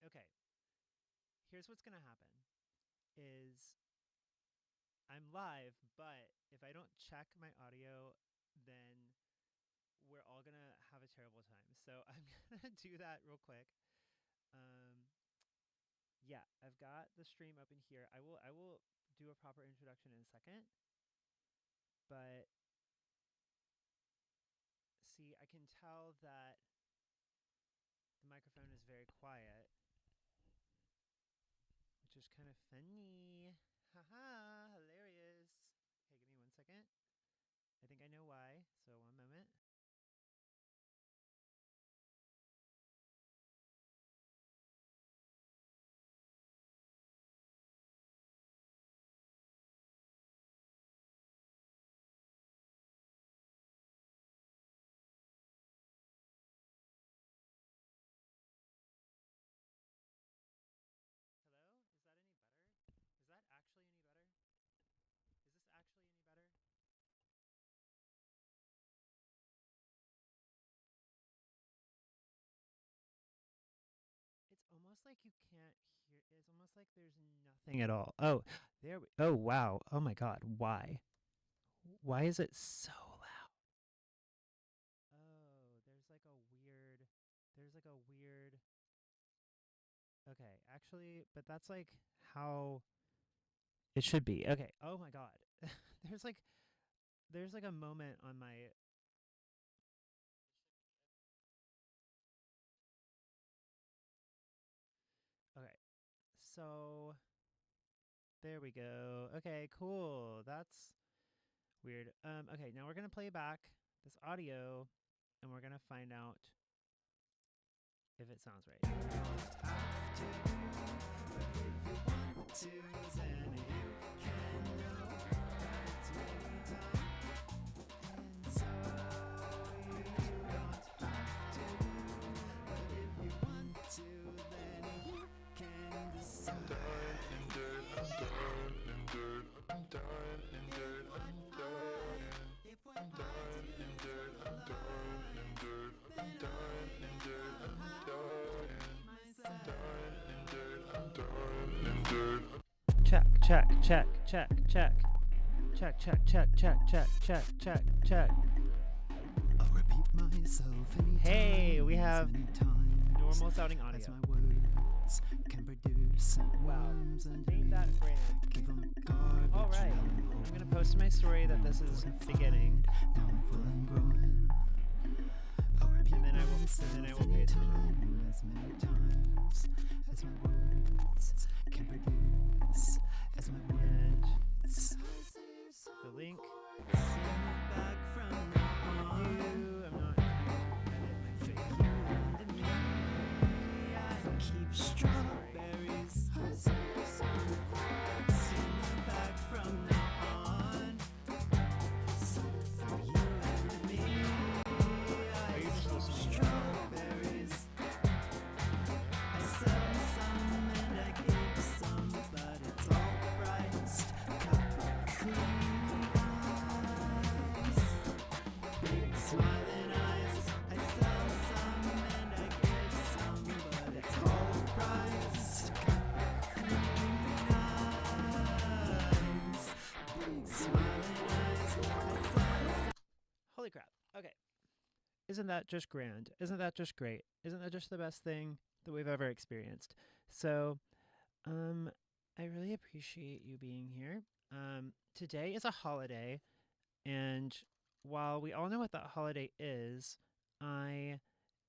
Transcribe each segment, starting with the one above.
Okay, here's what's gonna happen is I'm live, but if I don't check my audio, then we're all gonna have a terrible time. So I'm gonna do that real quick. Um, yeah, I've got the stream open here. I will do a proper introduction in a second, but see, I can tell that the microphone is very quiet, which is kind of funny. Haha, hilarious. Okay, give me 1 second. I think I know why, so 1 moment. Hello? Is that any better? Is that actually any better? Is this actually any better? It's almost like you can't hear. It's almost like there's nothing at all. Oh, there we. Oh, wow. Oh my God. Why? Why is it so loud? Oh, there's like a weird. There's like a weird. Okay, actually, but that's like how it should be. Okay. Oh my God. there's like there's like a moment on my. Okay. So there we go. Okay, cool. That's weird. Okay, now we're gonna play back this audio and we're gonna find out if it sounds right. Check, check, check, check, check. Check, check, check, check, check, check, check, check. I'll repeat myself Hey, we have normal sounding audio. as my words can produce Wow, worms and ain't that grand. give them garbage. All right, I'm gonna post to my story that this is beginning, Now I'm full and growing. I'll repeat and then I will pay attention. as many times as my words can produce. As my words. The link. Back from now on. You, I'm not. For you and me, I keep strawberries. Back from now on. For you and me, Are you just listening? strawberries. I sell some and I give some, but it's all priced. Clean eyes, big smiling eyes. I sell some and I give some, but it's all priced. Clean eyes, big smiling eyes. I sell. Holy crap. Okay. Isn't that just grand? Isn't that just great? Isn't that just the best thing that we've ever experienced? So, I really appreciate you being here. Today is a holiday, and while we all know what that holiday is, I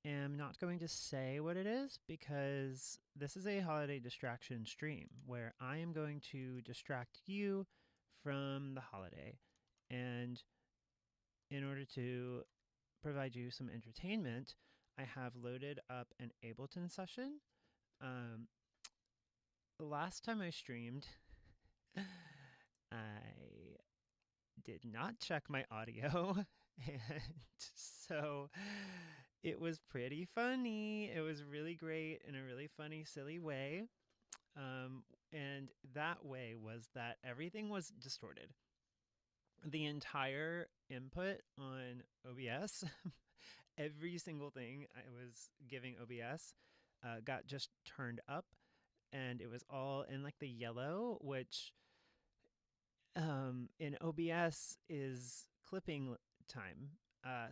am not going to say what it is because this is a holiday distraction stream where I am going to distract you from the holiday. And in order to provide you some entertainment, I have loaded up an Ableton session. Um, the last time I streamed, I did not check my audio, and so it was pretty funny. It was really great in a really funny, silly way. And that way was that everything was distorted. The entire input on OBS, every single thing I was giving OBS got just turned up, and it was all in like the yellow, which in OBS is clipping time.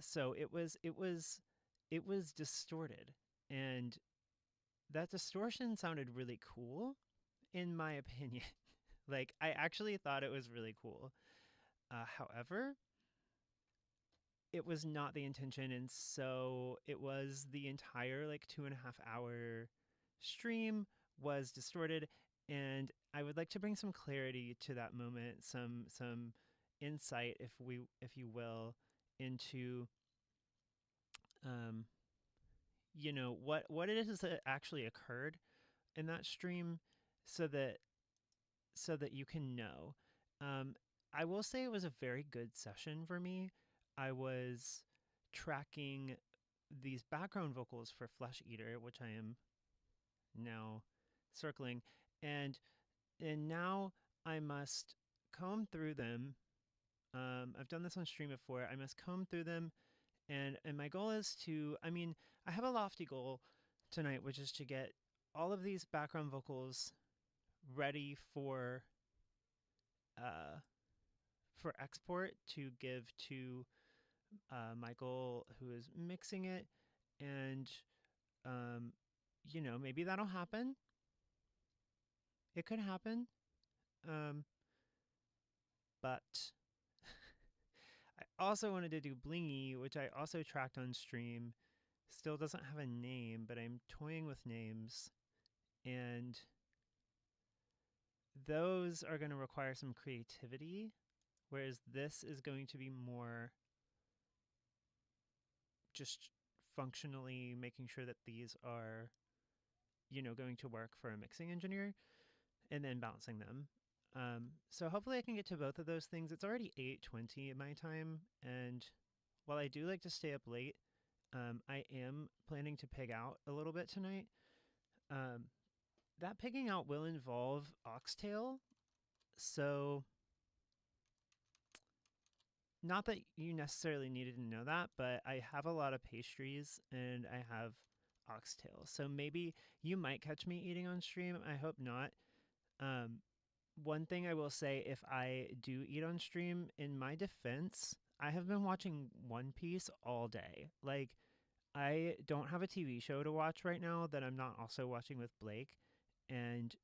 So it was distorted, and that distortion sounded really cool, in my opinion. Like I actually thought it was really cool. However, it was not the intention, and so it was the entire like 2.5 hour stream was distorted, and I would like to bring some clarity to that moment, some insight, if you will, into um what it is that actually occurred in that stream, so that you can know. Um, I will say it was a very good session for me. I was tracking these background vocals for Flesh Eater, which I am now circling, and now I must comb through them. I've done this on stream before. I must comb through them, and my goal is to. I mean, I have a lofty goal tonight, which is to get all of these background vocals ready uh, for export to give to Michael, who is mixing it, and um, maybe that'll happen. It could happen, um, but I also wanted to do Blingy, which I also tracked on stream. Still doesn't have a name, but I'm toying with names, and those are going to require some creativity, whereas this is going to be more just functionally making sure that these are going to work for a mixing engineer, and then balancing them. So hopefully I can get to both of those things. It's already 8:20 my time, and while I do like to stay up late, I am planning to pig out a little bit tonight. Um, that pigging out will involve oxtail, so not that you necessarily needed to know that, but I have a lot of pastries and I have oxtail. So maybe you might catch me eating on stream. I hope not. Um, One thing I will say, if I do eat on stream, in my defense, I have been watching One Piece all day. Like, I don't have a TV show to watch right now that I'm not also watching with Blake. And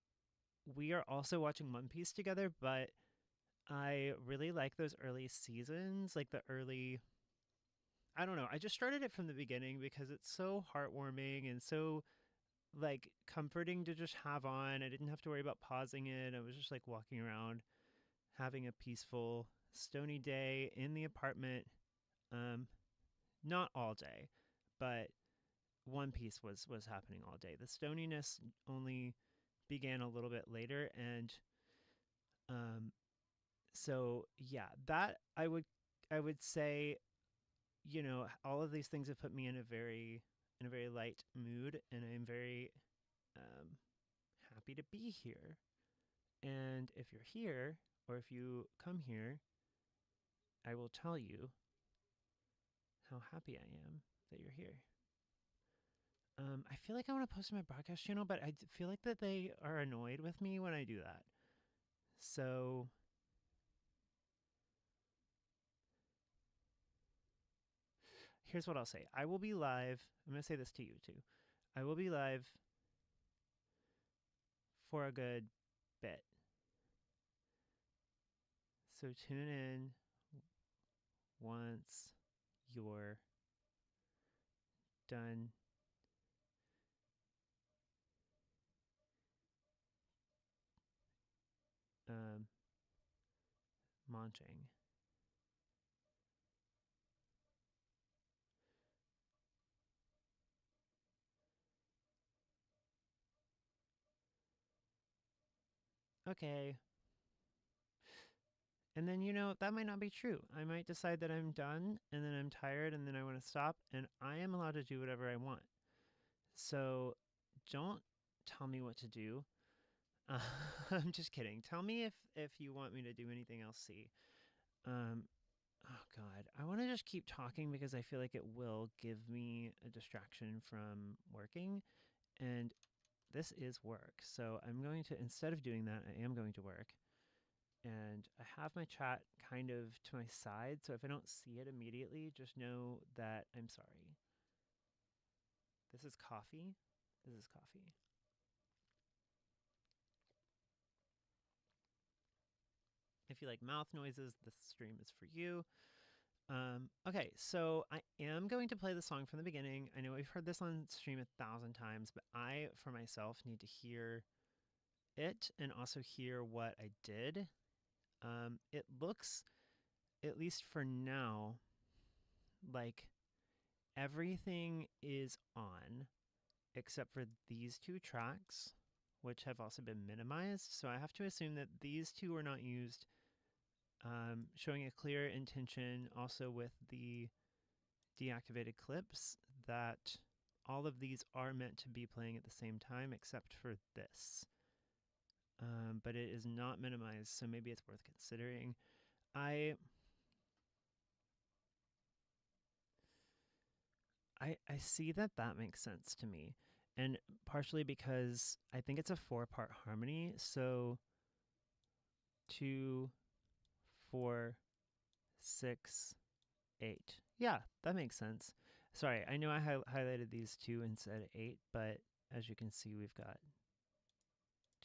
we are also watching One Piece together, but I really like those early seasons, like the early. I don't know. I just started it from the beginning because it's so heartwarming and so like comforting to just have on. I didn't have to worry about pausing it. I was just like walking around having a peaceful stony day in the apartment. Um Not all day, but One Piece was happening all day. The stoniness only began a little bit later, and um so yeah, that I would say, all of these things have put me in a very light mood, and I'm very um happy to be here. And if you're here, or if you come here, I will tell you how happy I am that you're here. I feel like I want to post on my broadcast channel, but I feel like that they are annoyed with me when I do that. So here's what I'll say. I will be live. I'm going to say this to you too. I will be live for a good bit. So tune in once you're done um, munching. Okay. And then, that might not be true. I might decide that I'm done and then I'm tired and then I want to stop, and I am allowed to do whatever I want. So don't tell me what to do. Uh, I'm just kidding. Tell me if you want me to do anything else. See. Um, oh God, I want to just keep talking because I feel like it will give me a distraction from working, And this is work. So I'm going to, instead of doing that, I am going to work. And I have my chat kind of to my side. So if I don't see it immediately, just know that I'm sorry. This is coffee. This is coffee. If you like mouth noises, this stream is for you. Okay, so I am going to play the song from the beginning. I know we've heard this on stream 1,000 times, but I, for myself, need to hear it and also hear what I did. It looks, at least for now, like everything is on except for these two tracks, which have also been minimized. So I have to assume that these two are not used, showing a clear intention also with the deactivated clips that all of these are meant to be playing at the same time except for this. But it is not minimized, so maybe it's worth considering. I see that makes sense to me, and partially because I think it's a 4-part harmony. So 2, 4, 6, 8. Yeah, that makes sense. Sorry, I know I highlighted these 2 and said 8, but as you can see, we've got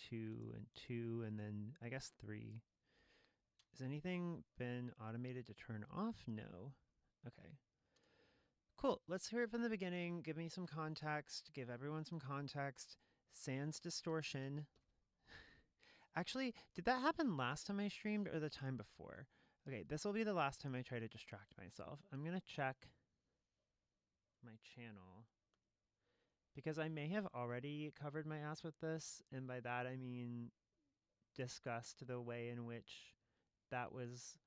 2 and 2, and then I guess 3. Has anything been automated to turn off? No. Okay. Cool. Let's hear it from the beginning. Give me some context. Give everyone some context. Sans distortion. Actually, did that happen last time I streamed or the time before? Okay, this will be the last time I try to distract myself. I'm going to check my channel because I may have already covered my ass with this, and by that I mean discussed the way in which that was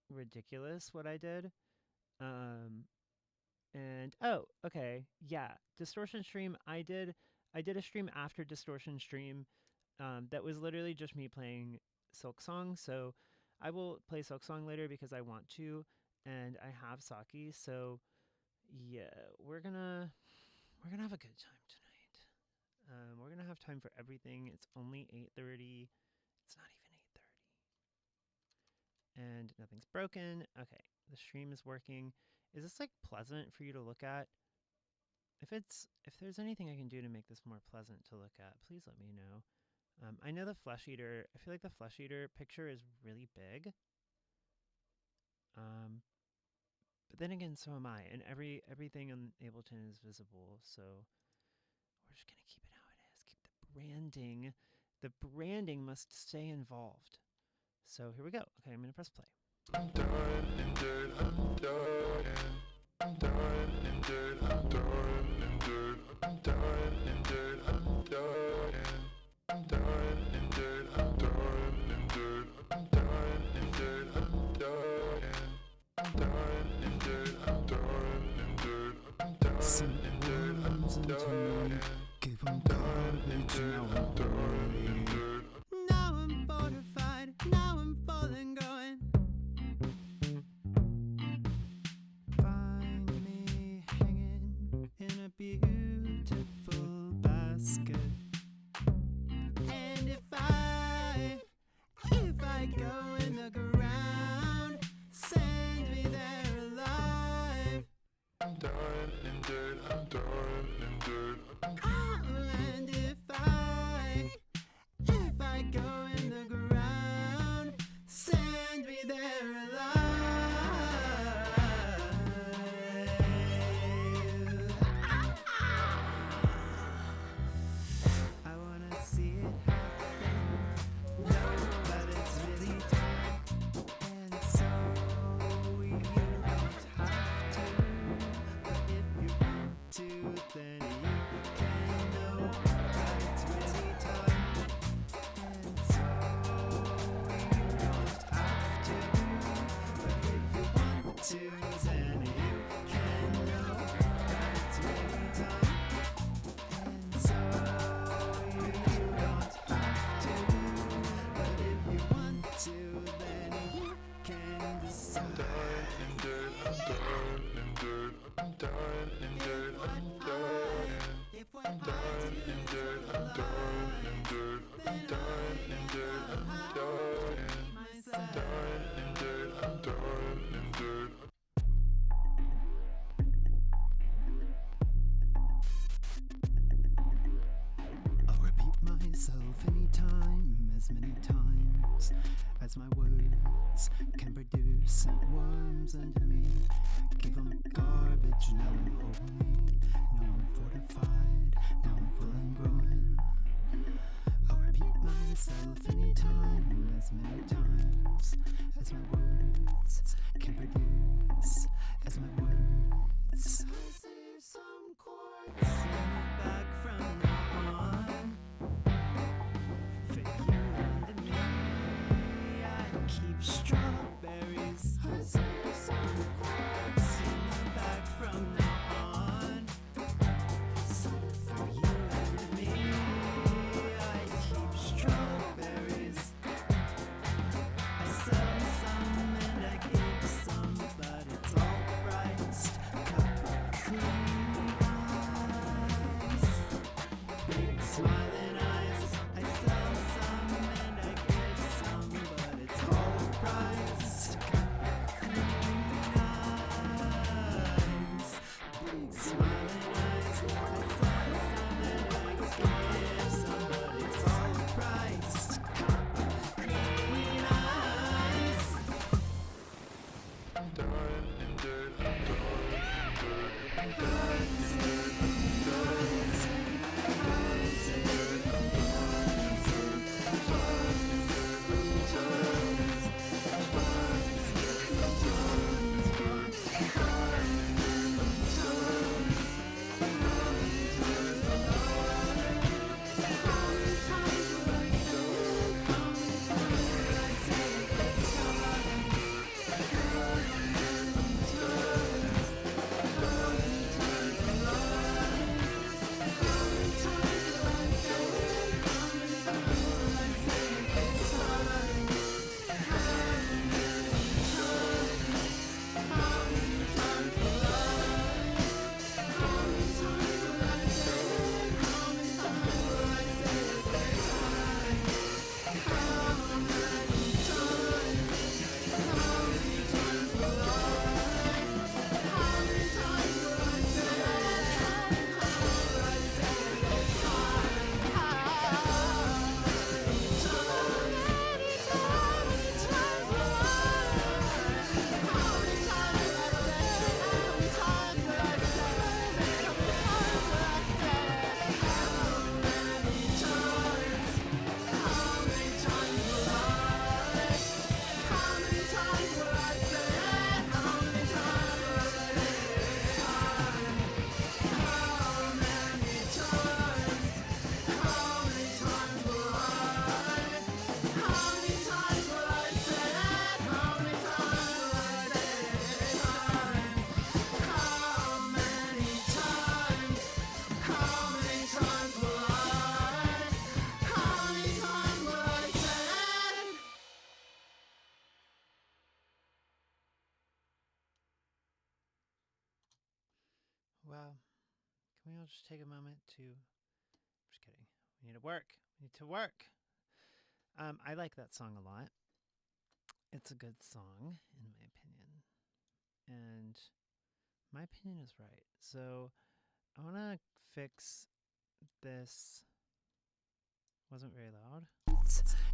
ridiculous what I did. And oh, okay, yeah, distortion stream. I did a stream after distortion stream that was literally just me playing Silk Song. So I will play Silk Song later because I want to, and I have Saki. So yeah, we're gonna have a good time tonight. We're gonna have time for everything. It's only 8:30. It's not even 8:30, and nothing's broken. Okay, the stream is working. Is this like pleasant for you to look at? If there's anything I can do to make this more pleasant to look at, please let me know. I know the flesh eater. I feel like the flesh eater picture is really big. But then again, so am I, and everything on Ableton is visible. So we're just gonna keep it how it is. Keep the branding. The branding must stay involved. So here we go. Okay, I'm gonna press play. I'm done and dirt, I'm done. I'm done and dirt, I'm done and dirt. I'm done and dirt, I'm done. I'm done and dirt, I'm done and dirt. I'm done and dirt, I'm done. I'm done and dirt, I'm done and dirt. I'm done and dirt, I'm done. Give 'em garbage, now I'm done and dirt. Now I'm fortified, now I'm full and going. Find me hanging in a beautiful basket. And if I go in the ground, send me there alive. I'm done and dirt, I'm done and dirt. And if done in dirt, I'm done in dirt, I'm done in dirt, I'm done in dirt, I'm done in dirt. I'll repeat myself anytime, as many times as my words can produce worms under me. Give them garbage, now I'm holy, now I'm fortified, now I'm full and growing. I'll repeat myself anytime, as many times as my words can produce, as my words. I say some chords back from now on. For you and me, I keep strawberries. I say some chords back from now on. For you and me, I keep strawberries. I sell some and I give some, but it's all priced. Got clean eyes, big smiling eyes. I sell some and I give some, but it's all priced. Got clean eyes, big smiling eyes. I sell some and I give some, but it's all priced. Got clean eyes. I'm done in dirt, I'm done in dirt, I'm done in dirt, I'm done in dirt, I'm done in dirt, I'm done in dirt, I'm done in dirt, I'm done in dirt, I'm done in dirt, I'm done in dirt, I'm done in Well, can we all just take a moment to. Just kidding. We need to work. We need to work. I like that song a lot. It's a good song, in my opinion. And my opinion is right. So I want to fix this. Wasn't very loud.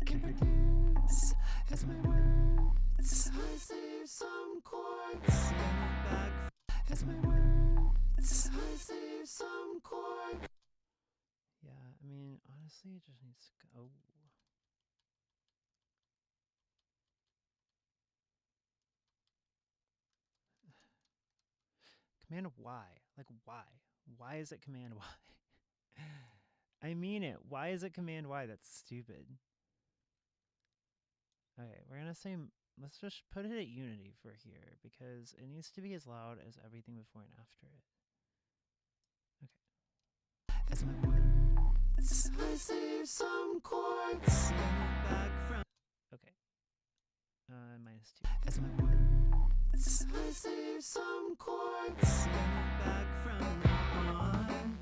Can produce as my words. I say some chords back as my words. I say some chords. Yeah, I mean, honestly, it just needs to go. Command Y. Like, why? Why is it Command Y? I mean it. Why is it Command Y? That's stupid. Okay, we're going to say, let's just put it at unity for here, because it needs to be as loud as everything before and after it. Okay. As my words, I say some chords back from. Okay. -2. As my words, I say some chords back from now on.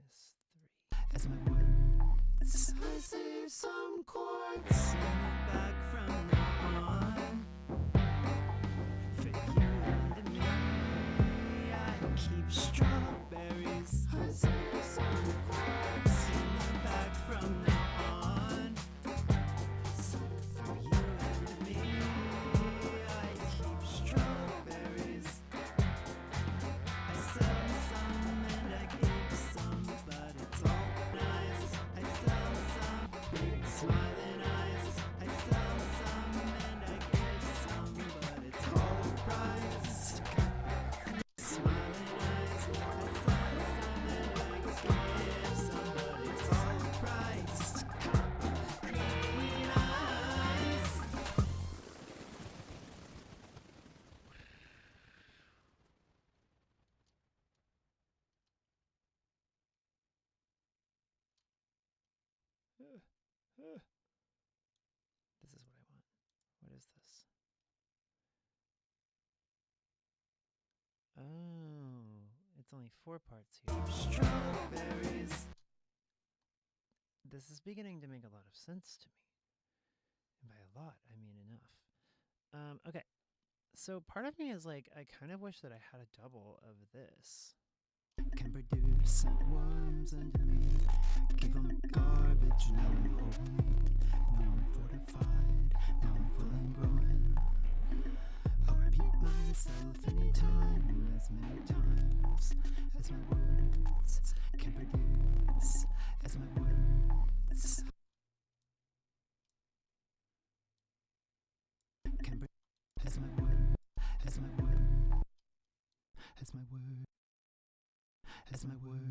minus 3. As my words, I save some chords back from now on. For you and me, I keep strawberries. I save some chords back from now on. For you and me, I keep strawberries. I sell some and I give some, but it's all nice. I sell some big smiling eyes. I sell some and I give some, but it's all priced. Smiling eyes. I sell some and I give some, but it's all priced. Green eyes. This is what I want. What is this? Oh, it's only 4 parts here. Strawberries. This is beginning to make a lot of sense to me. And by a lot, I mean enough. Okay. So part of me is like, I kind of wish that I had a double of this. Can produce worms under me. Give them garbage, now I'm holy. Now I'm fortified, now I'm full and growing. I'll repeat myself anytime, as many times as my words can produce. As my words can produce. As my word, as my word, as my word. As my word,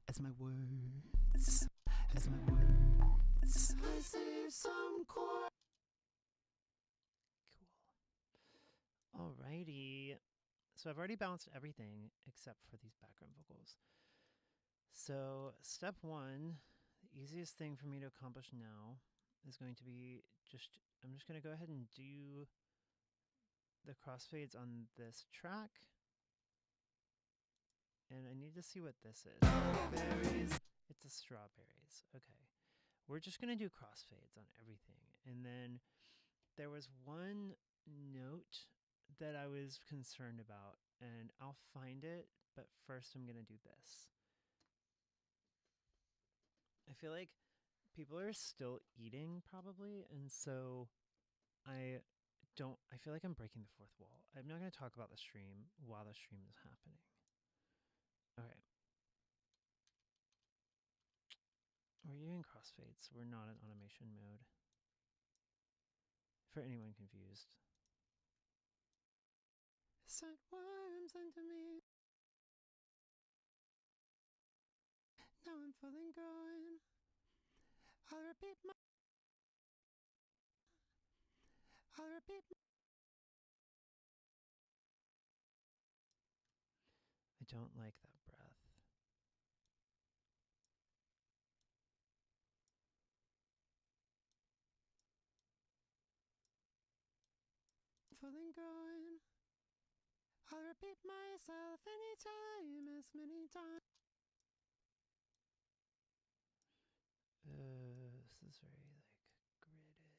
as my words, as my words, I save some chords. Cool. Alrighty. So I've already balanced everything except for these background vocals. So step 1, the easiest thing for me to accomplish now is going to be I'm just going to go ahead and do the crossfades on this track. And I need to see what this is. Strawberries. It's a strawberries. Okay. We're just going to do crossfades on everything. And then there was one note that I was concerned about, and I'll find it, but first I'm going to do this. I feel like people are still eating probably, and so I feel like I'm breaking the fourth wall. I'm not going to talk about the stream while the stream is happening. Okay. We're doing crossfades. We're not in automation mode. For anyone confused. Set worms under me. Now I'm full and growing. I'll repeat my. I don't like that breath. Full and growing. I'll repeat myself anytime, as many times. This is very gridded.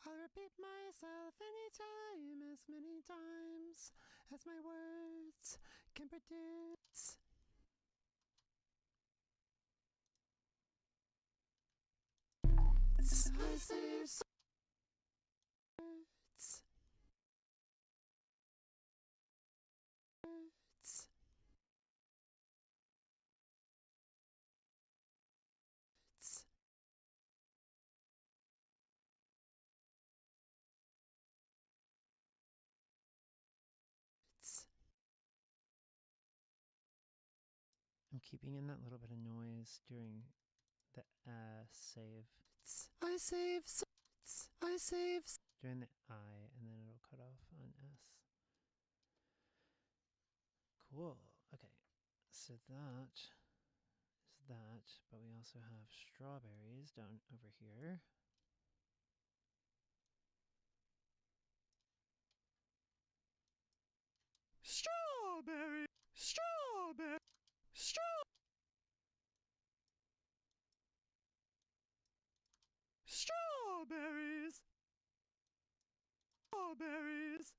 I'll repeat myself anytime, as many times as my words can produce. I save some words. I'm keeping in that little bit of noise during the save. I save. During the I, and then it'll cut off on S. Cool. Okay. So that is that, but we also have strawberries down over here. Strawberry. Strawberries. Strawberries.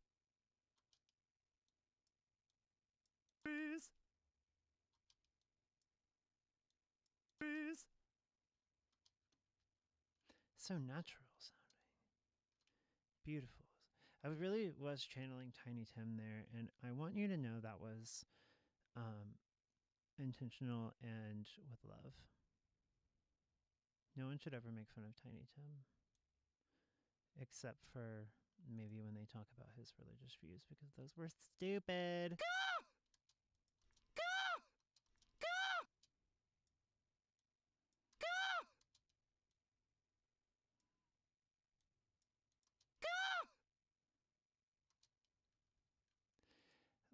Strawberries. So natural sounding. Beautiful. I really was channeling Tiny Tim there, and I want you to know that was intentional and with love. No one should ever make fun of Tiny Tim, except for maybe when they talk about his religious views, because those were stupid.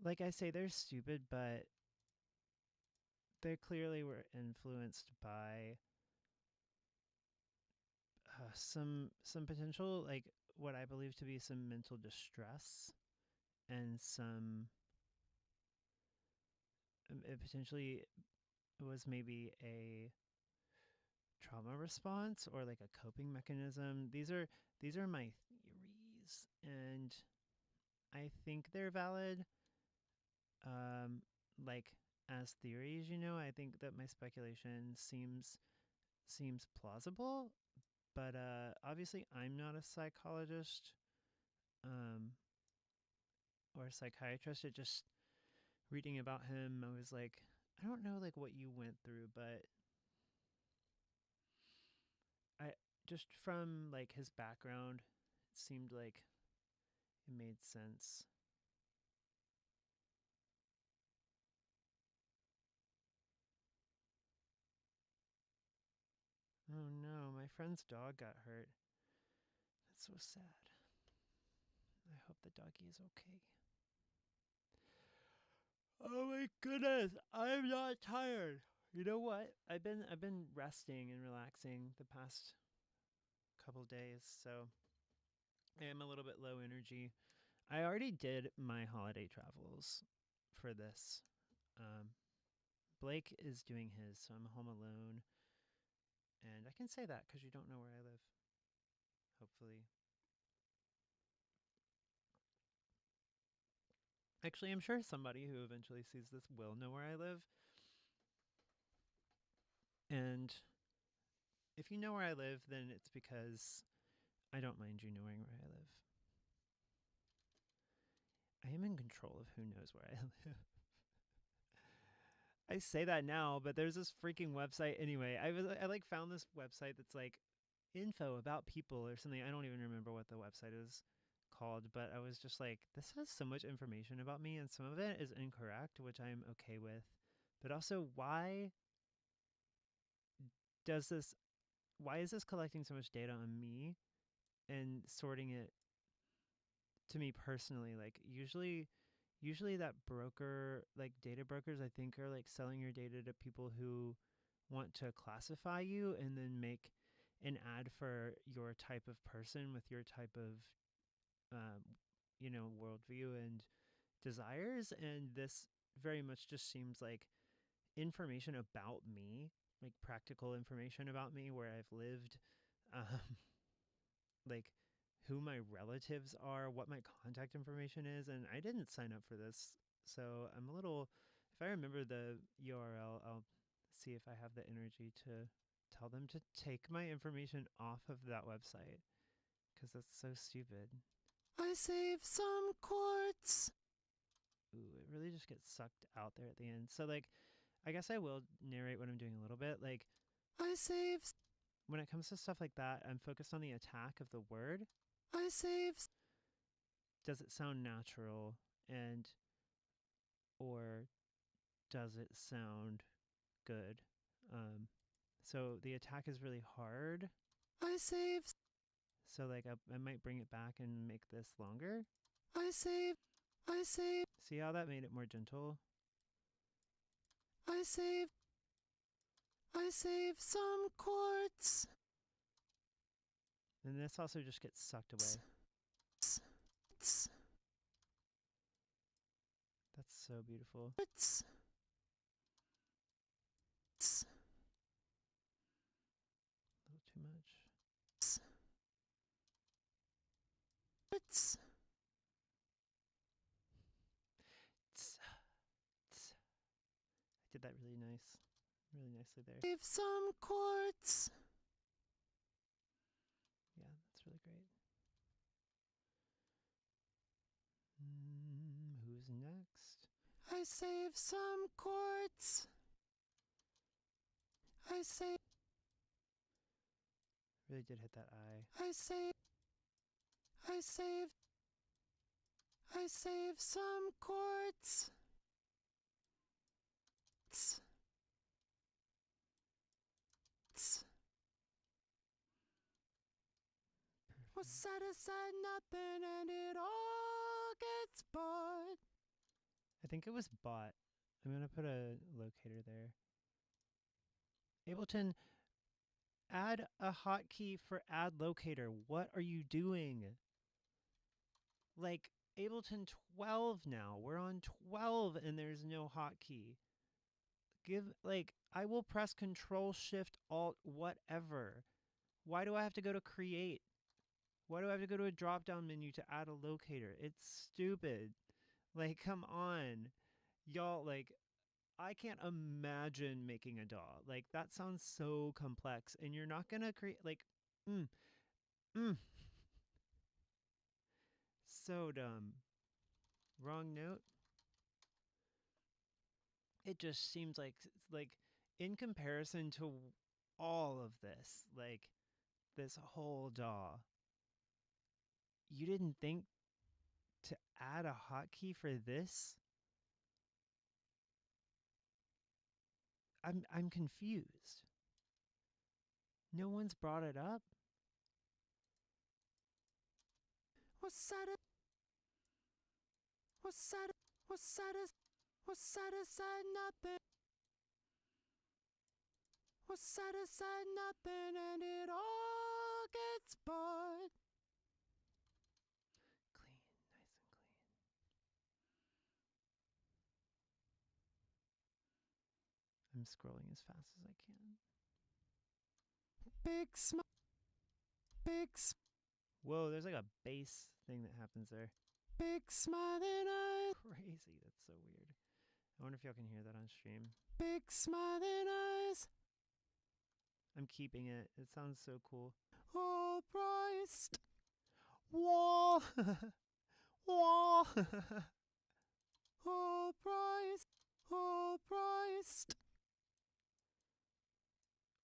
Like I say, they're stupid, but they clearly were influenced by some potential, like what I believe to be some mental distress and some it potentially was maybe a trauma response or like a coping mechanism. These are my theories, and I think they're valid. Um, like as theories, I think that my speculation seems plausible, but obviously I'm not a psychologist um, or a psychiatrist. It just reading about him, I was like, I don't know like what you went through, but I just from like his background, it seemed like it made sense. Oh no, my friend's dog got hurt. That's so sad. I hope the doggy is okay. Oh my goodness, I'm not tired. You know what? I've been resting and relaxing the past couple days, so I am a little bit low energy. I already did my holiday travels for this. Um, Blake is doing his, so I'm home alone, and I can say that because you don't know where I live. Hopefully, actually, I'm sure somebody who eventually sees this will know where I live. And if you know where I live, then it's because I don't mind you knowing where I live. I am in control of who knows where I live. I say that now, but there's this freaking website anyway. I like found this website that's like info about people or something. I don't even remember what the website is called, but I was just like, this has so much information about me, and some of it is incorrect, which I'm okay with. But also, does this? Why is this collecting so much data on me and sorting it to me personally? Like usually that broker, like data brokers, I think are like selling your data to people who want to classify you and then make an ad for your type of person with your type of um, worldview and desires. And this very much just seems like information about me, like practical information about me, where I've lived, um, like who my relatives are, what my contact information is. And I didn't sign up for this. So I'm a little, if I remember the URL, I'll see if I have the energy to tell them to take my information off of that website because that's so stupid. I save some quartz. Ooh, it really just gets sucked out there at the end. So, like, I guess I will narrate what I'm doing a little bit. Like, I save. When it comes to stuff like that, I'm focused on the attack of the word. I save. Does it sound natural? And, or does it sound good? So the attack is really hard. I save. So, like, I might bring it back and make this longer. I save. I save. See how that made it more gentle? I save. I save some quartz. And this also just gets sucked away. That's so beautiful. quartz. I did that really nicely there. Save some quartz. Yeah, that's really great. Who's next? I save some quartz. I save. Really did hit that I. I save. I save. I save some quartz. Was set aside nothing and it all gets bought. I think it was bought. I'm going to put a locator there. Ableton, add a hotkey for add locator. What are you doing? Like, Ableton 12 now. We're on 12 and there's no hotkey. I will press Control Shift Alt whatever. Why do I have to go to create? Why do I have to go to a drop down menu to add a locator? It's stupid. Like, come on. Y'all, like, I can't imagine making a DAW. Like, that sounds so complex. And you're not going to create, like, so dumb. Wrong note. It just seems like in comparison to all of this, like this whole DAW, you didn't think to add a hotkey for this? I'm confused. No one's brought it up? Was set aside nothing. Was set aside nothing and it all gets bought. Clean, nice and clean. I'm scrolling as fast as I can. Big smile. Whoa, there's like a bass thing that happens there. Big smiling eyes. Crazy, that's so weird. I wonder if y'all can hear that on stream. Big smiling eyes. I'm keeping it. It sounds so cool. All priced. Wall! Wall! All priced. All priced.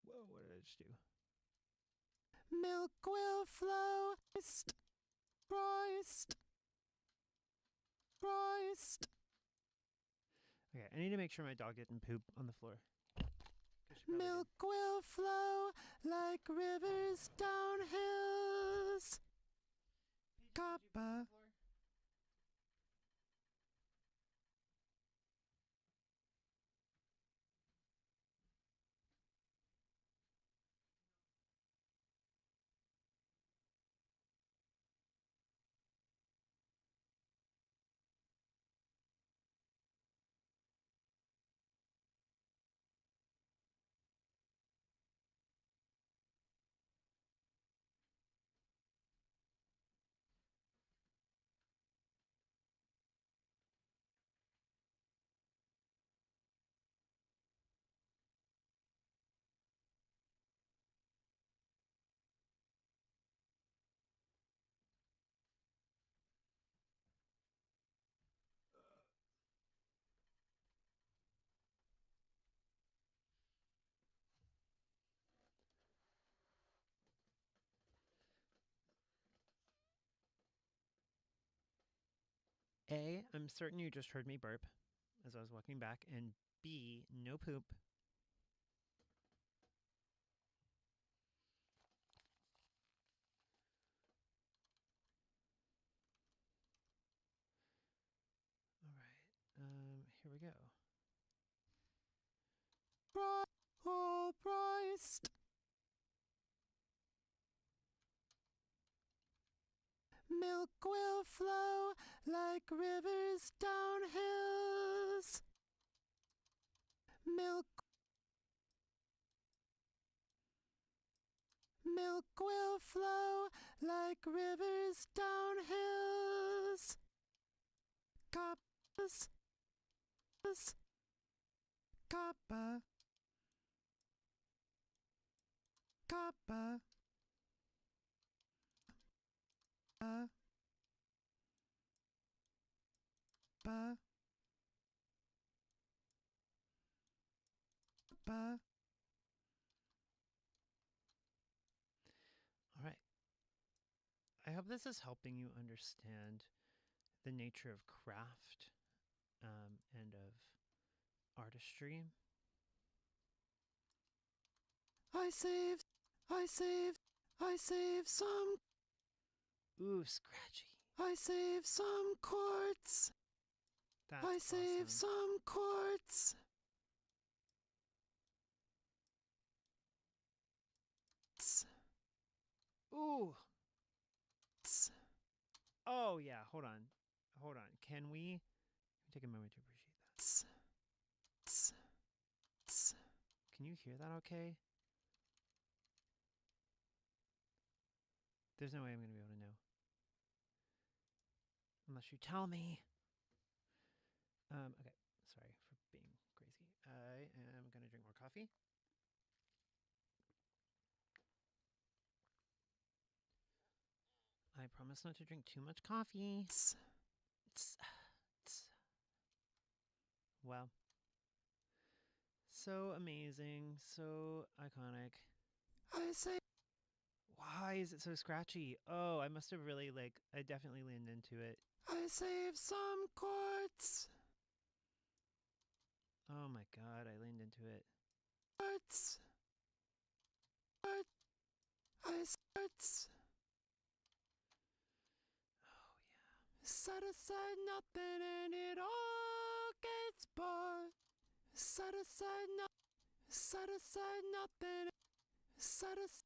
Whoa, what did I just do? Milk will flow. Priced. Priced. Okay, I need to make sure my dog didn't poop on the floor. Milk will flow like rivers down hills. Copper. A, I'm certain you just heard me burp as I was walking back, and B, no poop. All right, here we go. All priced. Milk will flow like rivers down hills. Milk will flow like rivers down hills. Kappas, kappa, kappa, ba, ba. All right. I hope this is helping you understand the nature of craft and of artistry. I saved, I saved, I saved some, Ooh, scratchy. I saved some quartz. That's I saved awesome. some quartz. Ooh. Oh, yeah. Hold on. Hold on. Can we take a moment to appreciate that? Can you hear that okay? There's no way I'm going to be able to know. Unless you tell me. Okay. Sorry for being crazy. I am going to drink more coffee. I promise not to drink too much coffee. Wow. So amazing. So iconic. I say, Why is it so scratchy? Oh, I must have really, I definitely leaned into it. I saved some quartz. Oh my god, I leaned into it. Quartz. Quartz. Oh yeah. Set aside nothing and it all gets bought. Set aside nothing. Set aside nothing. Set aside.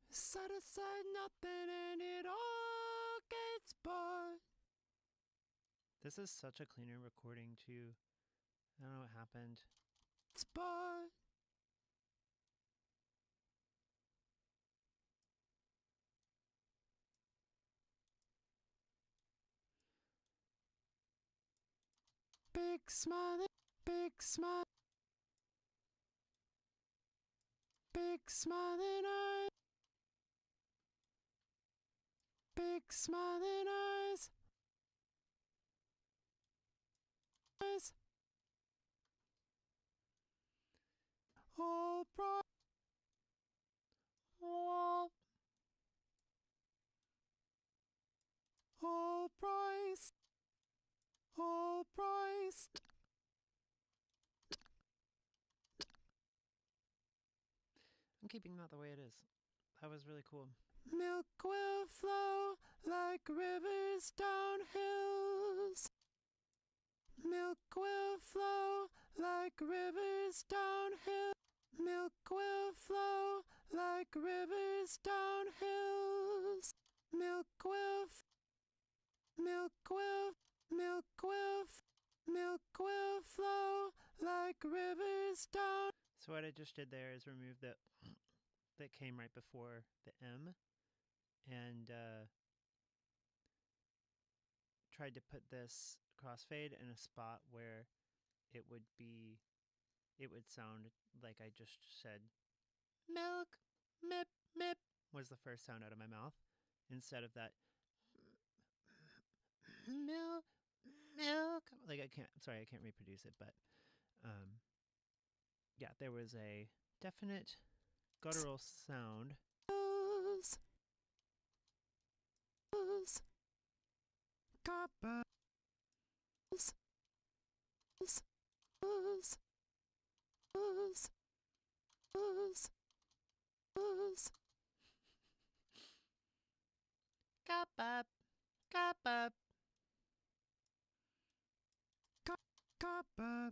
Set aside nothing and it all gets bought. This is such a cleaner recording too. I don't know what happened. It's bought. Big smiling, big smile, big smiling eyes, big smiling eyes, eyes. All bright, all, all price, all price. I'm keeping that the way it is. That was really cool. Milk will flow like rivers down hills. Milk will flow like rivers down hills. Milk will flow like rivers down hills. Milk will, milk will, milk will, milk will flow like rivers down. So what I just did there is remove the that came right before the M and tried to put this crossfade in a spot where it would be, it would sound like I just said milk, mip, mip was the first sound out of my mouth instead of that milk, milk. Like I can't, sorry, I can't reproduce it, but yeah, there was a definite guttural sound. Kappa. Cop up, cop up. Kappa.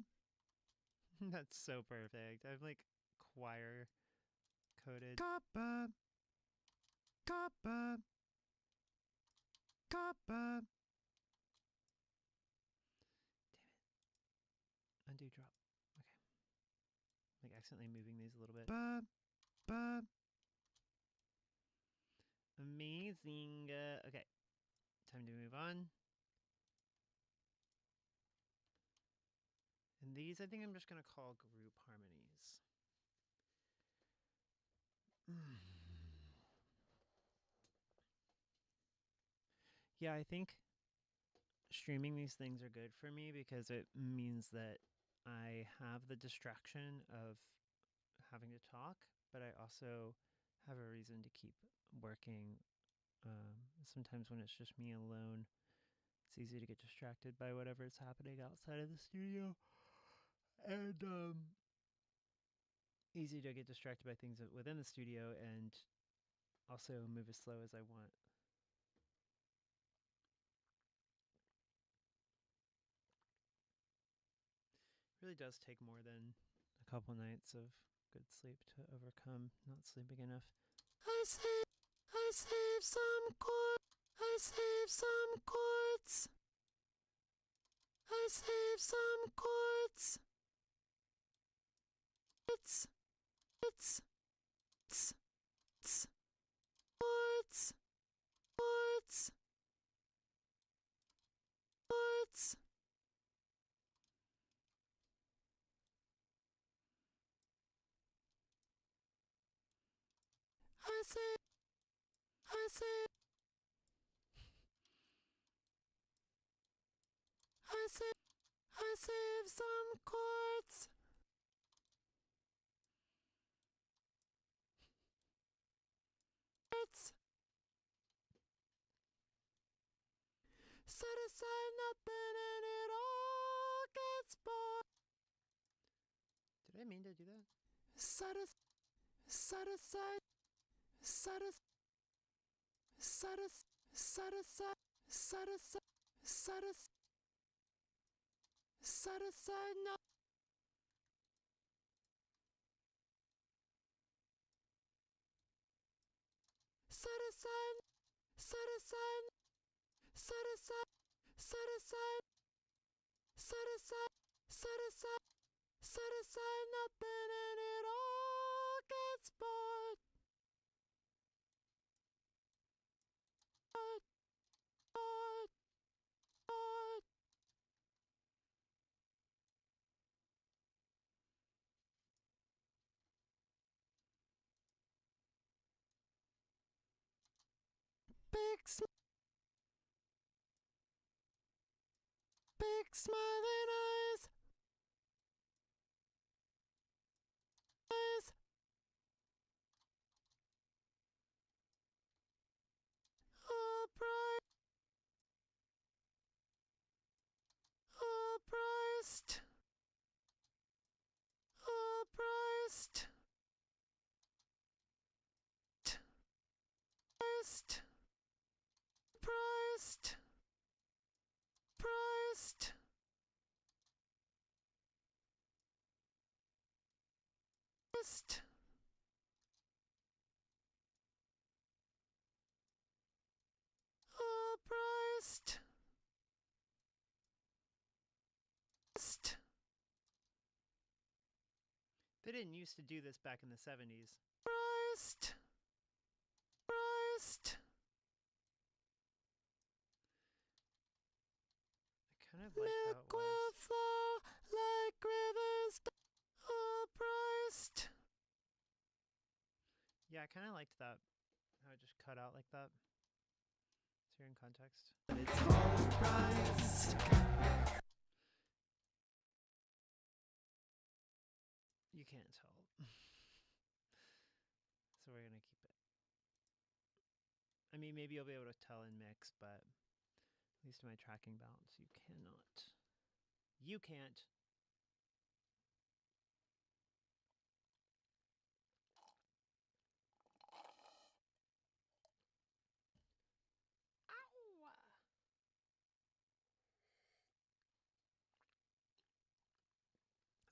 That's so perfect. I'm like choir coded. Kappa. Kappa. Kappa. Undo drop. Okay. Like accidentally moving these a little bit. Ba. Amazing. Okay, time to move on. And these, I think I'm just going to call group harmonies. Yeah, I think streaming these things are good for me because it means that I have the distraction of having to talk, but I also have a reason to keep working. Sometimes when it's just me alone, it's easy to get distracted by whatever is happening outside of the studio. And easy to get distracted by things within the studio and also move as slow as I want. It really does take more than a couple nights of good sleep to overcome not sleeping enough. I save some chords. I save some chords. I save some chords. It's chords. Chords. Chords. I save I save I save some chords. Set aside nothing and it all gets bored. Did I mean to do that? Set aside set aside set aside set aside set aside set aside set aside set aside no set aside set aside set aside set aside set aside set aside set aside nothing and it all gets bored. Bored, bored. Big smiling eyes. Eyes. All bright. All priced. All priced. Priced. Priced. Priced. Priced. All priced. Priced. They didn't used to do this back in the 70s. Priced. Priced. I kind of like how it was. Milk will flow like rivers, all priced. Yeah, I kind of liked that. How it just cut out like that. So you're in context. It's all priced. You can't tell. So we're going to keep it. I mean, maybe you'll be able to tell in mix, but at least in my tracking balance, you cannot. You can't. Ow!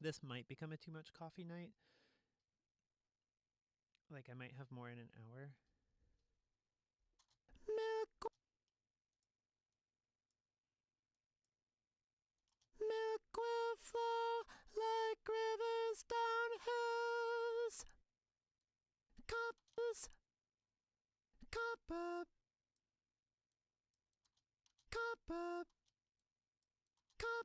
This might become a too much coffee night. Like, I might have more in an hour. Milk. Milk will flow like rivers down hills.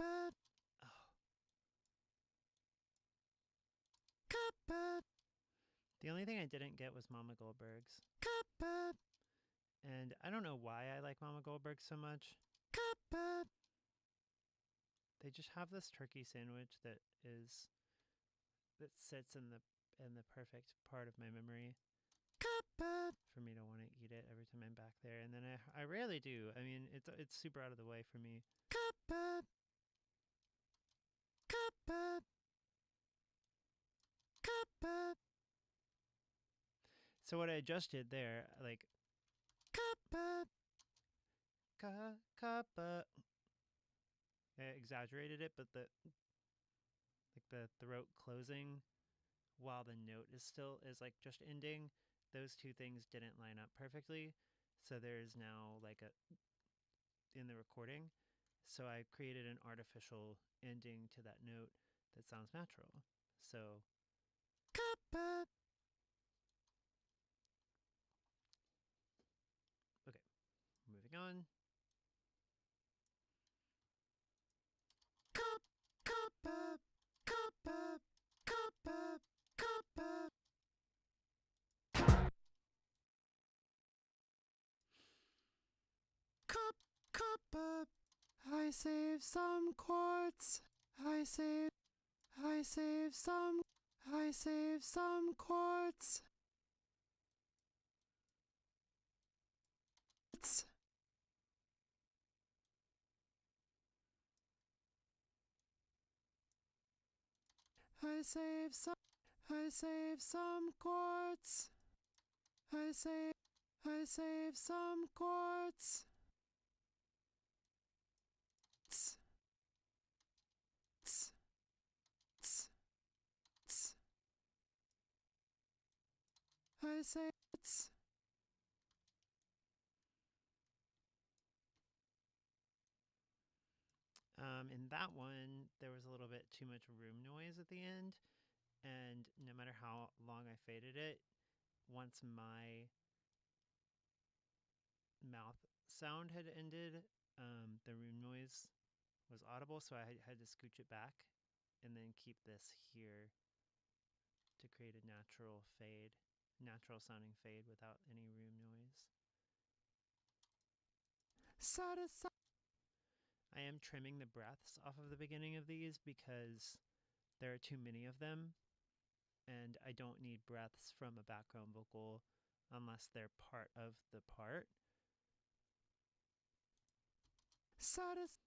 Cuppa, Oh, cuppa, the only thing I didn't get was Mama Goldberg's. cuppa, And I don't know why I like Mama Goldberg so much. cuppa, They just have this turkey sandwich that sits in the perfect part of my memory cuppa, for me to want to eat it every time I'm back there. And then I rarely do. I mean, it's super out of the way for me. cuppa, cuppa, cuppa, So what I just did there, like cuppa, kappa, I exaggerated it, but the throat closing while the note is like just ending, those two things didn't line up perfectly. So there's now like a in the recording. So I created an artificial ending to that note that sounds natural. So cuppa, okay, moving on. cuppa, cuppa, cuppa, cuppa. Cuppa. I save some quartz. I save some. I save some quartz. I save some. I save some quartz. I save some quartz. I say it's In that one, there was a little bit too much room noise at the end, and no matter how long I faded it, once my mouth sound had ended, the room noise was audible, so I had to scooch it back and then keep this here to create a natural sounding fade without any room noise. satisfied. I am trimming the breaths off of the beginning of these because there are too many of them, and I don't need breaths from a background vocal unless they're part of the part. Satisfied.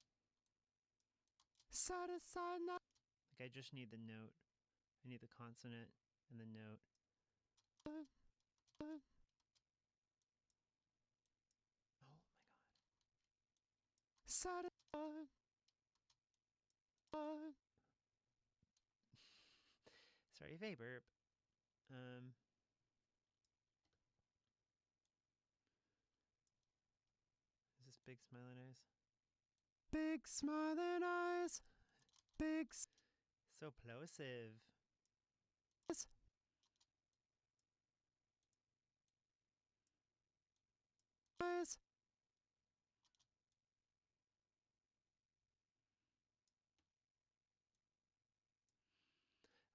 Like I just need the note. I need the consonant and the note. Oh my god. Satisfied. Sorry if I burp. Um, is this big smiling eyes? Big smiling eyes. Big So plosive. eyes.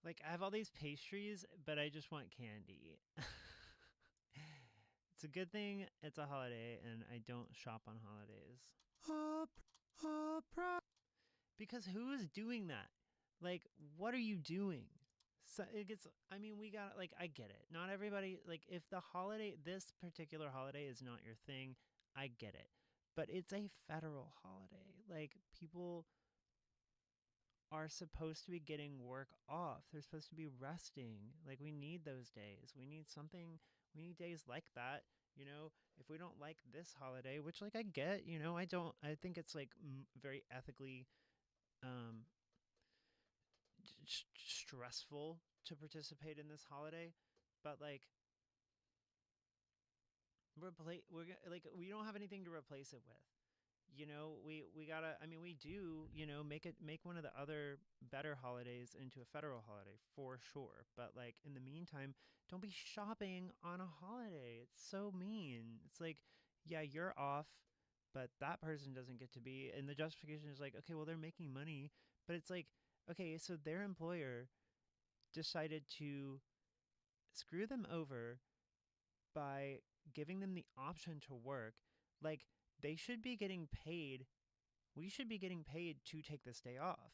Like I have all these pastries, but I just want candy. It's a good thing it's a holiday and I don't shop on holidays. All proud. Because who is doing that? Like, what are you doing? So it gets, I mean, we got, like, I get it. Not everybody, like, if this particular holiday is not your thing, I get it. But it's a federal holiday. Like, people are supposed to be getting work off. They're supposed to be resting. Like, we need those days. We need days like that. You know, if we don't like this holiday, which, like, I get, I think it's, like, very ethically um, stressful to participate in this holiday, but like we don't have anything to replace it with. We gotta. I mean, we do. Make one of the other better holidays into a federal holiday for sure. But like in the meantime, don't be shopping on a holiday. It's so mean. It's like, yeah, you're off. but that person doesn't get to be. And the justification is like, okay, well, they're making money, but it's like, okay, so their employer decided to screw them over by giving them the option to work. Like, they should be getting paid. We should be getting paid to take this day off.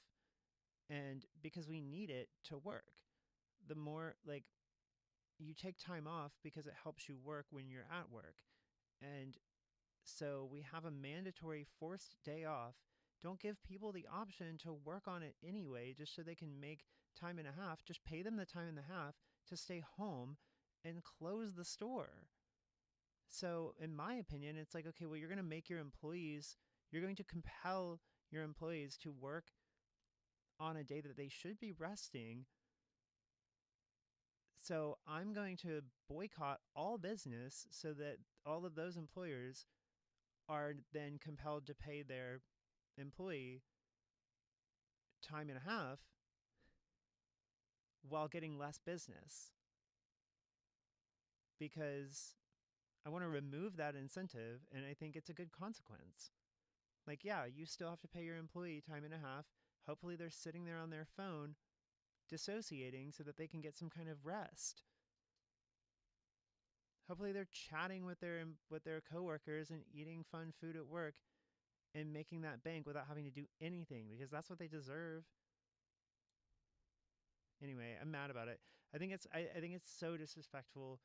And because we need it to work. The more, like, you take time off because it helps you work when you're at work. And so we have a mandatory forced day off. Don't give people the option to work on it anyway, just so they can make time and a half. Just pay them the time and a half to stay home and close the store. So, in my opinion, it's like, okay, well, you're going to make your employees, you're going to compel your employees to work on a day that they should be resting. So, I'm going to boycott all business so that all of those employers are then compelled to pay their employee time and a half while getting less business, because I want to remove that incentive, and I think it's a good consequence. Like, yeah, you still have to pay your employee time and a half. Hopefully, they're sitting there on their phone dissociating so that they can get some kind of rest. Hopefully, they're chatting with their coworkers and eating fun food at work and making that bank without having to do anything, because that's what they deserve. Anyway, I'm mad about it. I think it's so disrespectful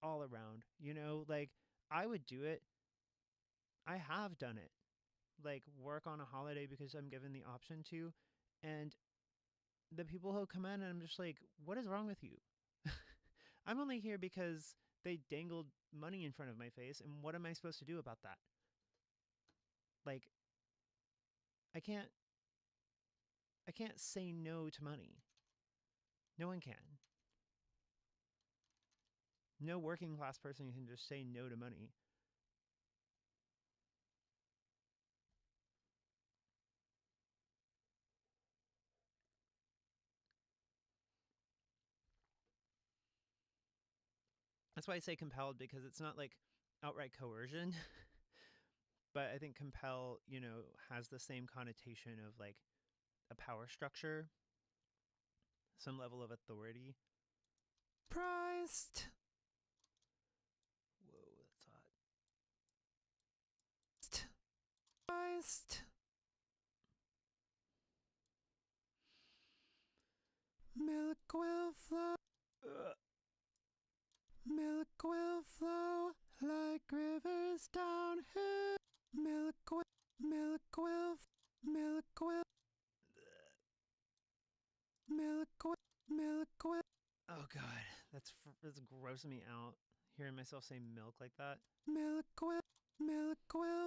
all around. You know, like, I would do it. I have done it. Like, work on a holiday because I'm given the option to, and the people who come in and I'm just like, what is wrong with you? I'm only here because they dangled money in front of my face, and what am I supposed to do about that? Like, I can't I can't say no to money. No one can. No working class person can just say no to money. That's why I say compelled, because it's not like outright coercion, but I think compel, has the same connotation of like a power structure, some level of authority. Priced. Whoa, that's hot. Priced. Milk will flow. Milk will flow like rivers downhill. Milk will, milk will, milk will, milk will, milk will. Oh God, that's grossing me out. Hearing myself say milk like that. Milk will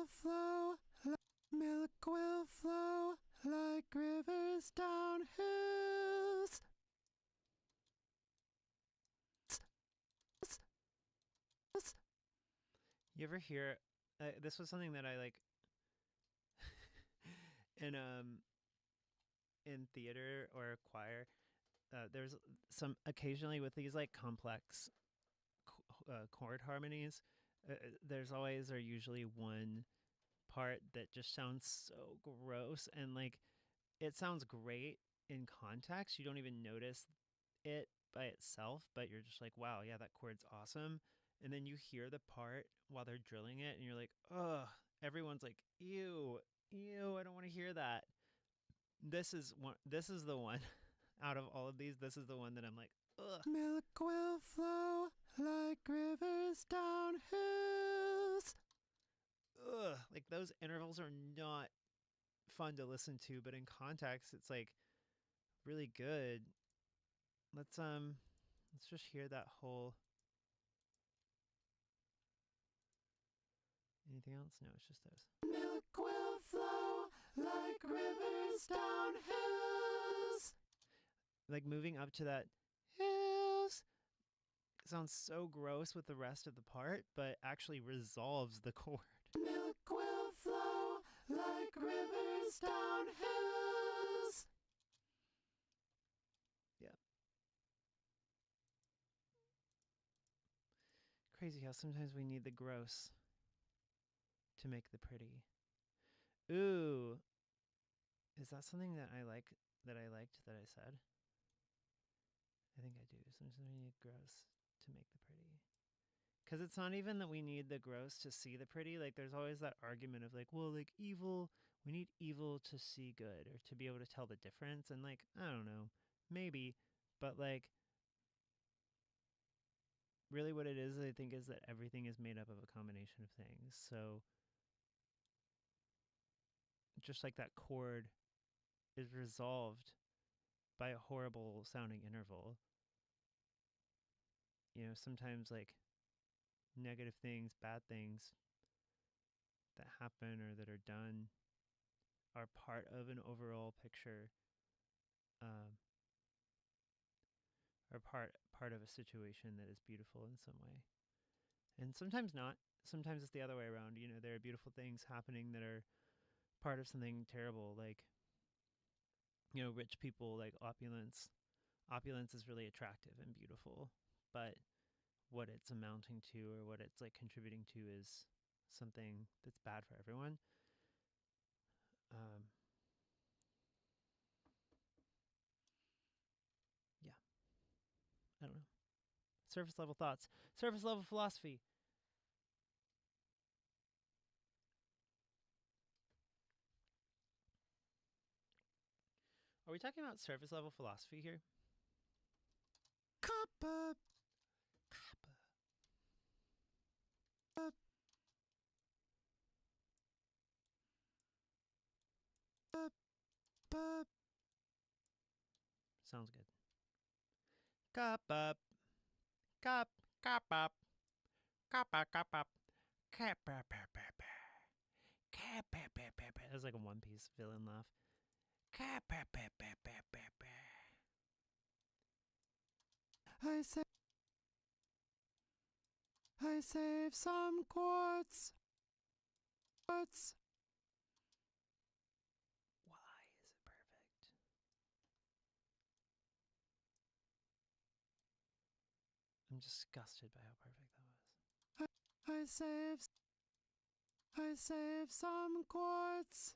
flow, milk will flow like rivers down hills. You ever hear? This was something that I like in theater or choir. There's some occasionally with these like complex chord harmonies. There's always or usually one part that just sounds so gross, and like it sounds great in context. You don't even notice it by itself, but you're just like, wow, yeah, that chord's awesome. And then you hear the part while they're drilling it, and you're like, ugh. Everyone's like, ew, ew, I don't want to hear that. This is one. This is the one out of all of these. This is the one that I'm like, ugh. Milk will flow like rivers down hills. Ugh, like those intervals are not fun to listen to, but in context, it's like really good. Let's just hear that whole. Anything else? No, it's just those. Milk will flow like rivers down hills. Like moving up to that hills sounds so gross with the rest of the part, but actually resolves the chord. Milk will flow like rivers down hills. Yeah. Crazy how sometimes we need the gross to make the pretty. Ooh, is that something that I like? That I liked that I said? I think I do. Sometimes we need gross to make the pretty. Because it's not even that we need the gross to see the pretty. Like, there's always that argument of, like, well, like, evil, we need evil to see good or to be able to tell the difference. And, like, I don't know, maybe. But, like, really what it is, I think, is that everything is made up of a combination of things. So, just like that chord is resolved by a horrible sounding interval, sometimes, like, negative things, bad things that happen or that are done are part of an overall picture, um, are part of a situation that is beautiful in some way. And sometimes not. Sometimes it's the other way around. There are beautiful things happening that are part of something terrible, like, rich people, like opulence. Opulence is really attractive and beautiful, but what it's amounting to or what it's, like, contributing to is something that's bad for everyone. Um, yeah, I don't know. Surface level thoughts, surface level philosophy. Are we talking about surface level philosophy here? Kappa. Sounds good. Cop up. Cop. Cop up. Cop up. Cop up. Cap. That's like a One Piece villain laugh. I save some quartz. Why is it perfect? I'm disgusted by how perfect that was. I save some quartz.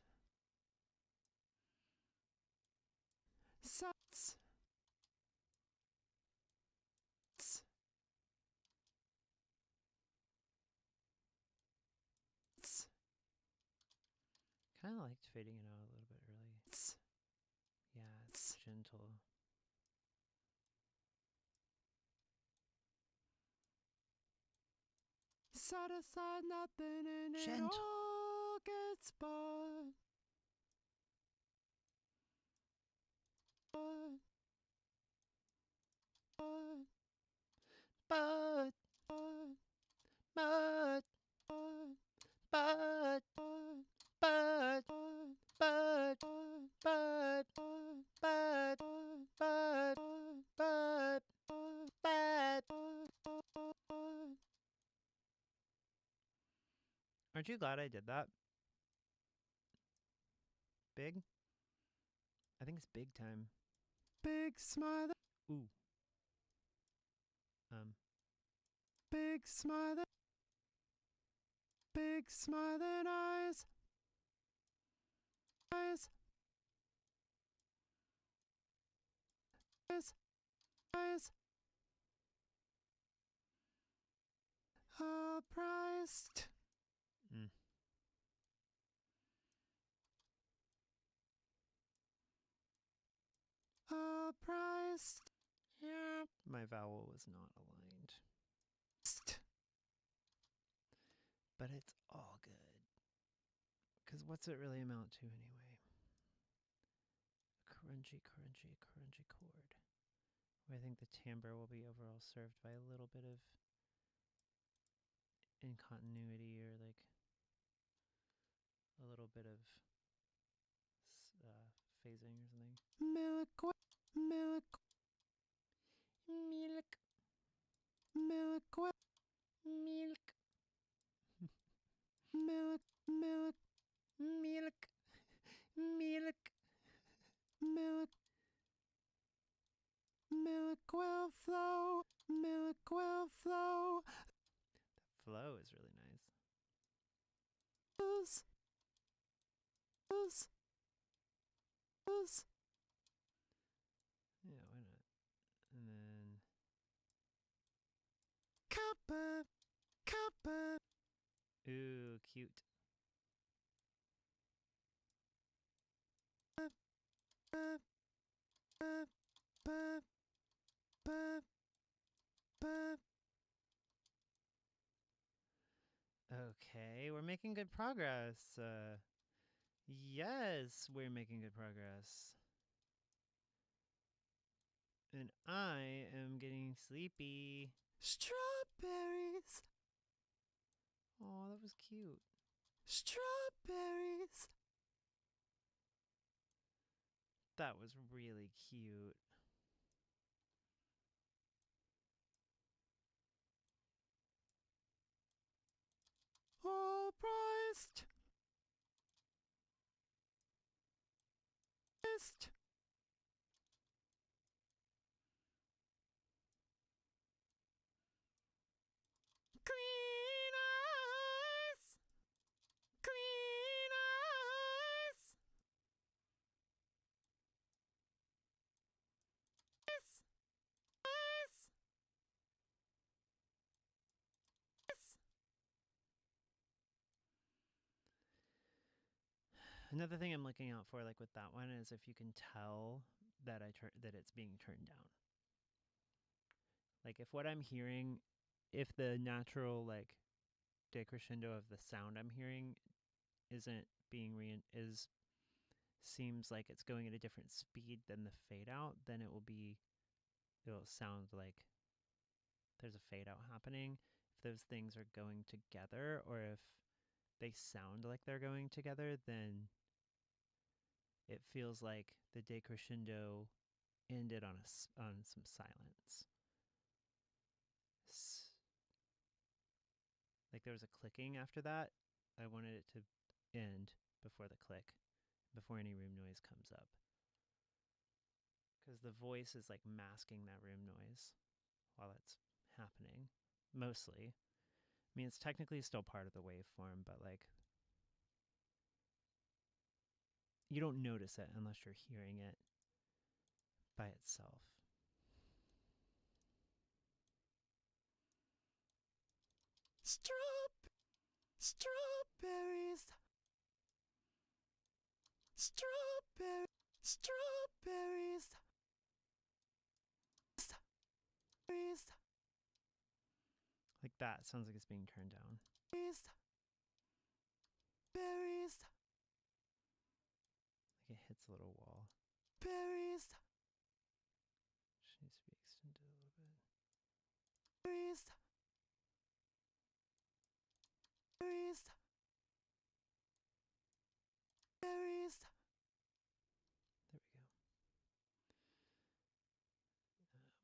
Sets. Kind of liked fading it out a little bit early. Yeah, it's gentle. Set aside nothing and it Gentle. all gets bought. But aren't you glad I did that? Big? I think it's big time. Big smile. Ooh. Big smile. Big smiling eyes. Eyes. Eyes. Eyes. Priced. Priced. Yeah. My vowel was not aligned. But it's all good. Because what's it really amount to anyway? Crunchy chord. Where I think the timbre will be overall served by a little bit of incontinuity or, like, a little bit of phasing or something. Milk. Milk will flow. Flow is really nice. Yeah, why not? And then Kappa, kappa. ooh, cute. Okay, we're making good progress. Yes, we're making good progress. And I am getting sleepy. Strawberries, Oh, that was cute. strawberries. That was really cute. All priced. Clean eyes, clean eyes. Yes, yes, yes. Another thing I'm looking out for, like with that one, is if you can tell that that it's being turned down. Like if what I'm hearing, if the natural like decrescendo of the sound I'm hearing isn't being is seems like it's going at a different speed than the fade out, then it'll sound like there's a fade out happening. If those things are going together, or if they sound like they're going together, then it feels like the decrescendo ended on on some silence. Like there was a clicking after that. I wanted it to end before the click, before any room noise comes up. Because the voice is like masking that room noise while it's happening, mostly. I mean, it's technically still part of the waveform, but like you don't notice it unless you're hearing it by itself. Strawberries, strawberries, strawberries. Like that sounds like it's being turned down. Berries, Like it hits a little wall. berries, Just needs to be extended a little bit. berries, berries, berries. There we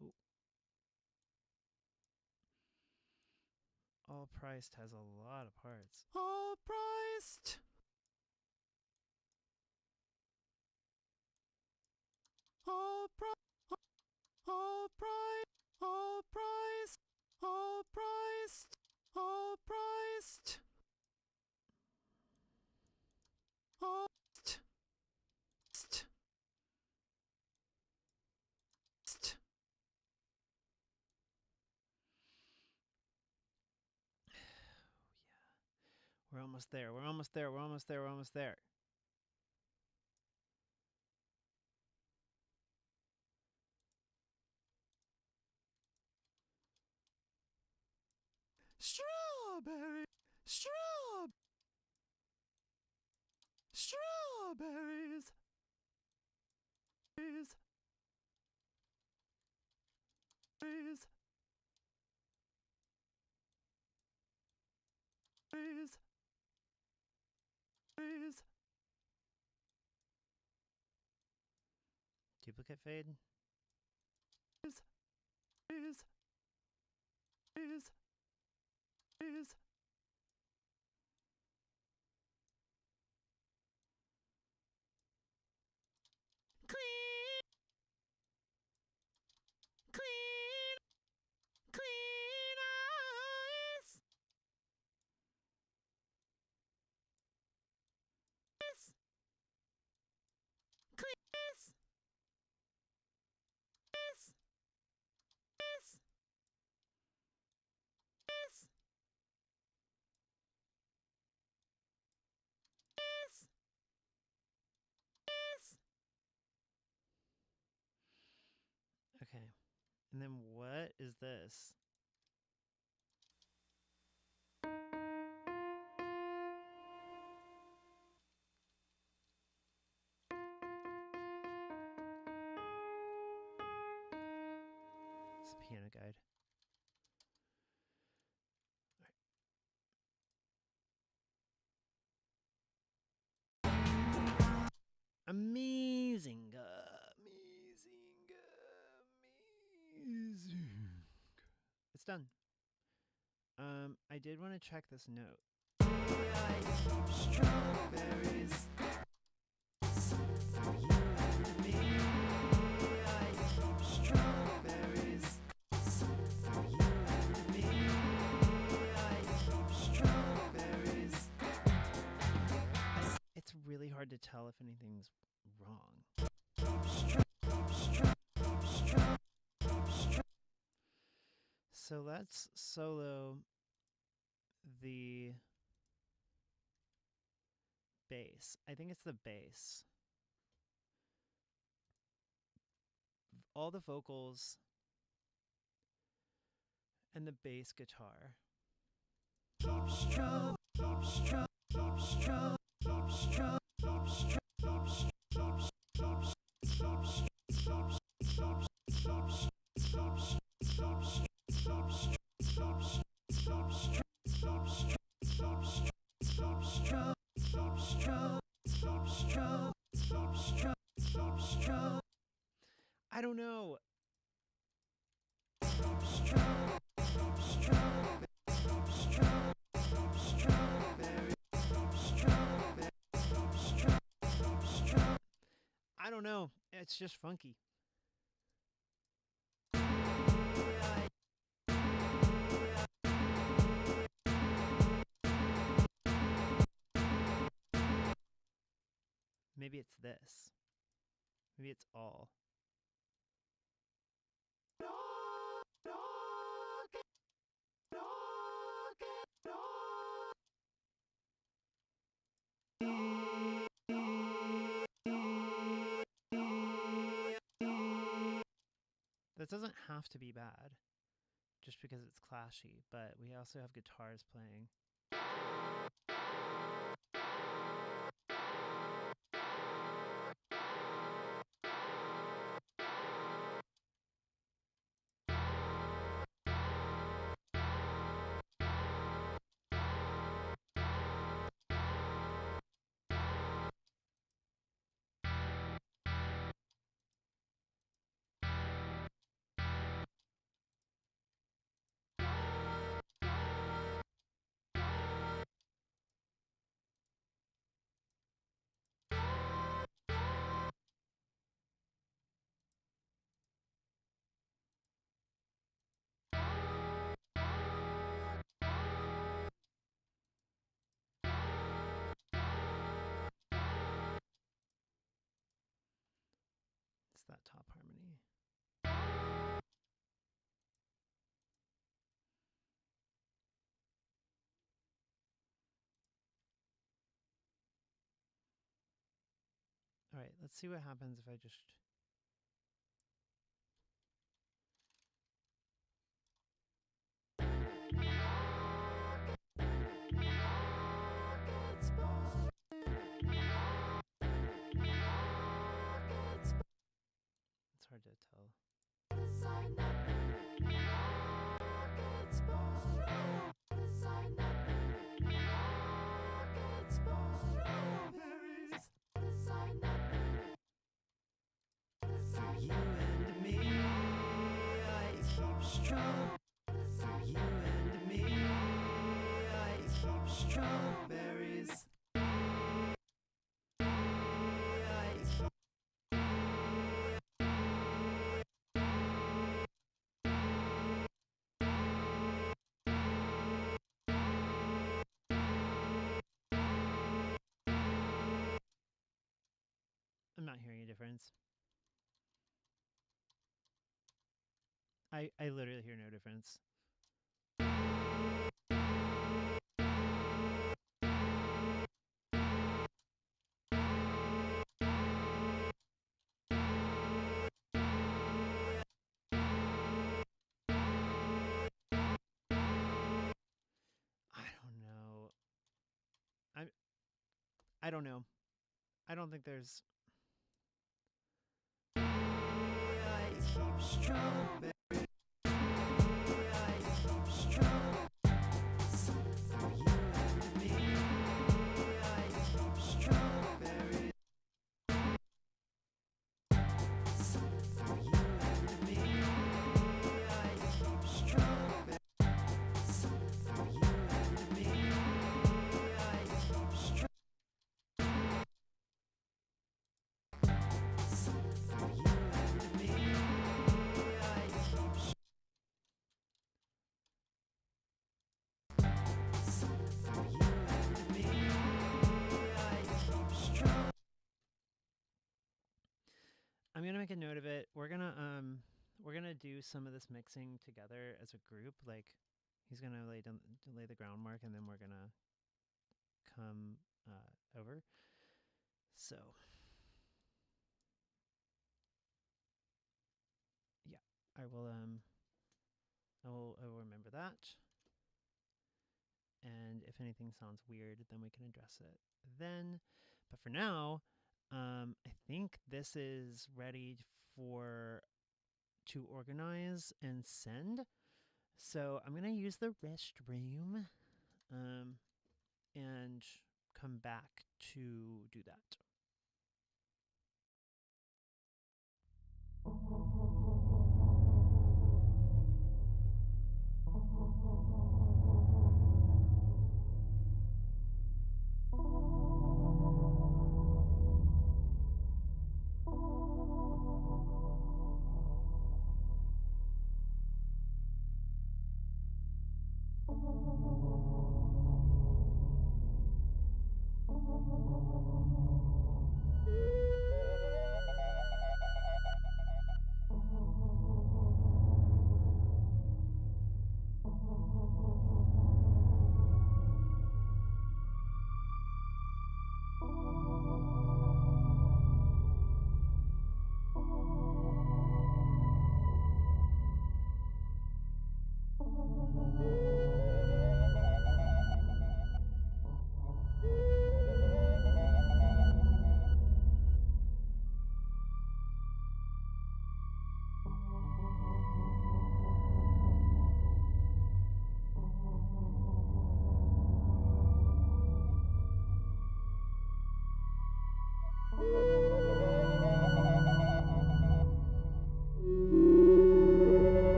go. Ooh. All priced has a lot of parts. All priced. All priced. All priced. All priced. All priced. All priced. All We're almost there. We're almost there. We're almost there. We're almost there. strawberry. Strawberries. Berries. Berries. Berries. Berries. Duplicate fade. Berries. Berries. Berries. Clean. Clean. Clean eyes. Okay. And then what is this? It's a piano guide. Amazing. Amazing. It's done. I did want to check this note. Strawberries. For you and me. I keep strawberries. For you and me. I keep strawberries. It's really hard to tell if anything's wrong. So let's solo the bass. I think it's the bass. All the vocals and the bass guitar. Keep strong, keep strong, keep strong, keep strong, keep strong, keep strong, I don't know. I don't know. It's just funky. Maybe it's this. Maybe it's all. That doesn't have to be bad, just because it's clashy, but we also have guitars playing. It's that top harmony. All right, let's see what happens if I just... It's hard to tell. For you and me, I keep strong. For you and me, I keep strawberries. I'm not hearing a difference. I literally hear no difference. I don't know. I don't think there's. I keep strawberry. I keep strawberry. For you and me. I keep strawberry. For you and me. I keep strawberry. For you and me. I keep strawberry. For you and me. I keep strawberry. For you and me. I keep strawberry. I'm gonna make a note of it. We're gonna do some of this mixing together as a group. Like, he's gonna lay the groundwork, and then we're gonna come over. So yeah, I will I will remember that. And if anything sounds weird, then we can address it then. But for now, I think this is ready for to organize and send. So I'm gonna use the restroom, and come back to do that.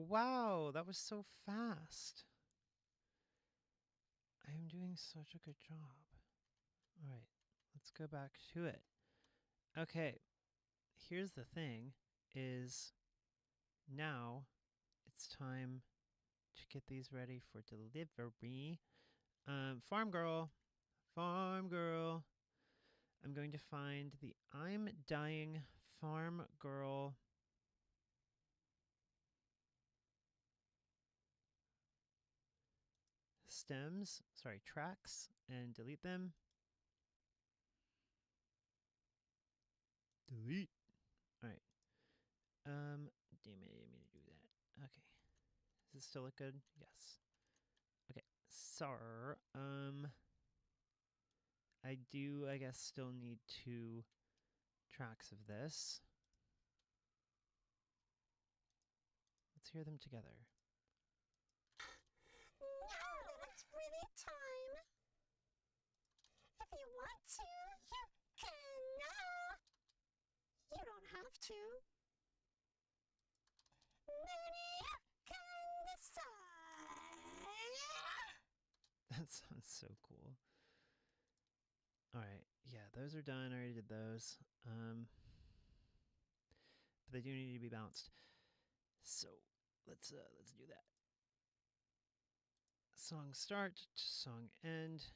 Wow, that was so fast. I am doing such a good job. All right, let's go back to it. Okay, here's the thing is now it's time to get these ready for delivery. Farm girl, farm girl. I'm going to find the I'm Dying Farm Girl tracks, and delete them. Delete. All right. Damn it, I didn't mean to do that. Okay. Does it still look good? Yes. Okay. So, I do, I guess, still need 2 tracks of this. Let's hear them together. Now that it's really time. If you want to, you can. You don't have to. Maybe you can decide. That sounds so cool. All right. Yeah, those are done. I already did those. But they do need to be bounced. So let's do that. Song start to song end.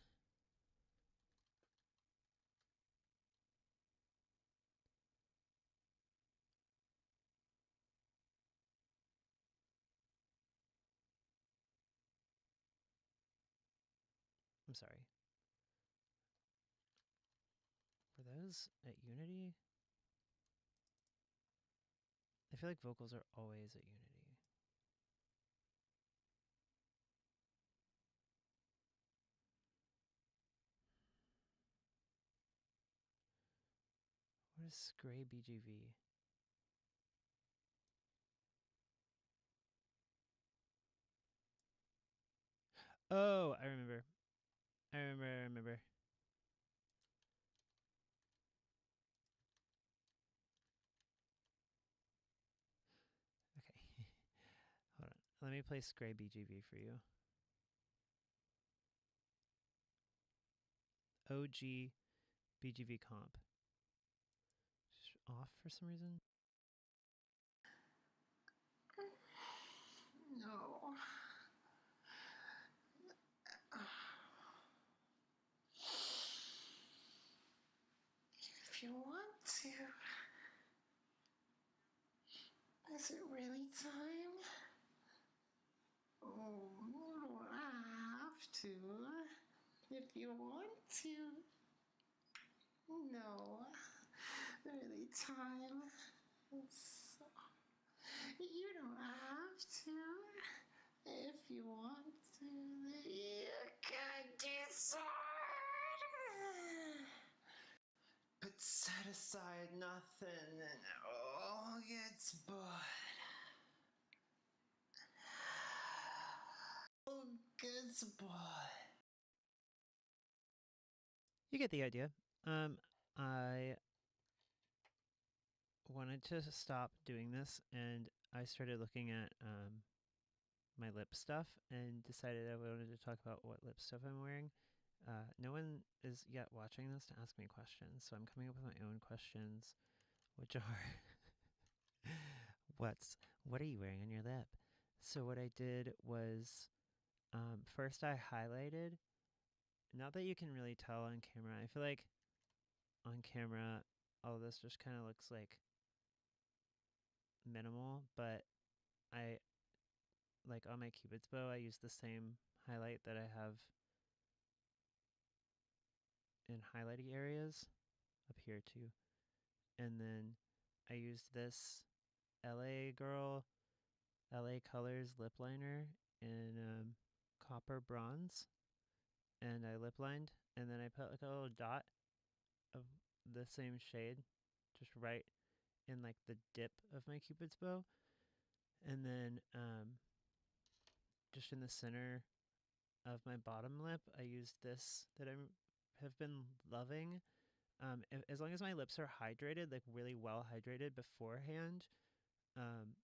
I'm sorry. Were those at Unity? I feel like vocals are always at Unity. What is Gray BGV? Oh, I remember. I remember. Okay. Hold on. Let me play Gray BGV for you. OG BGV comp. Just off for some reason. No. If you want to. Is it really time? Oh, you don't have to. If you want to. No. Really time. So, you don't have to. If you want to, you can decide. But set aside nothing and all gets bought. All gets bought. You get the idea. I wanted to stop doing this, and I started looking at my lip stuff and decided I wanted to talk about what lip stuff I'm wearing. No one is yet watching this to ask me questions, so I'm coming up with my own questions, which are what are you wearing on your lip? So what I did was first I highlighted. Not that you can really tell on camera. I feel like on camera all this just kind of looks like minimal, but I like on my Cupid's bow, I use the same highlight that I have in highlighty areas up here too. And then I used this LA Girl LA Colors lip liner in copper bronze, and I lip lined, and then I put like a little dot of the same shade just right in like the dip of my Cupid's bow, and then just in the center of my bottom lip, I used this that I have been loving. As long as my lips are hydrated, like really well hydrated beforehand, um,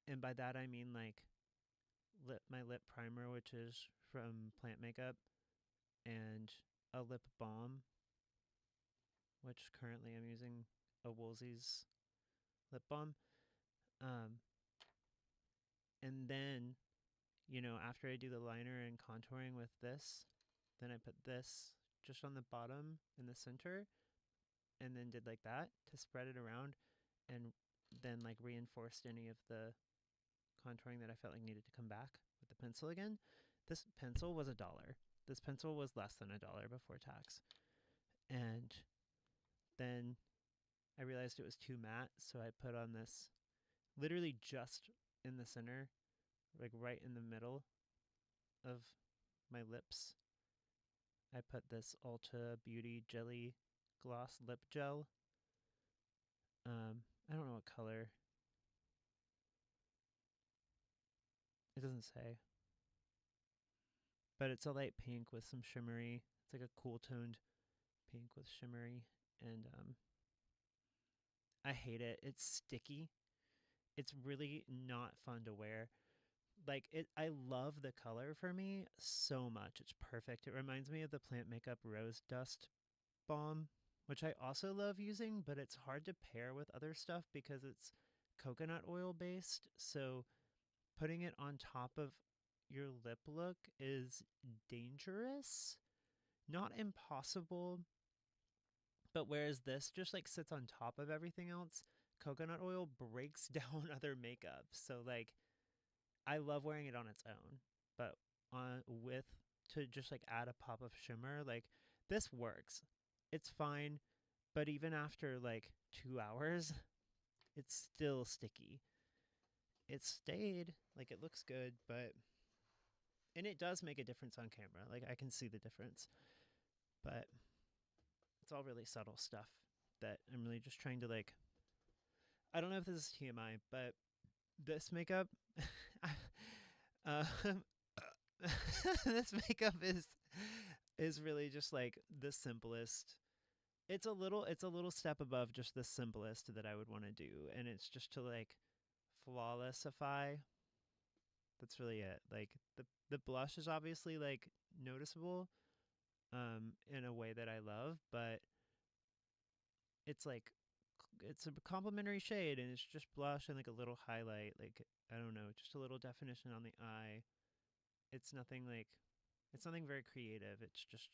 and by that I mean like my lip primer, which is from Plant Makeup, and a lip balm, which currently I'm using a Woolsey's lip balm. Um, and then, after I do the liner and contouring with this, then I put this just on the bottom in the center, and then did like that to spread it around, and then like reinforced any of the contouring that I felt like needed to come back with the pencil again. This pencil was $1. This pencil was less than $1 before tax. And then I realized it was too matte, so I put on this literally just in the center, like right in the middle of my lips. I put this Ulta Beauty Jelly Gloss Lip Gel. I don't know what color. It doesn't say. But it's a light pink with some shimmery. It's like a cool toned pink with shimmery. And I hate it. It's sticky. It's really not fun to wear. Like it, I love the color for me so much. It's perfect. It reminds me of the Plant Makeup Rose Dust Balm, which I also love using, but it's hard to pair with other stuff because it's coconut oil based. So putting it on top of your lip look is dangerous. Not impossible, but whereas this just like sits on top of everything else, coconut oil breaks down other makeup. So like I love wearing it on its own, but with to just like add a pop of shimmer, like this works. It's fine, but even after like 2 hours, it's still sticky. It stayed, like it looks good, but and it does make a difference on camera. Like I can see the difference. But it's all really subtle stuff that I'm really just trying to like I don't know if this is TMI, but this makeup uh, this makeup is really just like the simplest. It's a little step above just the simplest that I would want to do, and it's just to like flawlessify. That's really it. Like the blush is obviously like noticeable in a way that I love, but it's like it's a complementary shade, and it's just blush and like a little highlight, like I don't know, just a little definition on the eye. It's nothing like it's nothing very creative. It's just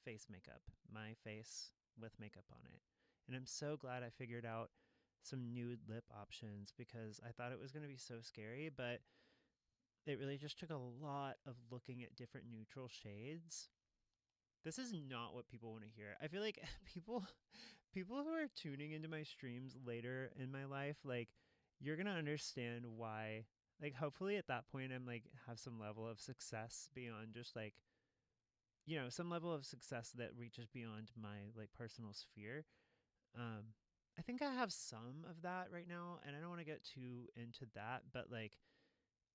face makeup, my face with makeup on it. And I'm so glad I figured out some nude lip options because I thought it was going to be so scary, but it really just took a lot of looking at different neutral shades. This is not what people want to hear. I feel like people who are tuning into my streams later in my life, like you're going to understand why, like hopefully at that point I'm like have some level of success beyond just like some level of success that reaches beyond my like personal sphere. I think I have some of that right now, and I don't want to get too into that, but like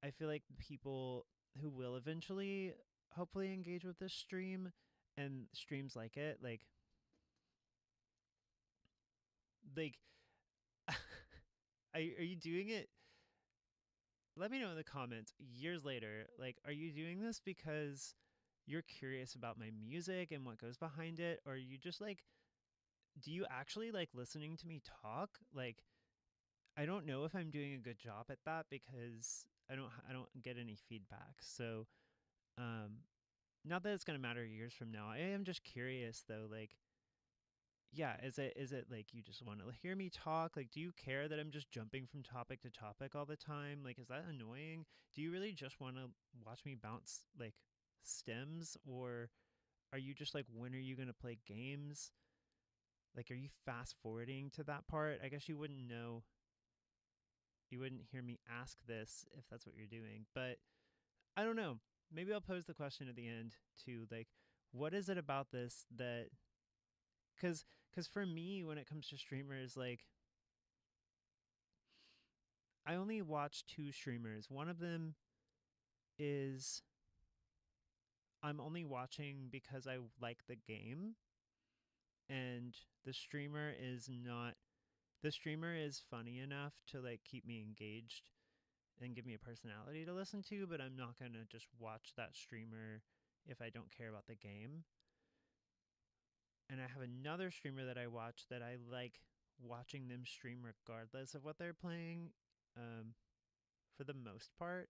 I feel like people who will eventually hopefully engage with this stream and streams like it, like are you doing it? Let me know in the comments years later. Like, are you doing this because you're curious about my music and what goes behind it, or are you just like, do you actually like listening to me talk? Like, I don't know if I'm doing a good job at that because I don't get any feedback. So, um, not that it's gonna matter years from now. I am just curious though, like, yeah, is it like you just want to hear me talk? Like, do you care that I'm just jumping from topic to topic all the time? Like, is that annoying? Do you really just want to watch me bounce like stems, or are you just like, when are you going to play games? Like, are you fast forwarding to that part? I guess you wouldn't know. You wouldn't hear me ask this if that's what you're doing. But I don't know. Maybe I'll pose the question at the end too. Like, what is it about this that? Because for me, when it comes to streamers, like, I only watch two streamers. One of them is I'm only watching because I like the game, and the streamer is not. The streamer is funny enough to like keep me engaged and give me a personality to listen to, but I'm not gonna just watch that streamer if I don't care about the game. And I have another streamer that I watch that I like watching them stream regardless of what they're playing, um, for the most part,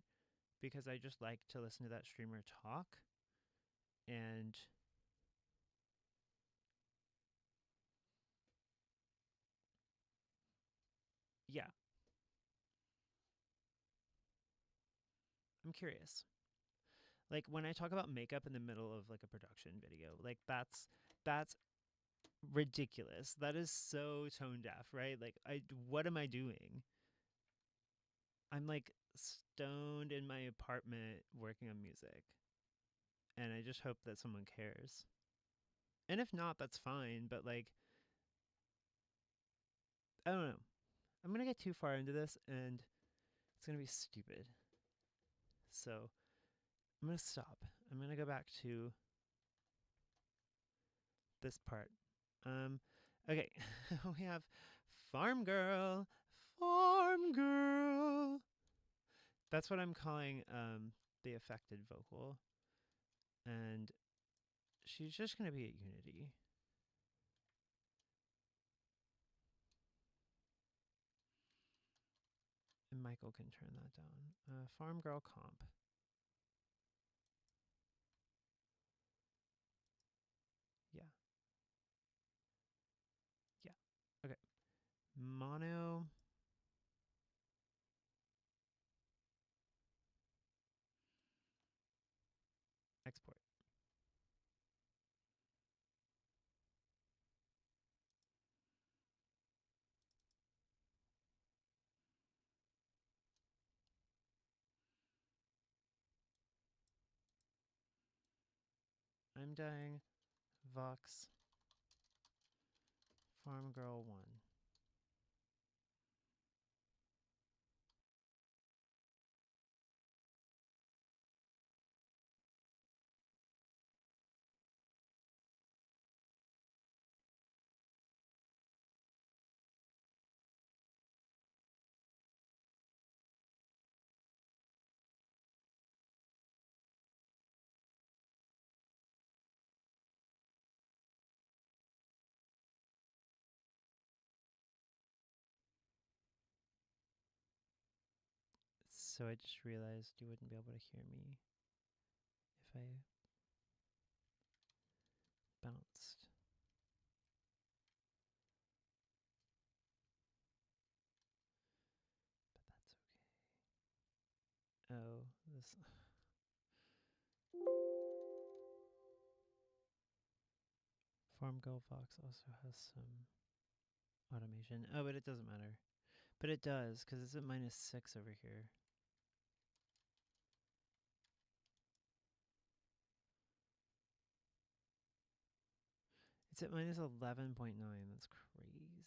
because I just like to listen to that streamer talk. And yeah, I'm curious. Like when I talk about makeup in the middle of like a production video, like that's ridiculous. That is so tone deaf, right? Like I what am I doing? I'm like stoned in my apartment working on music, and I just hope that someone cares. And if not, that's fine, but like I don't know. I'm going to get too far into this and it's going to be stupid. So, I'm going to stop. I'm going to go back to this part. Okay. We have Farm Girl. Farm Girl. That's what I'm calling the affected vocal. And she's just going to be at Unity. And Michael can turn that down. Farm Girl comp. Yeah. Yeah. Okay. Mono. Export. I'm dying. Vox. Farm Girl 1. So I just realized you wouldn't be able to hear me if I bounced. But that's okay. Oh, this. Farm Girl Fox also has some automation. Oh, but it doesn't matter. But it does, because it's at -6 over here. It's at -11.9. That's crazy.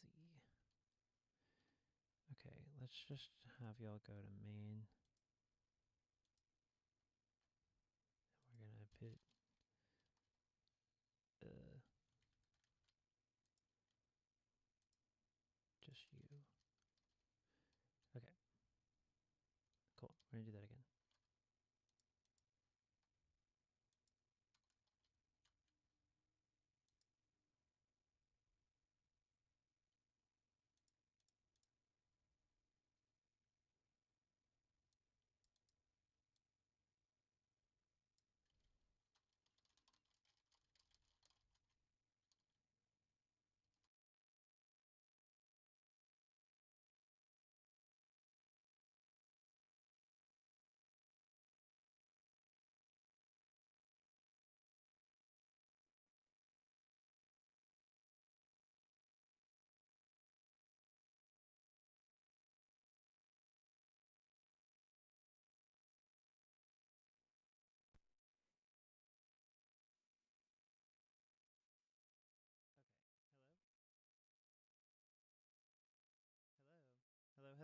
Okay, let's just have y'all go to main. We're gonna put just you. Okay, cool. We're gonna do that again.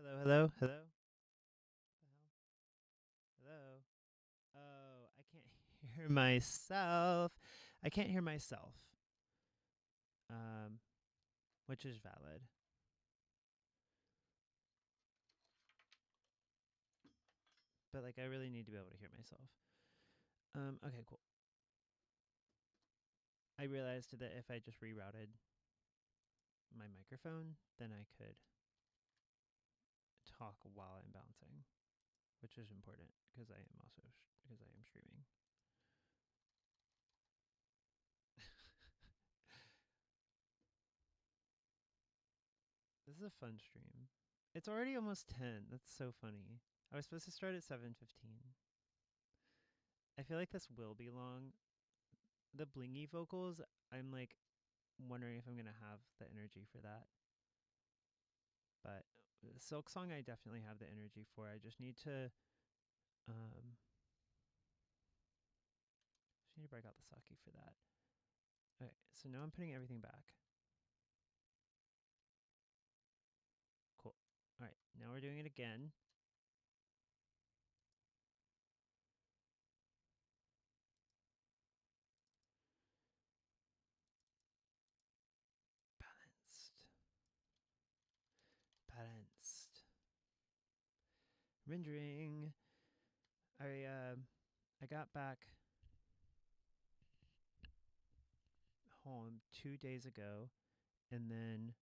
Hello, hello, hello. The hell? Hello. Oh, I can't hear myself. I can't hear myself. Um, which is valid. But like I really need to be able to hear myself. Okay, cool. I realized that if I just rerouted my microphone, then I could talk while I'm bouncing, which is important because I am also because I am streaming. This is a fun stream. It's already almost 10. That's so funny. I was supposed to start at 7:15. I feel like this will be long. The blingy vocals, I'm like wondering if I'm going to have the energy for that. But the Silk Song I definitely have the energy for. I just need to break out the sake for that. Okay, so now I'm putting everything back. Cool. All right, now we're doing it again. Balanced. Balanced. Rendering. I got back home 2 days ago, and then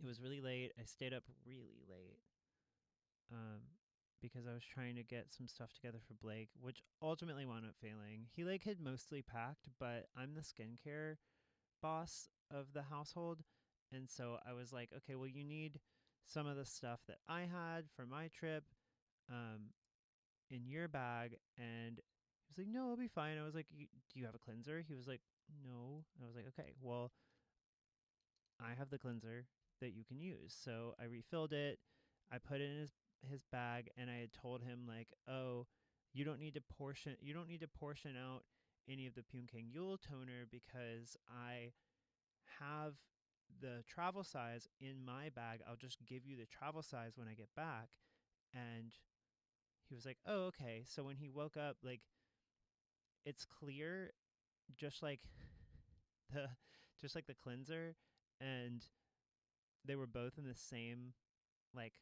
it was really late. I stayed up really late, because I was trying to get some stuff together for Blake, which ultimately wound up failing. He like had mostly packed, but I'm the skincare boss of the household, and so I was like, okay, well, you need some of the stuff that I had for my trip, um, in your bag, and he was like, no, I'll be fine. I was like, do you have a cleanser? He was like, no. I was like, okay, well, I have the cleanser that you can use. So I refilled it. I put it in his bag, and I had told him like, oh, you don't need to portion out any of the Pyeongchang Yule toner because I have the travel size in my bag. I'll just give you the travel size when I get back. And he was like, oh, okay. So when he woke up, like, it's clear, just like the just like the cleanser, and they were both in the same like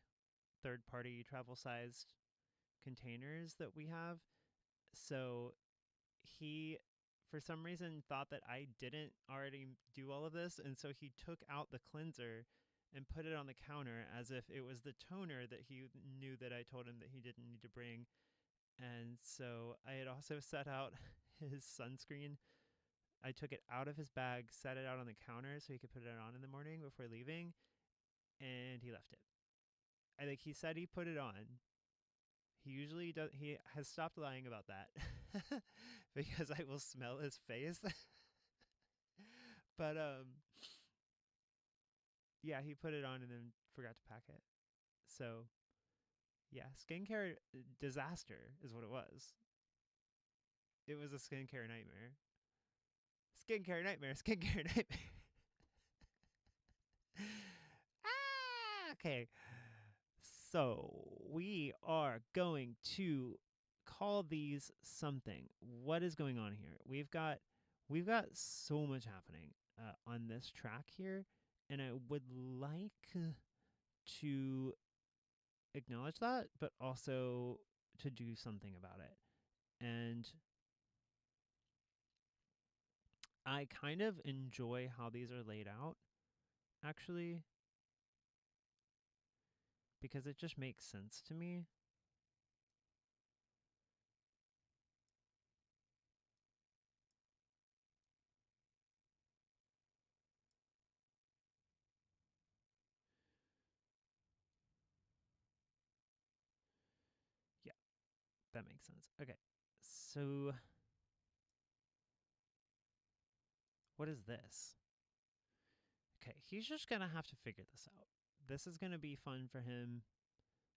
third party travel sized containers that we have. So he for some reason thought that I didn't already do all of this, and so he took out the cleanser and put it on the counter as if it was the toner that he knew that I told him that he didn't need to bring. And so I had also set out his sunscreen. I took it out of his bag, set it out on the counter so he could put it on in the morning before leaving, and he left it. I think he said he put it on. He usually does. He has stopped lying about that because I will smell his face. But yeah, he put it on and then forgot to pack it. So yeah, skincare disaster is what it was. It was a skincare nightmare. Skincare nightmare. Skincare nightmare. Okay. So we are going to call these something. What is going on here? We've got so much happening on this track here, and I would like to acknowledge that, but also to do something about it. And I kind of enjoy how these are laid out, actually, because it just makes sense to me. Yeah, that makes sense. Okay, so what is this? Okay, he's just gonna have to figure this out. This is gonna be fun for him.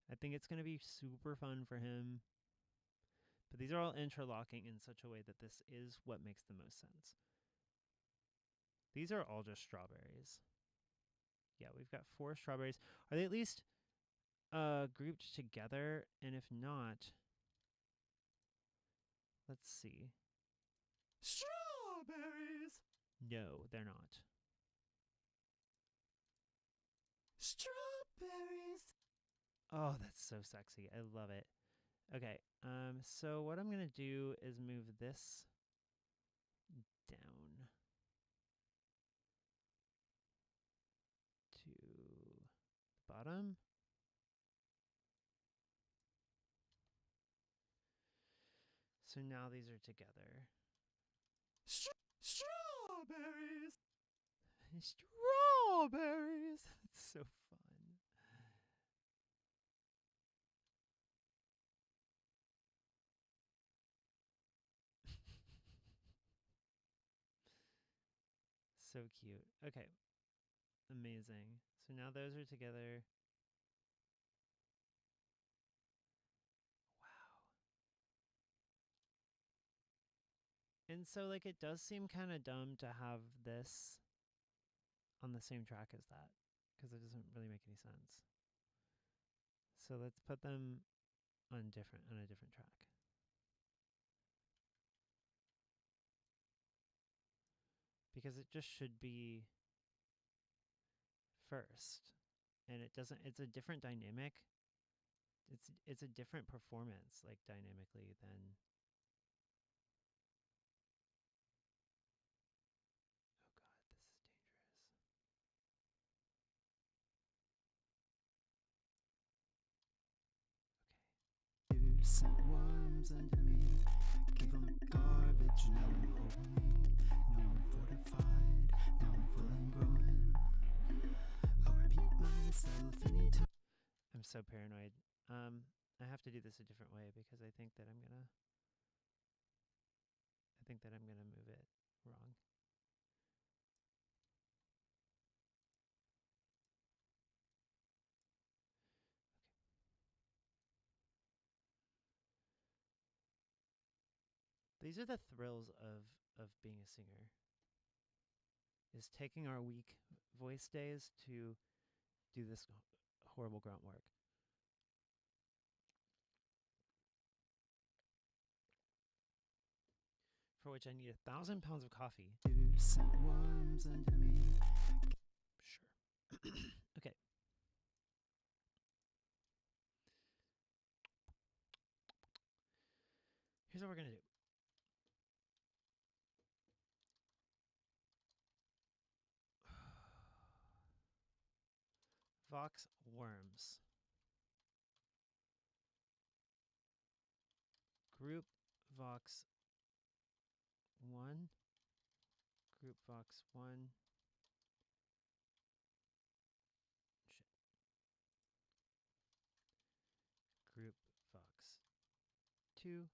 I think it's gonna be super fun for him. But these are all interlocking in such a way that this is what makes the most sense. These are all just strawberries. Yeah, we've got 4 strawberries. Are they at least grouped together? And if not, let's see. Strawberries. No, they're not. Strawberries. Oh, that's so sexy. I love it. Okay, so what I'm gonna do is move this down to the bottom. So now these are together. Strawberries. Strawberries! That's so fun. So cute. Okay. Amazing. So now those are together. Wow. And so, like, it does seem kind of dumb to have this on the same track as that because it doesn't really make any sense. So let's put them on a different track. Because it just should be first. And it doesn't, it's a different dynamic. It's a different performance, like, dynamically than. Oh god, this is dangerous. You sent worms under me. Give 'em garbage. Now I'm holy. Now I'm fortified. Now I'm full and growing. I'll repeat myself anytime. I'm so paranoid. I have to do this a different way because I think that I'm gonna move it wrong. These are the thrills of being a singer. Is taking our weak voice days to do this horrible grunt work. For which I need 1,000 pounds of coffee. You sent worms under me. Sure. Okay. Here's what we're gonna do. Vox worms. Group Vox 1. Group Vox 1. Shit. Group Vox 2.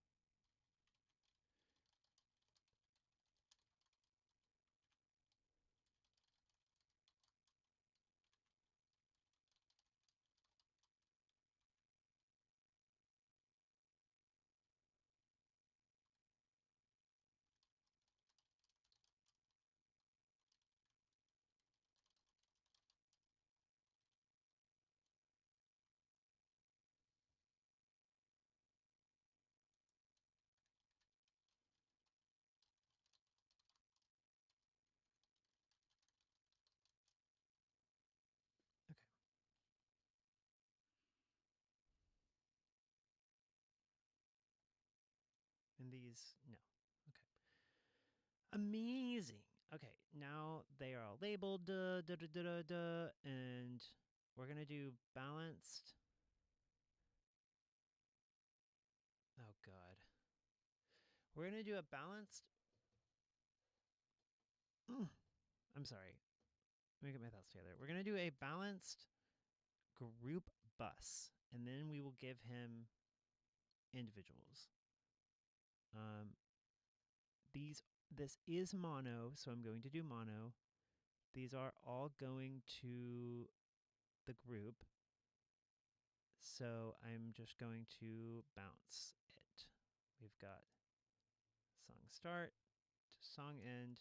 Okay. And these, no. Okay. Amazing. Okay, now they are all labeled, and we're gonna do balanced. Oh god. We're gonna do a balanced. I'm sorry. Let me get my thoughts together. We're gonna do a balanced group bus, and then we will give him individuals. This is mono, so I'm going to do mono. These are all going to the group. So I'm just going to bounce it. We've got song start to song end.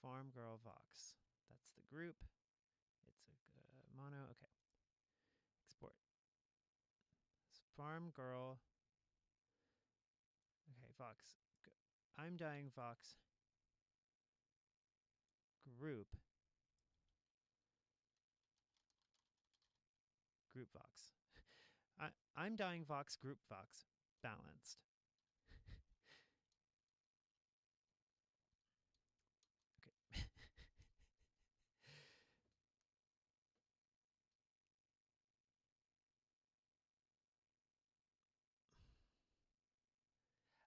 Farm Girl Vox. That's the group. It's a mono. Okay. Export. It's Farm Girl. Okay, Vox. I'm dying Vox. Group. Group Vox. I'm dying Vox. Group Vox. Balanced. Okay.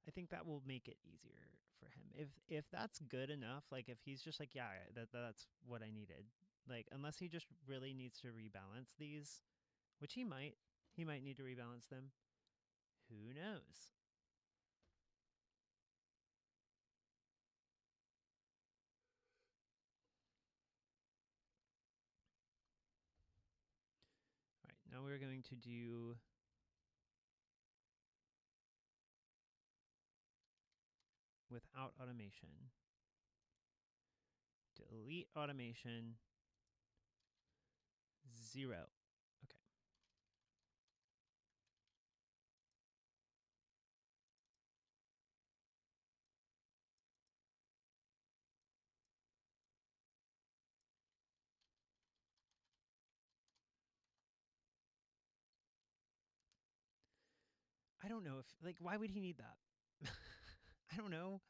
I think that will make it easier for him. If that's good enough, like if he's just like, yeah, that's what I needed. Like unless he just really needs to rebalance these, which he might need to rebalance them. Who knows? All right, now we're going to do without automation. Delete automation. 0. Okay. I don't know if like why would he need that? I don't know.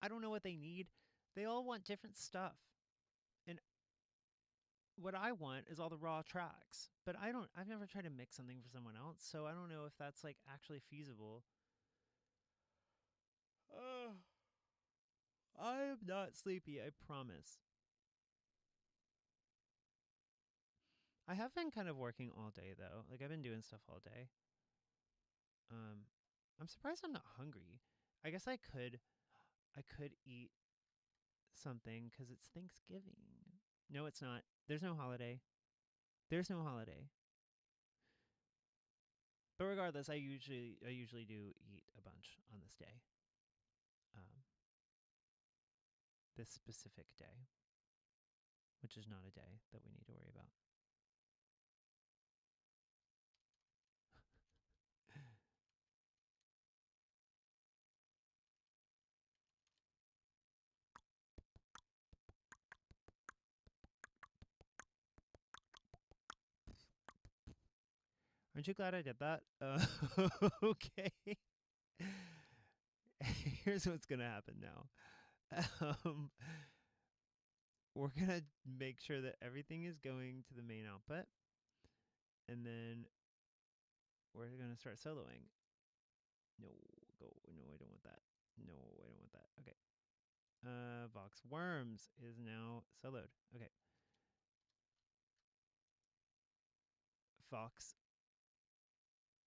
I don't know what they need. They all want different stuff. And what I want is all the raw tracks. But I've never tried to mix something for someone else, so I don't know if that's like actually feasible. I am not sleepy, I promise. I have been kind of working all day though. Like I've been doing stuff all day. Um I'm surprised I'm not hungry. I guess I could eat something cuz it's Thanksgiving. No, it's not. There's no holiday. There's no holiday. But regardless, I usually do eat a bunch on this day. This specific day, which is not a day that we need to worry about. Aren't you glad I did that? Okay. Here's what's gonna happen now. We're gonna make sure that everything is going to the main output, and then we're gonna start soloing. No, go. No, I don't want that. No, I don't want that. Okay. Vox Worms is now soloed. Okay. Vox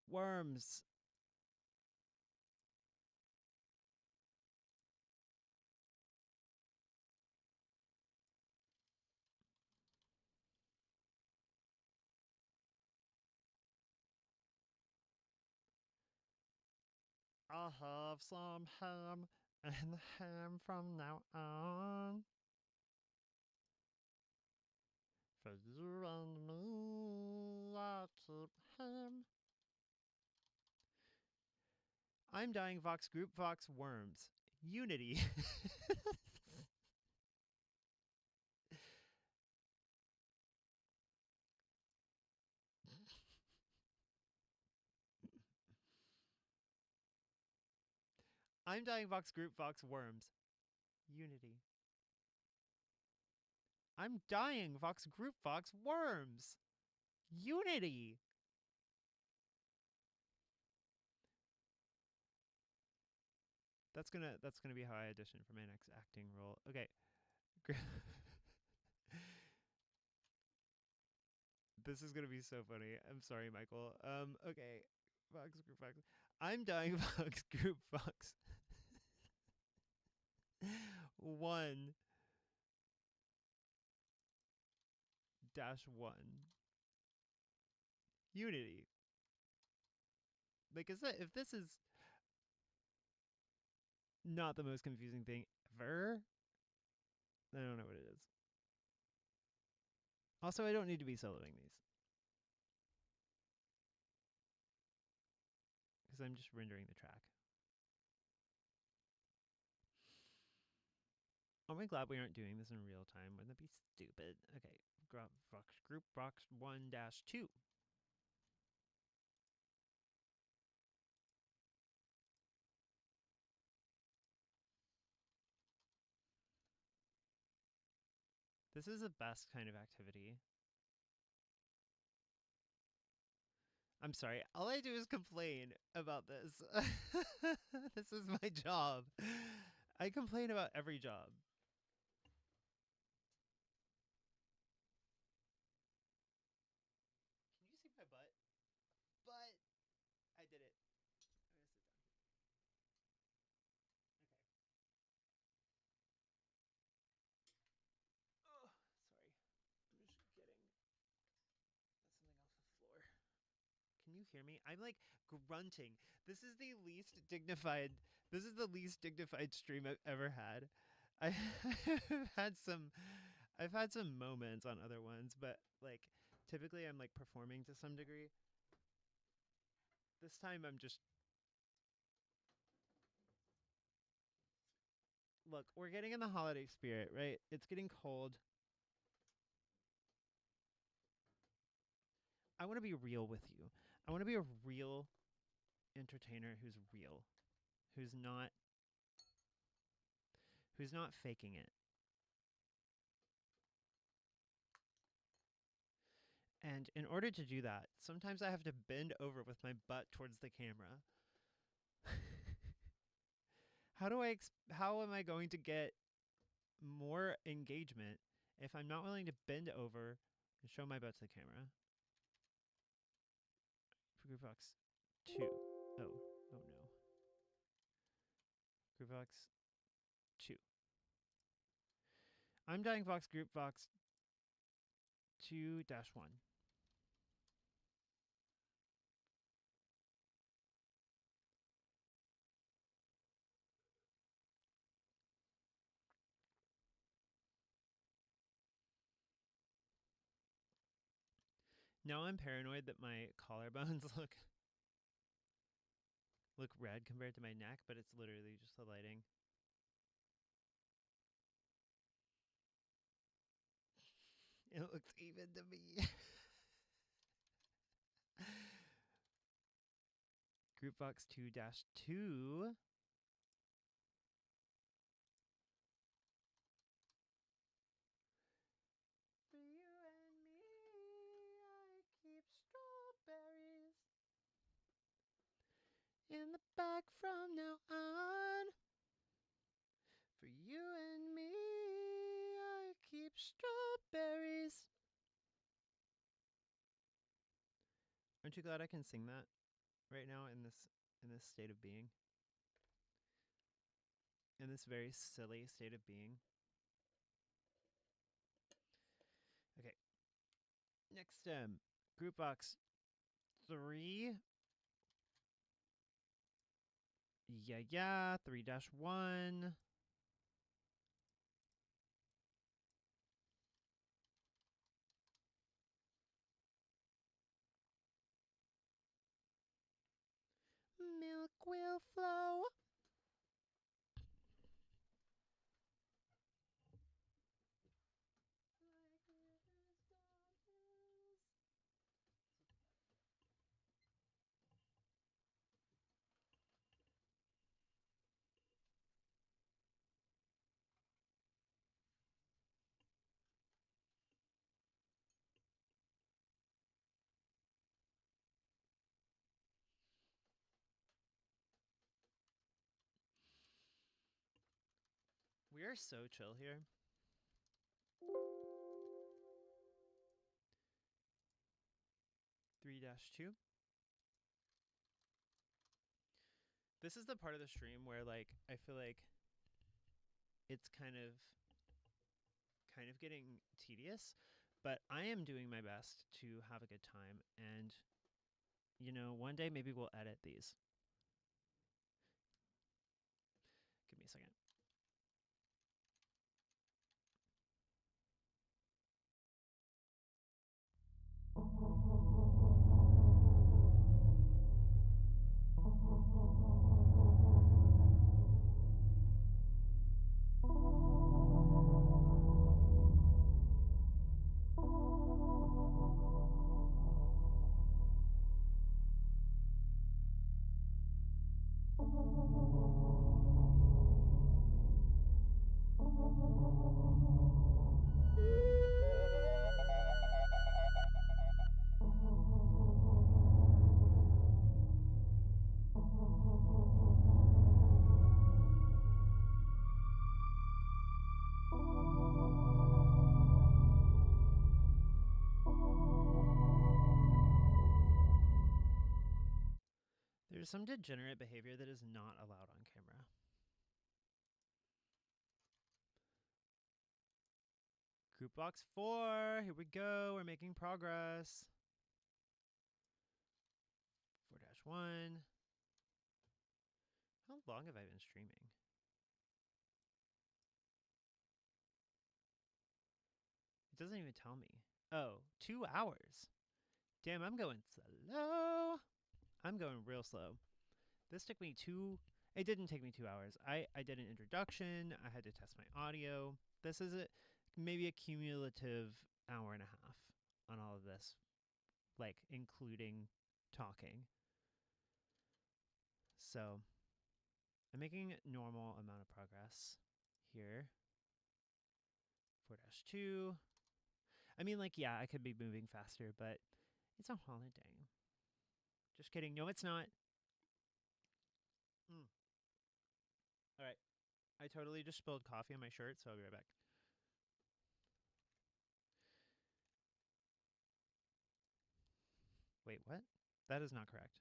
Worms. I'll have some ham and ham from now on. For you and me, I'll keep ham. I'm dying Vox Group Vox Worms. Unity. I'm dying Vox Group Vox Worms. Unity. I'm dying Vox Group Vox Worms. Unity. That's gonna be how I audition for my next acting role. Okay. This is gonna be so funny. I'm sorry, Michael. Okay. Vox Group Vox. I'm dying Vox Group Vox. 1 -1. Unity. Like is that if this is not the most confusing thing ever, I don't know what it is. Also, I don't need to be soloing these. Because I'm just rendering the track. Aren't we glad we aren't doing this in real time? Wouldn't that be stupid? Okay, group box 1-2. This is the best kind of activity. I'm sorry, all I do is complain about this. This is my job. I complain about every job. Can you see my butt? But I did it. I'm gonna sit down here. Okay. Oh, sorry. I'm just getting something off the floor. Can you hear me? I'm like grunting. This is the least dignified. This is the least dignified stream I've ever had. I've had some. I've had some moments on other ones, but like typically I'm like performing to some degree. This time I'm just. Look, we're getting in the holiday spirit, right? It's getting cold. I want to be real with you. I want to be a real entertainer who's real, who's not faking it. And in order to do that, sometimes I have to bend over with my butt towards the camera. How am I going to get more engagement if I'm not willing to bend over and show my butt to the camera? For group box 2. Oh no. Group box 2. I'm dying box group box 2-1. Now I'm paranoid that my collarbones look red compared to my neck, but it's literally just the lighting. It looks even to me. Group box 2-2. For you and me, I keep strawberries in the back from now on. For you and me, I keep strawberries. Aren't you glad I can sing that right now in this state of being? In this very silly state of being. Okay. Next group box 3. Yeah, 3-1. Milk will flow. We are so chill here. 3-2. This is the part of the stream where like I feel like it's kind of getting tedious, but I am doing my best to have a good time, and you know, one day maybe we'll edit these. Give me a second. There's some degenerate behavior that is not allowed on camera. Group box 4. Here we go. We're making progress. 4-1. How long have I been streaming? It doesn't even tell me. Oh, 2 hours. Damn, I'm going slow. I'm going real slow. This took me it didn't take me 2 hours. I did an introduction. I had to test my audio. This is maybe a cumulative hour and a half on all of this, like including talking. So I'm making normal amount of progress here. 4-2. I mean, like, yeah, I could be moving faster, but it's a holiday. Just kidding. No, it's not. All right. I totally just spilled coffee on my shirt, so I'll be right back. Wait, what? That is not correct.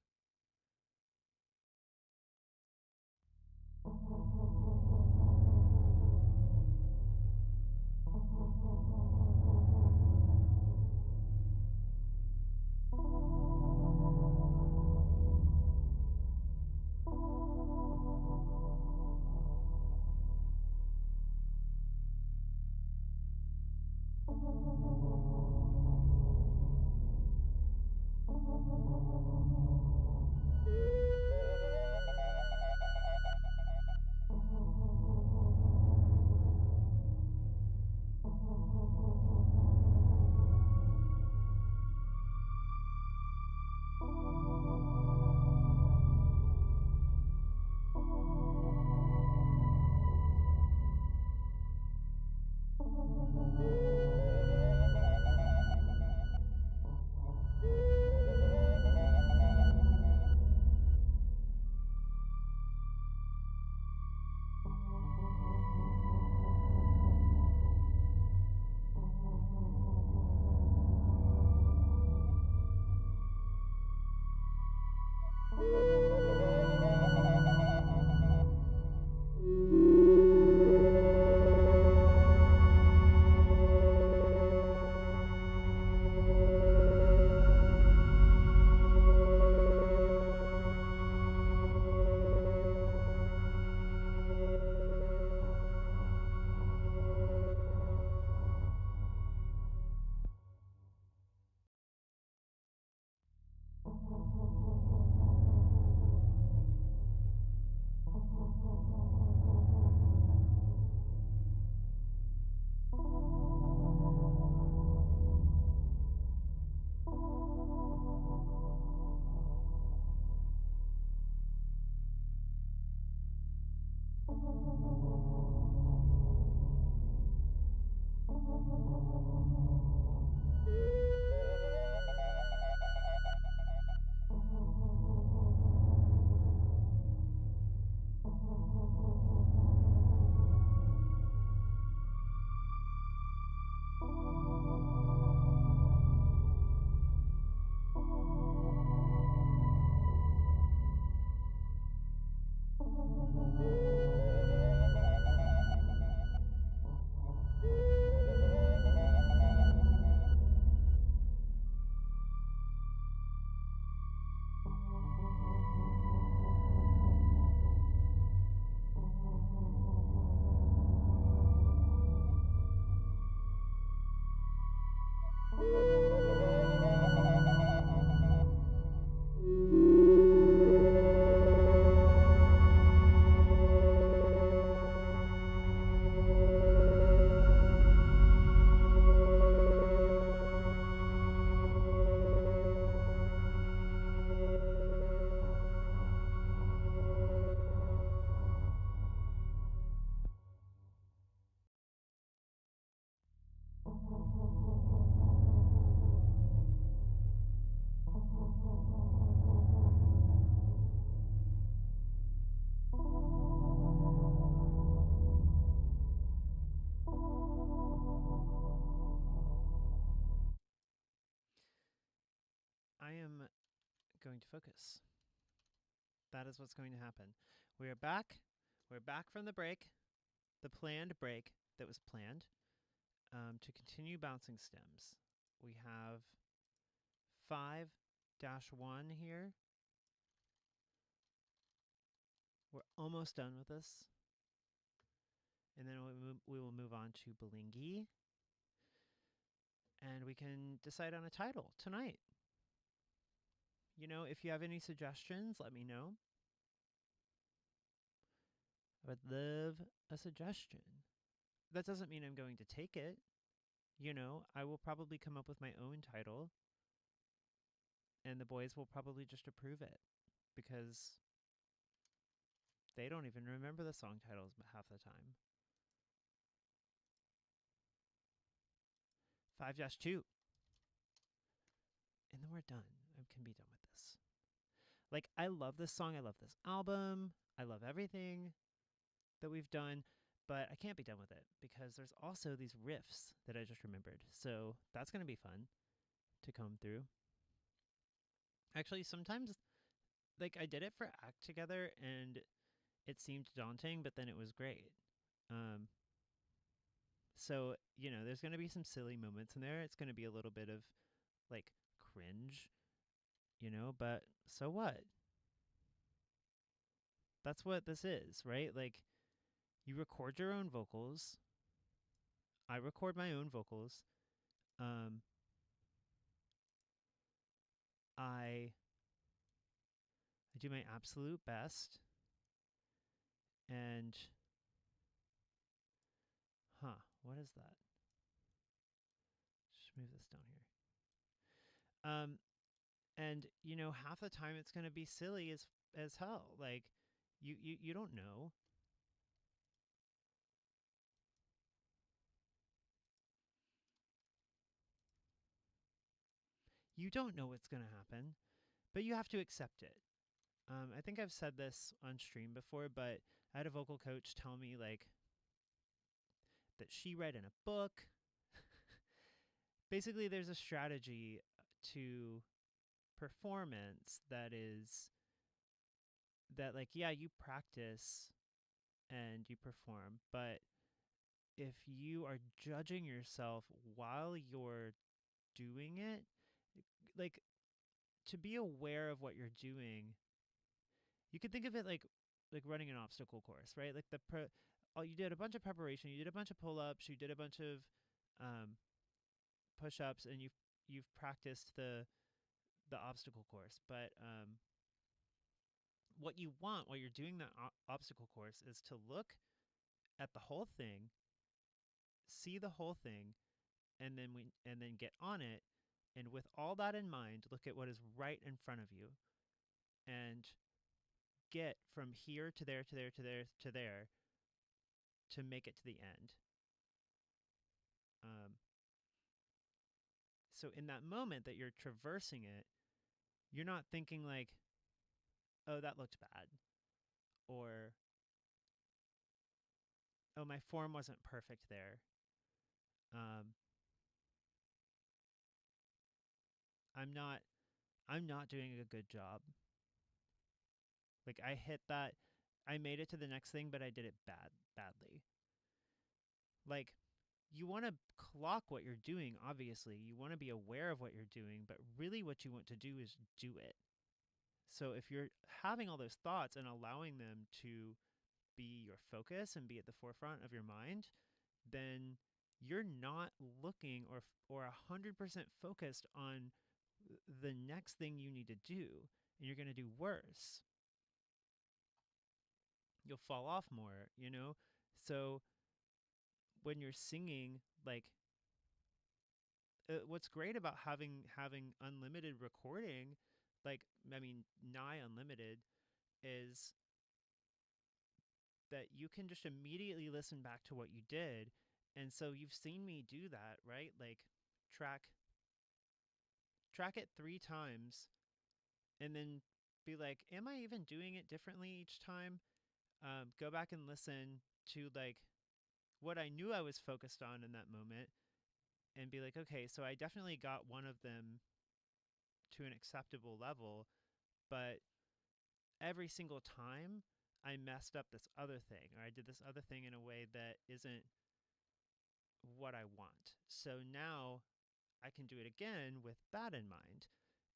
I am going to focus. That is what's going to happen. We are back. We're back from the break, the planned break that was planned to continue bouncing stems. We have 5-1 here. We're almost done with this. And then we will move on to Belingi. And we can decide on a title tonight. You know, if you have any suggestions, let me know. I would love a suggestion. That doesn't mean I'm going to take it. You know, I will probably come up with my own title. And the boys will probably just approve it. Because they don't even remember the song titles half the time. 5-2. And then we're done. I can be done with this. Like, I love this song. I love this album. I love everything that we've done. But I can't be done with it because there's also these riffs that I just remembered. So that's going to be fun to comb through. Actually, sometimes, like, I did it for Act Together and it seemed daunting, but then it was great. So, you know, there's going to be some silly moments in there. It's going to be a little bit of, like, cringe, you know, but so what? That's what this is, right? Like, you record your own vocals. I record my own vocals. I do my absolute best. And, what is that? Just move this down here. And you know, half the time it's going to be silly as hell. Like, you don't know. You don't know what's going to happen, but you have to accept it. I think I've said this on stream before, but I had a vocal coach tell me, like, that she read in a book. Basically, there's a strategy to performance that is that, like, yeah, you practice and you perform, but if you are judging yourself while you're doing it, like, to be aware of what you're doing, you could think of it like running an obstacle course, right? Like you did a bunch of preparation, you did a bunch of pull-ups, you did a bunch of push-ups, and you've practiced the obstacle course. But what you want while you're doing that obstacle course is to look at the whole thing, see the whole thing, and then get on it, and with all that in mind, look at what is right in front of you, and get from here to there to there to there to there to make it to the end. So in that moment that you're traversing it, you're not thinking like, oh, that looked bad, or oh, my form wasn't perfect there. I'm not doing a good job. Like, I hit that, I made it to the next thing, but I did it badly. Like, you want to clock what you're doing, obviously. You want to be aware of what you're doing, but really what you want to do is do it. So if you're having all those thoughts and allowing them to be your focus and be at the forefront of your mind, then you're not looking or 100% focused on the next thing you need to do, and you're going to do worse. You'll fall off more, you know? So when you're singing, like, what's great about having unlimited recording, like, I mean, nigh unlimited, is that you can just immediately listen back to what you did. And so you've seen me do that, right? Like, track it 3 times and then be like, am I even doing it differently each time? Go back and listen to, like, what I knew I was focused on in that moment and be like, okay, so I definitely got one of them to an acceptable level, but every single time I messed up this other thing, or I did this other thing in a way that isn't what I want. So now I can do it again with that in mind.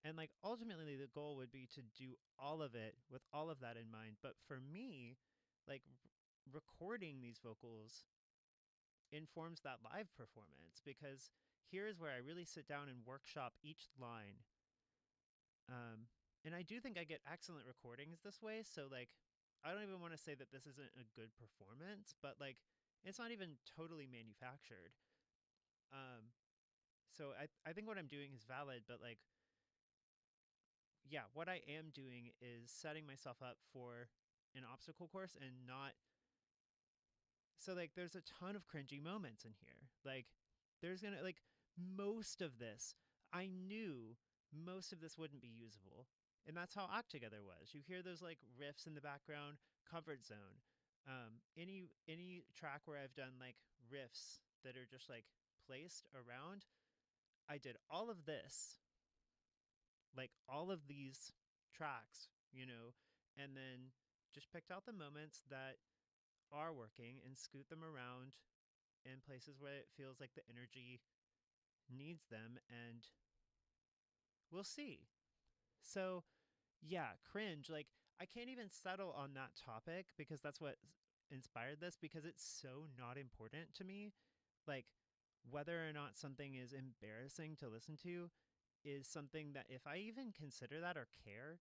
And like ultimately the goal would be to do all of it with all of that in mind. But for me, like recording these vocals informs that live performance, because here is where I really sit down and workshop each line. And I do think I get excellent recordings this way. So like, I don't even want to say that this isn't a good performance, but like, it's not even totally manufactured. Um, so I think what I'm doing is valid, but like, yeah, what I am doing is setting myself up for an obstacle course and not. So like, there's a ton of cringy moments in here. Like, there's gonna like most of this. I knew most of this wouldn't be usable, and that's how Act Together was. You hear those like riffs in the background, comfort zone. Any track where I've done like riffs that are just like placed around, I did all of this, like all of these tracks, and then just picked out the moments that are working and scoot them around in places where it feels like the energy needs them, and we'll see. So, yeah, cringe. Like, I can't even settle on that topic because that's what inspired this, because it's so not important to me. Like, whether or not something is embarrassing to listen to is something that if I even consider that or care,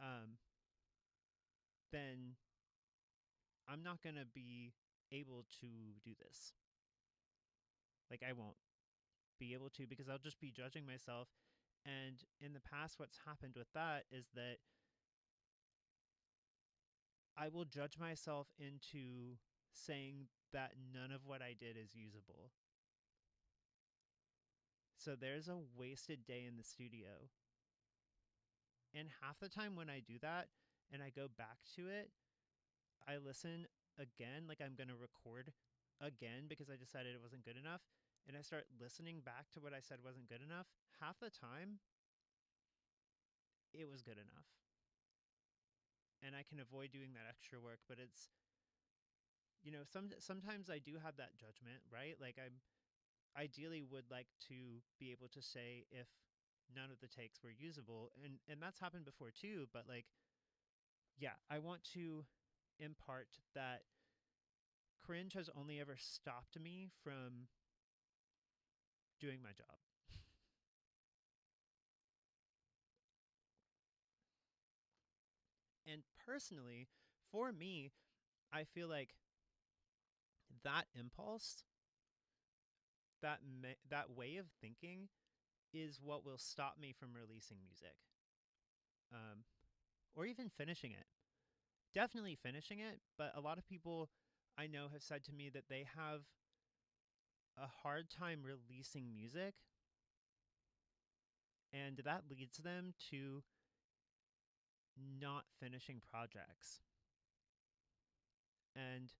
um, then I'm not going to be able to do this. Like, I won't be able to, because I'll just be judging myself. And in the past, what's happened with that is that I will judge myself into saying that none of what I did is usable. So there's a wasted day in the studio. And half the time when I do that and I go back to it, I listen again, like I'm going to record again because I decided it wasn't good enough. And I start listening back to what I said wasn't good enough. Half the time, it was good enough. And I can avoid doing that extra work, but it's, sometimes I do have that judgment, right? Like I ideally would like to be able to say if none of the takes were usable, and that's happened before too, but like, yeah, I want to impart that cringe has only ever stopped me from doing my job. And personally, for me, I feel like that impulse, that way of thinking is what will stop me from releasing music. Um, or even finishing it. Definitely finishing it, but a lot of people I know have said to me that they have a hard time releasing music, and that leads them to not finishing projects. And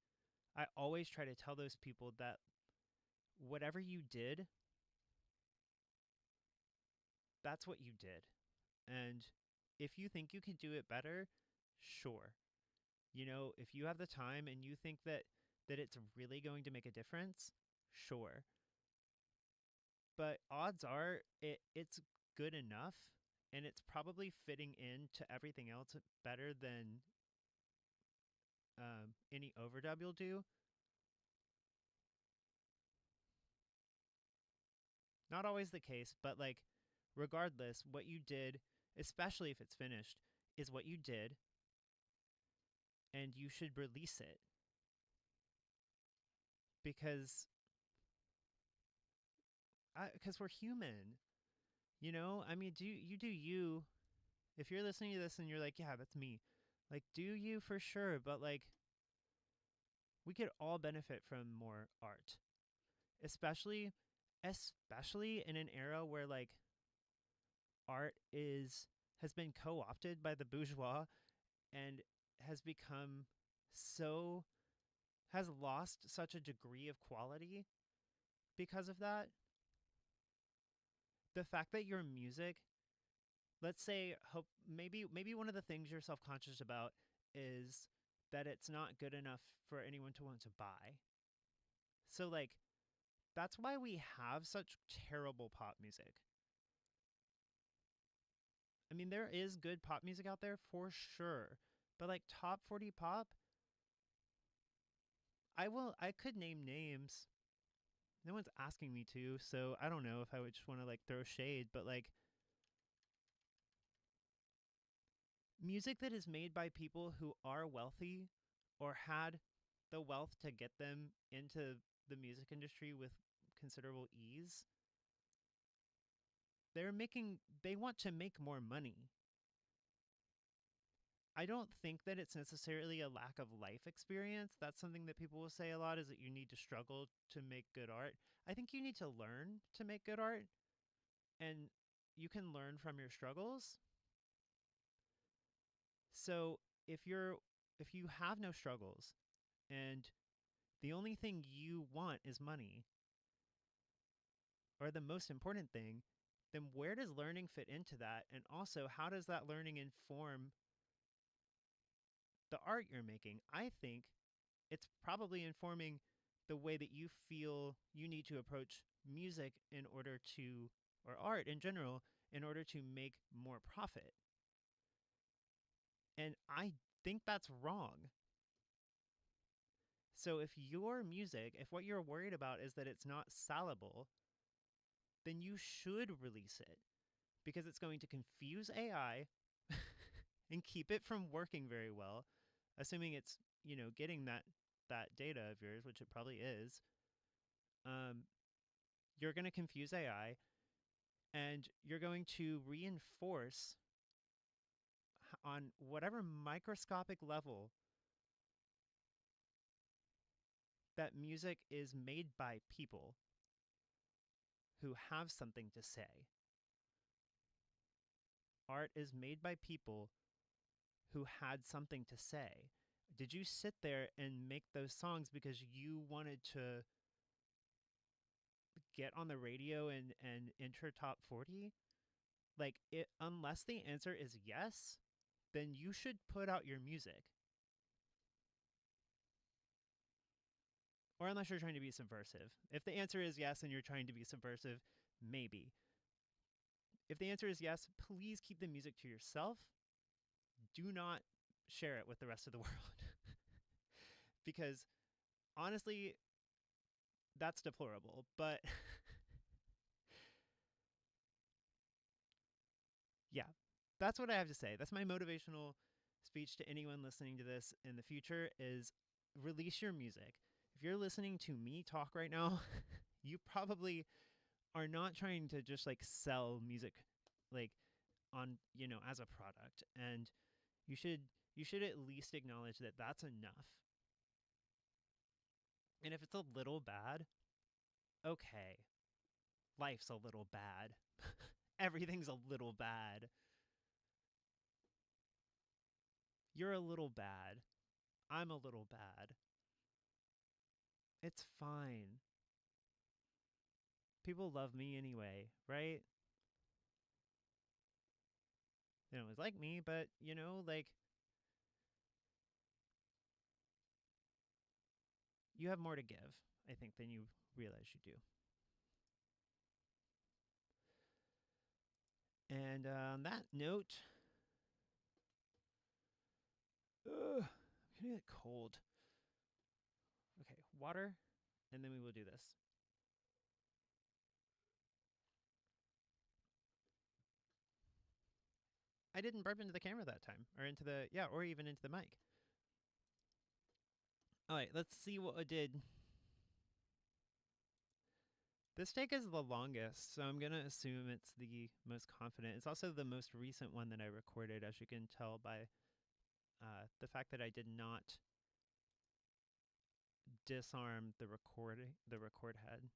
I always try to tell those people that whatever you did, that's what you did. And if you think you can do it better, sure. If you have the time and you think that it's really going to make a difference, sure. But odds are it's good enough, and it's probably fitting into everything else better than any overdub you'll do. Not always the case, but like regardless, what you did, especially if it's finished, is what you did, and you should release it, because we're human. I mean, do you. If you're listening to this and you're like, yeah, that's me, like, do you for sure, but like, we could all benefit from more art, especially in an era where like art has been co-opted by the bourgeois and has become so has lost such a degree of quality because of that. The fact that your music let's say maybe one of the things you're self-conscious about is that it's not good enough for anyone to want to buy. So like that's why we have such terrible pop music. I mean, there is good pop music out there for sure, but like top 40 pop, I could name names. No one's asking me to, so I don't know if I would just want to like throw shade, but like music that is made by people who are wealthy or had the wealth to get them into the music industry with considerable ease, they want to make more money. I don't think that it's necessarily a lack of life experience. That's something that people will say a lot, is that you need to struggle to make good art. I think you need to learn to make good art, and you can learn from your struggles. So if you have no struggles and the only thing you want is money, or the most important thing, then where does learning fit into that? And also, how does that learning inform the art you're making? I think it's probably informing the way that you feel you need to approach music in order to, or art in general, in order to make more profit. And I think that's wrong. So if your music, if what you're worried about is that it's not sellable, then you should release it, because it's going to confuse AI and keep it from working very well, assuming it's, getting that data of yours, which it probably is. You're going to confuse AI, and you're going to reinforce on whatever microscopic level that music is made by people who have something to say. Art is made by people who had something to say. Did you sit there and make those songs because you wanted to get on the radio and enter top 40? Like, unless the answer is yes, then you should put out your music. Or unless you're trying to be subversive. If the answer is yes and you're trying to be subversive, maybe. If the answer is yes, please keep the music to yourself. Do not share it with the rest of the world. Because honestly, that's deplorable. But yeah, that's what I have to say. That's my motivational speech to anyone listening to this in the future, is release your music. If you're listening to me talk right now, you probably are not trying to just like sell music like on, as a product. And you should at least acknowledge that that's enough. And if it's a little bad, okay. Life's a little bad. Everything's a little bad. You're a little bad. I'm a little bad. It's fine. People love me anyway, right? They don't always like me, but, like, you have more to give, I think, than you realize you do. And on that note, I'm gonna get cold. Okay, water, and then we will do this. I didn't burp into the camera that time, or or even into the mic. All right, let's see what I did. This take is the longest, so I'm going to assume it's the most confident. It's also the most recent one that I recorded, as you can tell by the fact that I did not disarm the record head.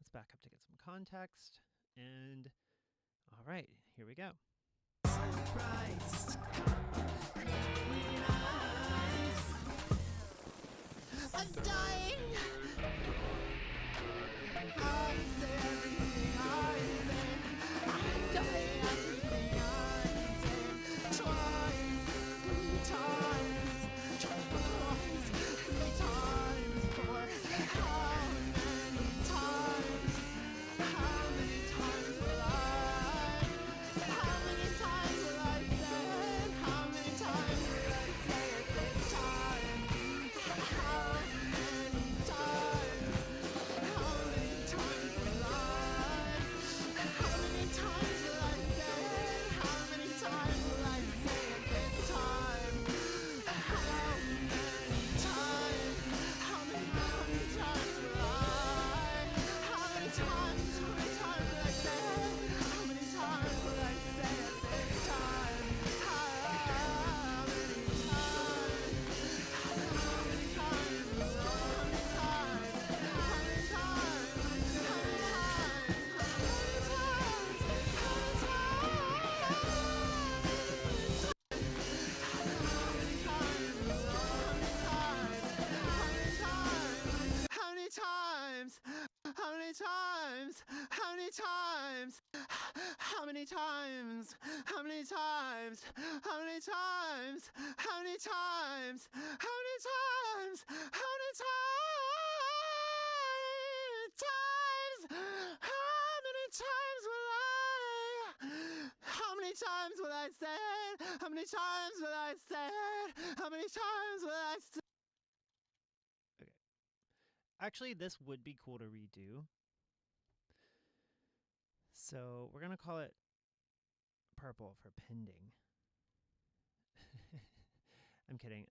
Let's back up to get some context. And all right, here we go. I'm dying! How is everything? How is it? times? How many times? How many times? How many times? How many times? How many times? How many times? How many times? How many times will I? How many times will I say it? How many times will I say it? How many times will I say it? Okay. Actually, this would be cool to redo. So we're gonna call it purple for pending. I'm kidding.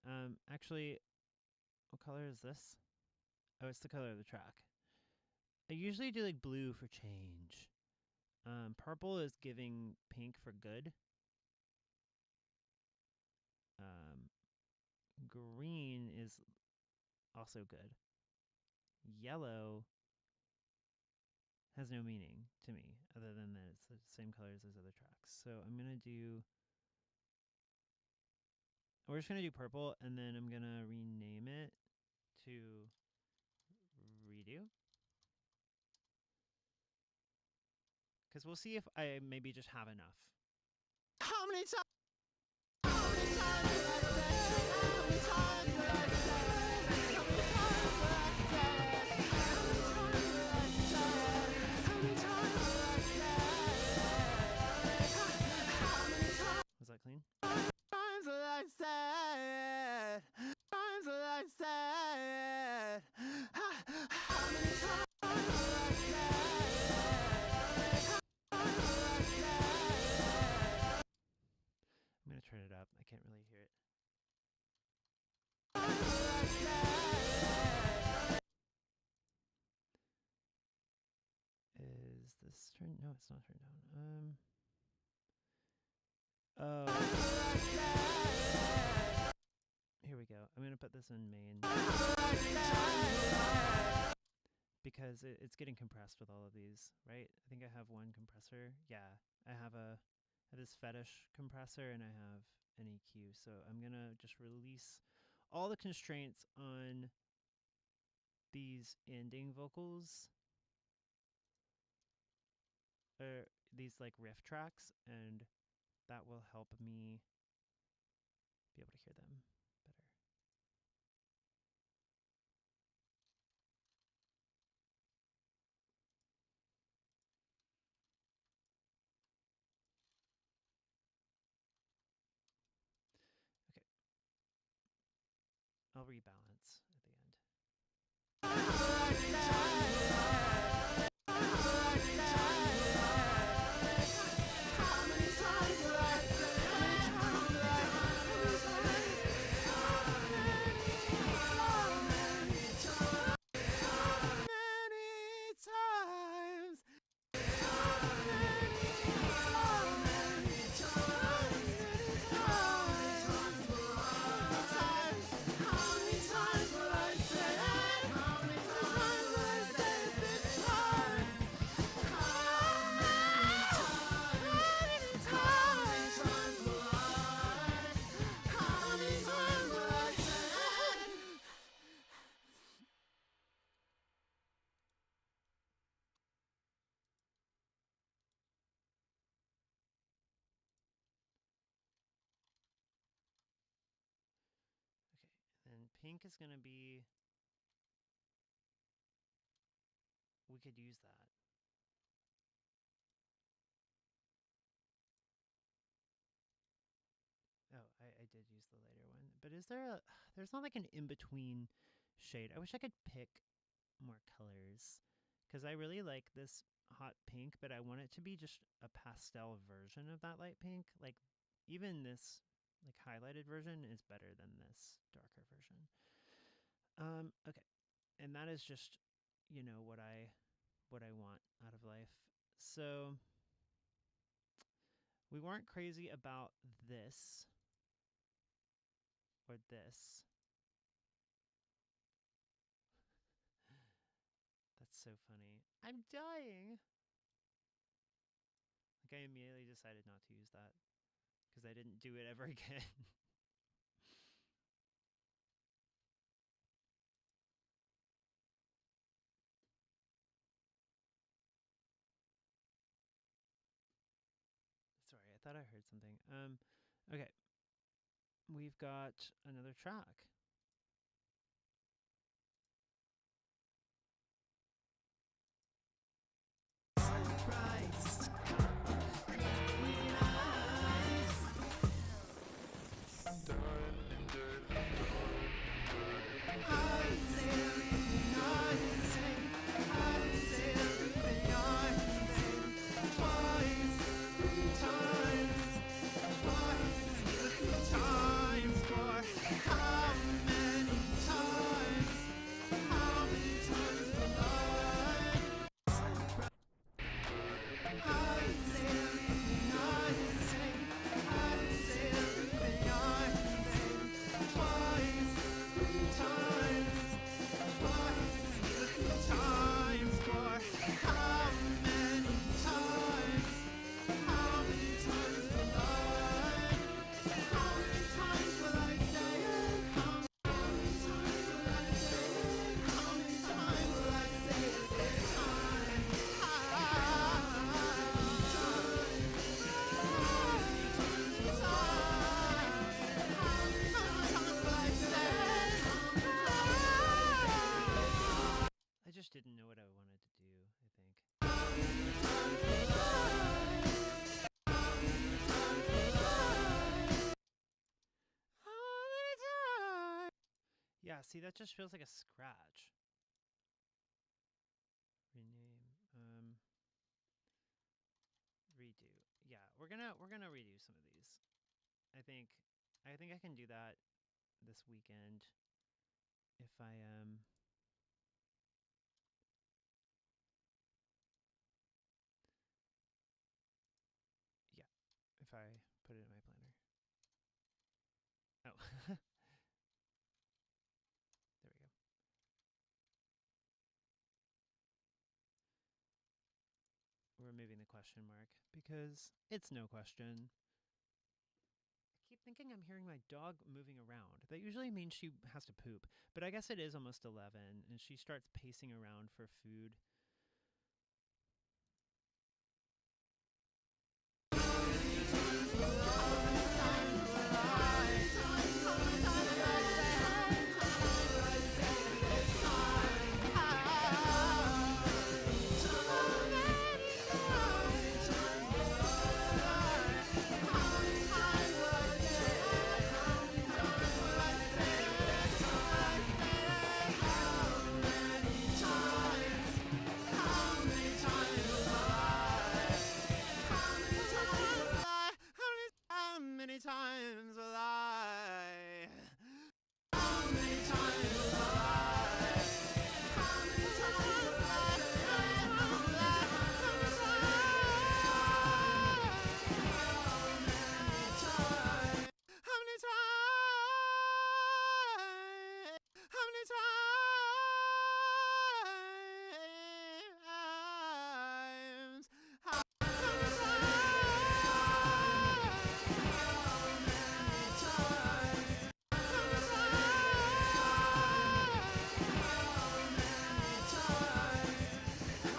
Actually, what color is this? Oh, it's the color of the track. I usually do like blue for change. Purple is giving pink for good. Green is also good. Yellow has no meaning to me other than that it's the same colors as other tracks. So we're just gonna do purple, and then I'm gonna rename it to redo. Because we'll see if I maybe just have enough. How many times? How many times will I say it? How many times will I say it? How many times will I say it? How many times will I say it? How many times will I say it? How many times? Was that clean? Times will I say it? Times will I say it? How many times will I say it? I'm gonna turn it up. I can't really hear it. Is this turned? No, it's not turned down. Oh. Here we go. I'm gonna put this in main because it's getting compressed with all of these, right? I think I have one compressor. Yeah, I have this fetish compressor and I have an EQ. So I'm gonna just release all the constraints on these ending vocals, or these like riff tracks, and that will help me be able to hear them better. Okay. I'll rebalance at the end. Okay, and pink is gonna be, we could use that. Oh, I did use the lighter one. But is there there's not like an in-between shade. I wish I could pick more colors because I really like this hot pink, but I want it to be just a pastel version of that light pink. Like even this like highlighted version is better than this darker version. Okay. And that is just, what I want out of life. So we weren't crazy about this or this. That's so funny. I'm dying. Like I immediately decided not to use that because I didn't do it ever again. thought I heard something. Okay. We've got another track. Christ. I just didn't know what I wanted to do, I think. Yeah, see, that just feels like a scratch. Rename. Redo. Yeah, we're gonna redo some of these. I think I can do that this weekend if I yeah, if I put it in my planner. Oh. There we go. We're removing the question mark because it's no question. I keep thinking I'm hearing my dog moving around. That usually means she has to poop, but I guess it is almost 11 and she starts pacing around for food. Times will I? How many times will I?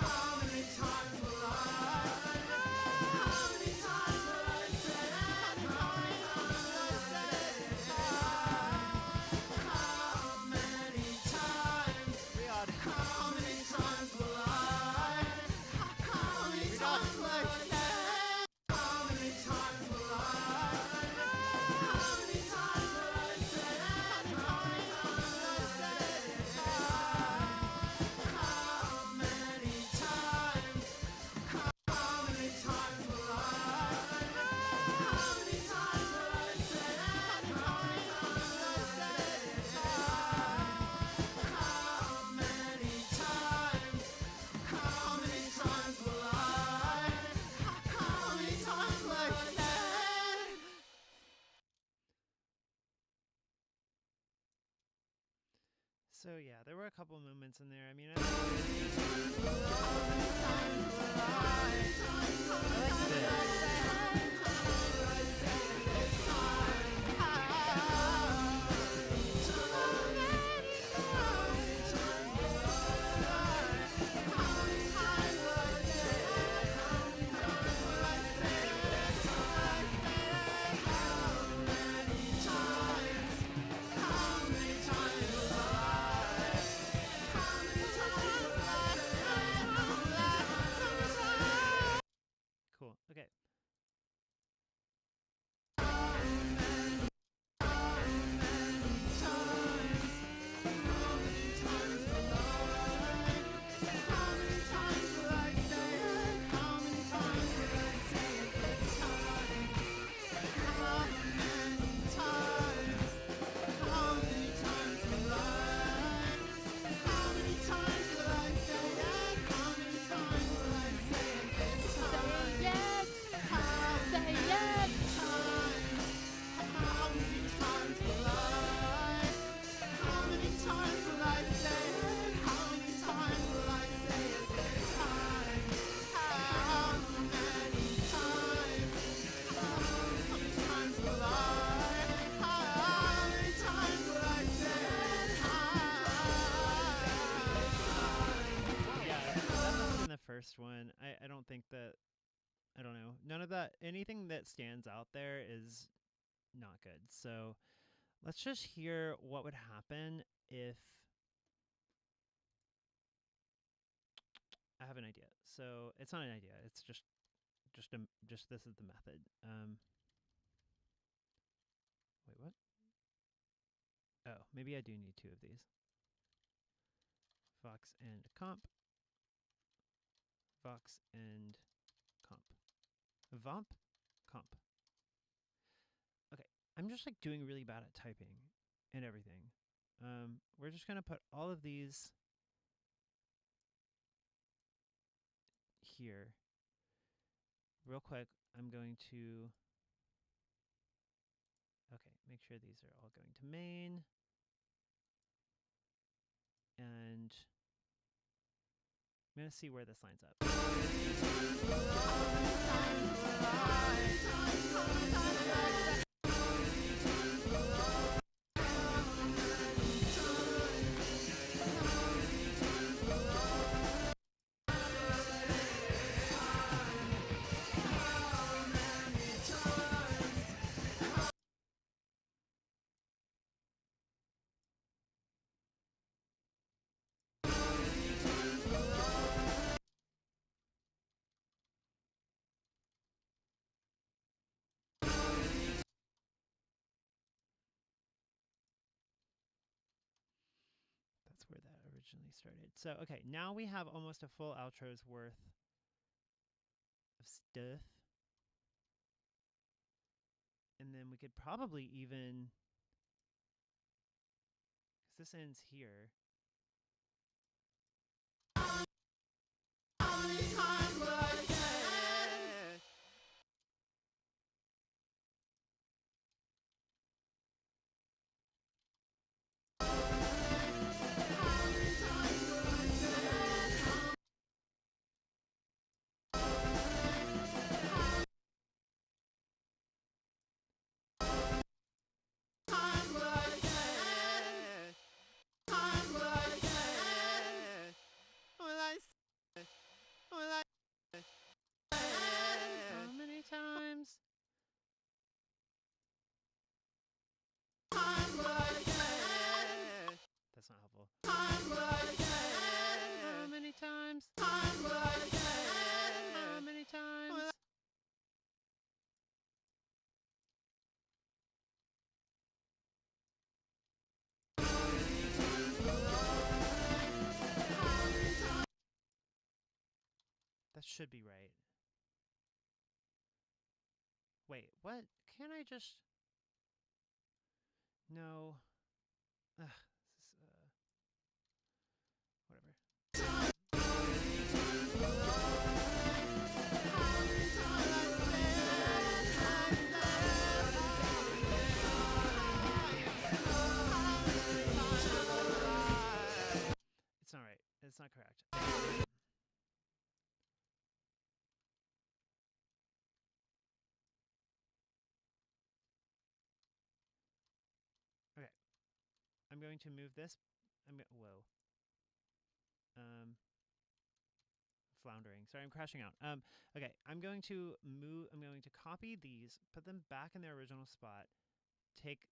How many times will I? How many times? How many times? How many times? How many times? So yeah, there were a couple moments in there. I mean, I don't think that, I don't know, none of that, anything that stands out there is not good. So let's just hear what would happen if, I have an idea. So it's not an idea. It's just this is the method. Wait, what? Oh, maybe I do need two of these. Vox and comp. Vox and comp. Vomp, comp. Okay, I'm just like doing really bad at typing and everything. We're just gonna put all of these here. Real quick, I'm going to, okay, make sure these are all going to main. And I'm gonna see where this lines up. That's where that originally started. So, okay, now we have almost a full outro's worth of stuff. And then we could probably even, because this ends here. How many times? That's not helpful. How many times? How many times? That should be right. Wait, what? Can't I just... No. Ugh, this is, whatever. It's not right. It's not correct. Okay. I'm going to move this. Whoa. Floundering. Sorry, I'm crashing out. Okay, I'm going to copy these, put them back in their original spot, take...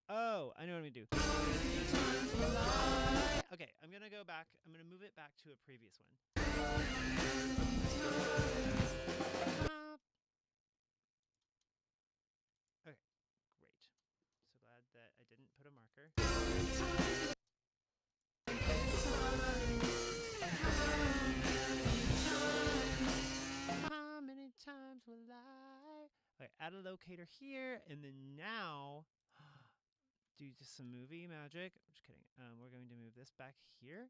Oh, I know what I'm gonna do. Okay, I'm gonna go back, I'm gonna move it back to a previous one. Okay, great. So glad that I didn't put a marker. How many times will I? Okay, add a locator here, and then now do just some movie magic. I'm just kidding. We're going to move this back here.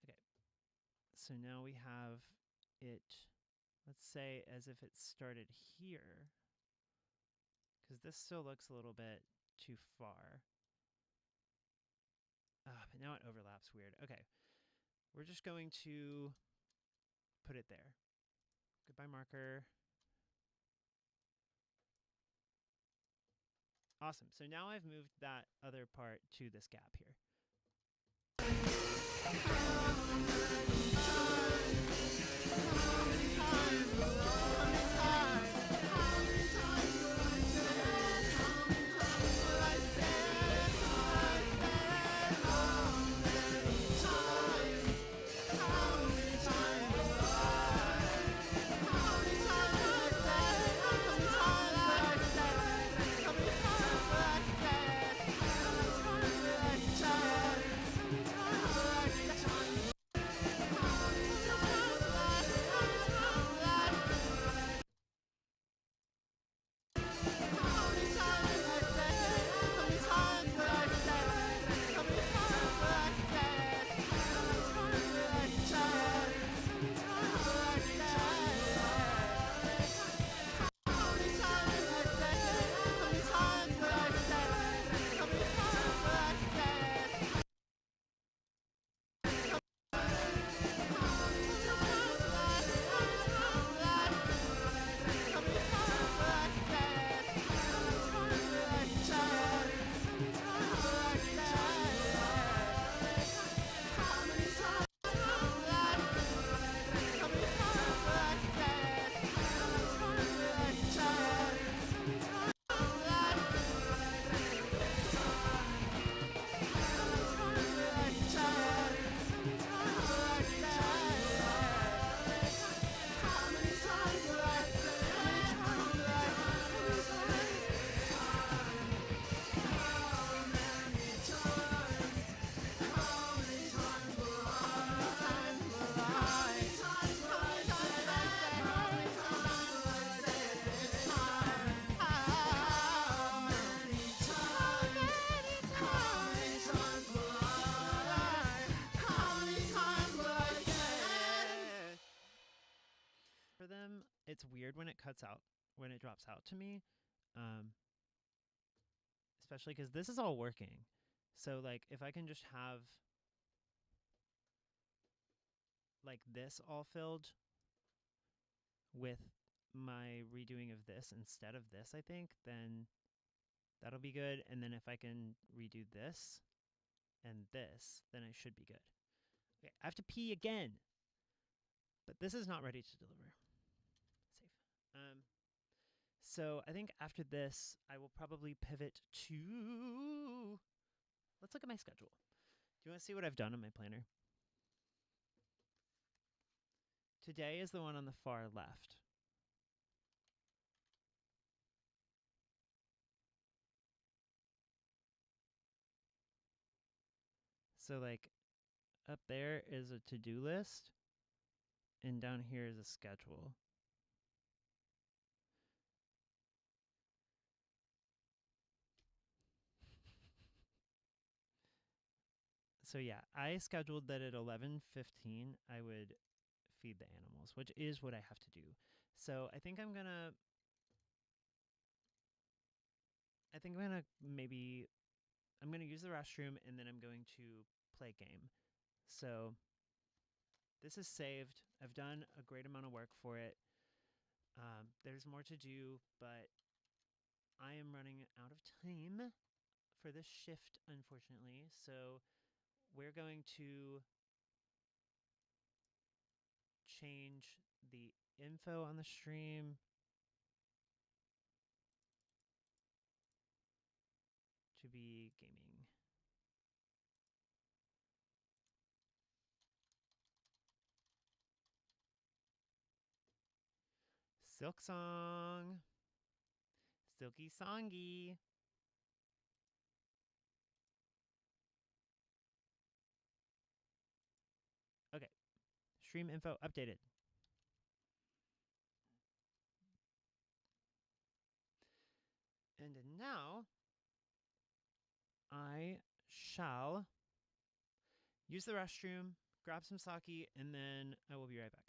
Okay. So now we have it, let's say, as if it started here, because this still looks a little bit too far. But now it overlaps weird. Okay. We're just going to put it there. Goodbye marker. Awesome. So now I've moved that other part to this gap here. For them, it's weird when it cuts out, when it drops out to me, especially because this is all working. So like if I can just have like this all filled with my redoing of this instead of this, I think, then that'll be good. And then if I can redo this and this, then I should be good. Okay, I have to pee again, but this is not ready to deliver. Safe. So I think after this, I will probably pivot to, let's look at my schedule. Do you want to see what I've done on my planner? Today is the one on the far left. So like up there is a to-do list and down here is a schedule. So yeah, I scheduled that at 11:15 I would feed the animals, which is what I have to do. So I think I'm going to maybe I'm going to use the restroom and then I'm going to play a game. So this is saved. I've done a great amount of work for it. There's more to do, but I am running out of time for this shift, unfortunately. So we're going to change the info on the stream to be gaming. Silk Song. Silky Songy. Okay. Stream info updated. And now I shall use the restroom, grab some sake, and then I will be right back.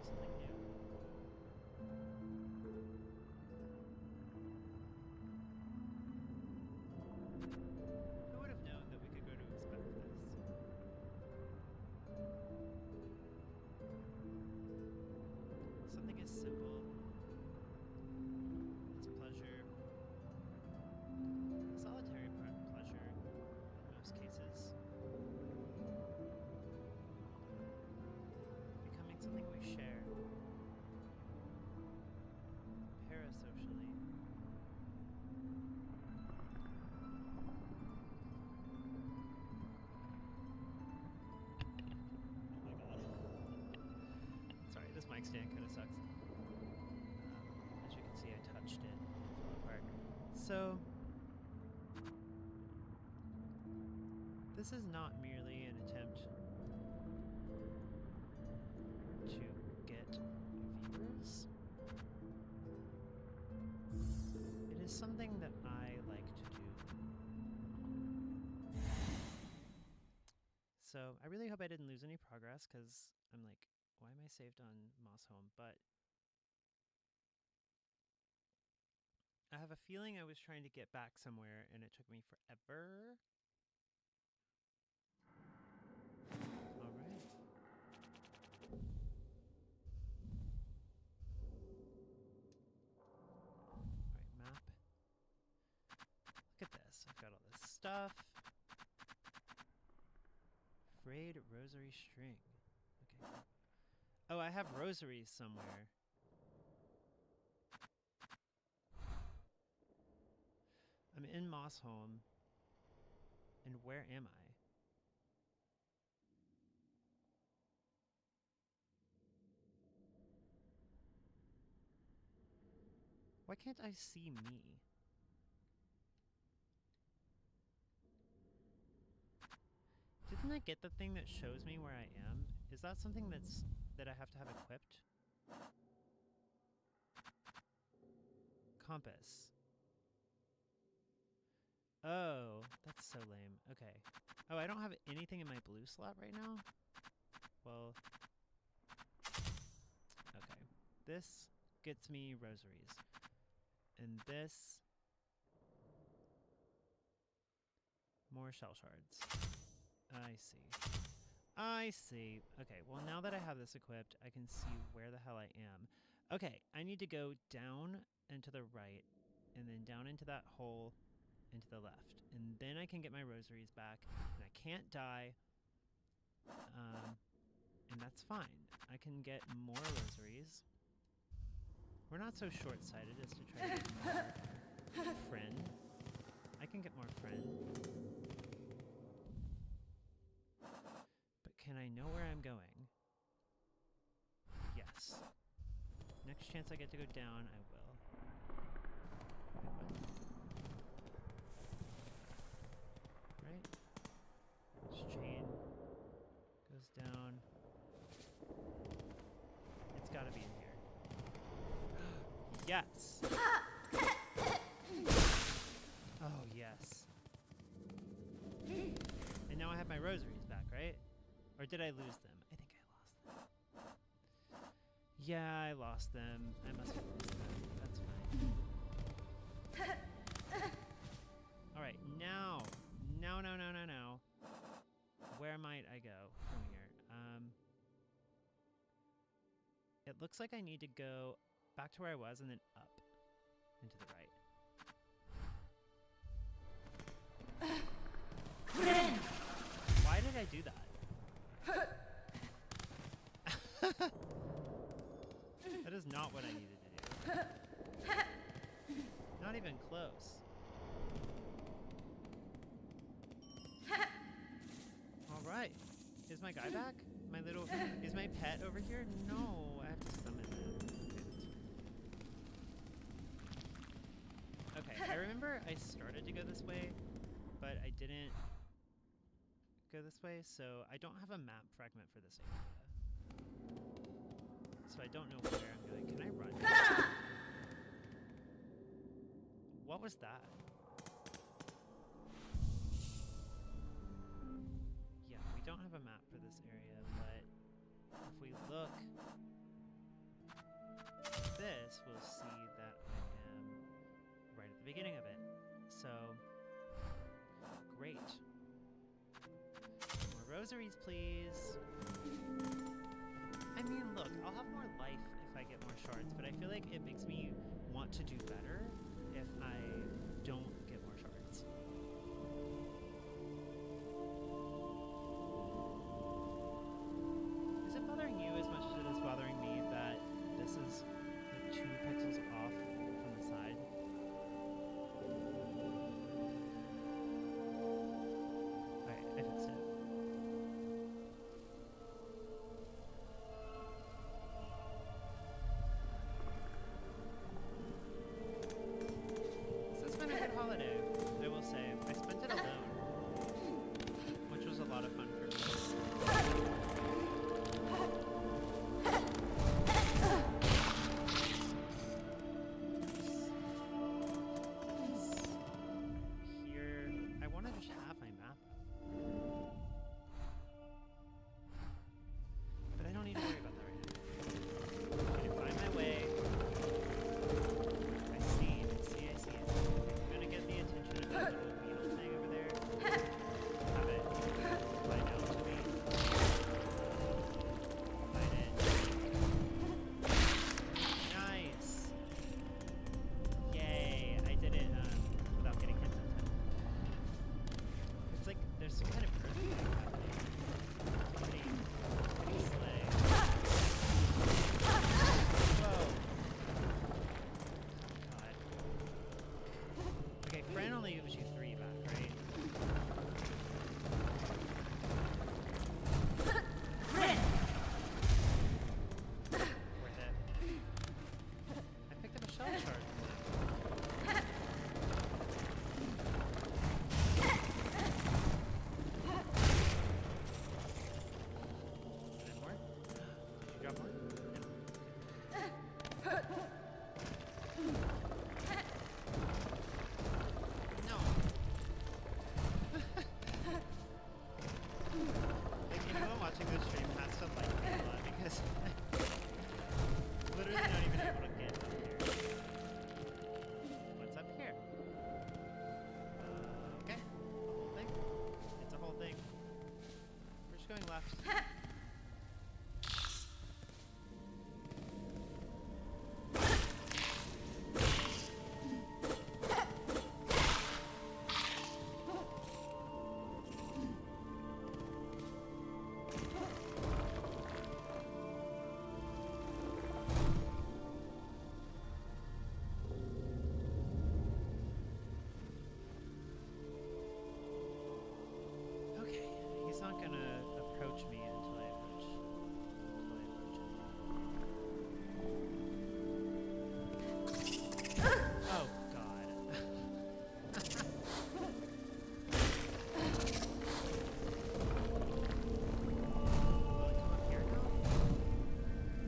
something new. Who would have known that we could grow to expect this? Something as simple as pleasure, solitary pleasure in most cases, becoming something we share, parasocially. Oh my god. Sorry, this mic stand kind of sucks. As you can see, I touched it and it fell apart. So, this is not merely an attempt to get viewers. It is something that I like to do. So I really hope I didn't lose any progress, because I'm like, why am I saved on Moss Home? But I have a feeling I was trying to get back somewhere and it took me forever. All right. Map. Look at this. I've got all this stuff. Frayed rosary string. Okay. Oh, I have rosaries somewhere. I'm in Mossholm. And where am I? Why can't I see me? Didn't I get the thing that shows me where I am? Is that something that I have to have equipped? Compass. Oh, that's so lame. Okay. Oh, I don't have anything in my blue slot right now? Well, okay. This gets me rosaries. And this... more shell shards. I see. I see. Okay, well now that I have this equipped, I can see where the hell I am. Okay, I need to go down and to the right, and then down into that hole and to the left. And then I can get my rosaries back, and I can't die. And that's fine. I can get more rosaries. We're not so short-sighted as to try to get more friend. I can get more friend. But can I know where I'm going? Yes. Next chance I get to go down, I will. Wait, what? Right? This chain goes down. It's gotta be in here. Yes! Oh, yes. And now I have my rosaries back, right? Or did I lose them? I think I lost them. Yeah, I lost them. I must have lost them. That's fine. Alright, now. Now. Where might I go from here? It looks like I need to go back to where I was and then up and to the right. Why did I do that? That is not what I needed to do. Not even close. Alright. Is my guy back? My little... Is my pet over here? No, I have to summon him. Okay, I remember I started to go this way, but I didn't go this way, so I don't have a map fragment for this area. So I don't know where I'm going. Can I run? What was that? Yeah, we don't have a map for this area, but if we look this, we'll see that I am right at the beginning of it. So, great. More rosaries, please. I mean, look, I'll have more life if I get more shards, but I feel like it makes me want to do better if I don't get more shards. Is it bothering you as much as it is bothering me that this is like 2 pixels off from the side? Alright, I fixed it. This has been a good holiday, I will say. I spent it alone, which was a lot of fun for me. Here, I want to just have my map, but I don't need to worry about that right now. I can find my way. I see. I'm gonna get the attention of that little beetle thing over there. Have it fly down to me. Find it. Nice. Yay! I did it without getting hit that time. It's like there's some kind of earthquake happening. Pretty slay. Whoa. God. Okay, Fran only gives you 3 back, right? Worth it. I picked up a shell shard. Is there more? Did you drop more? No. Like, anyone watching this stream has to like me a lot because I'm literally not even able to get up here. What's up here? Okay. The whole thing? It's a whole thing. We're just going left. Okay, he's not gonna approach me until I approach him. Oh God. Will it come up here now?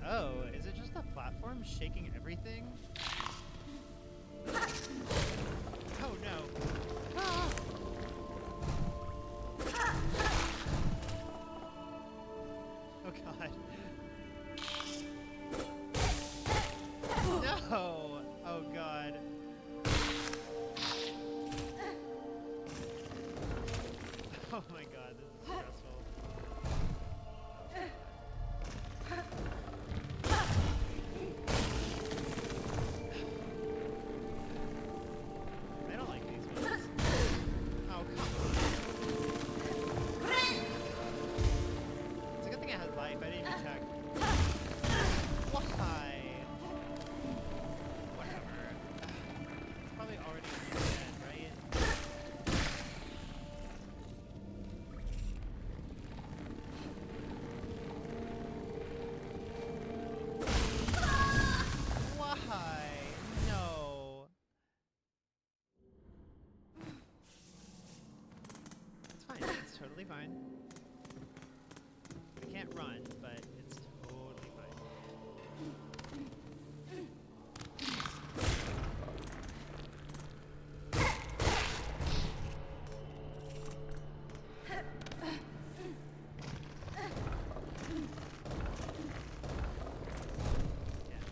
Oh, is it just the platform shaking everything? Oh no. Ah! Oh God. No! Oh God. Oh my God, this is stressful. I don't like these ones. Oh, come on. It's a good thing I had life. I didn't even check. Why? Whatever. It's probably already dead, right? Why? No. It's fine. It's totally fine. I can't run, but it's totally fine. Yeah.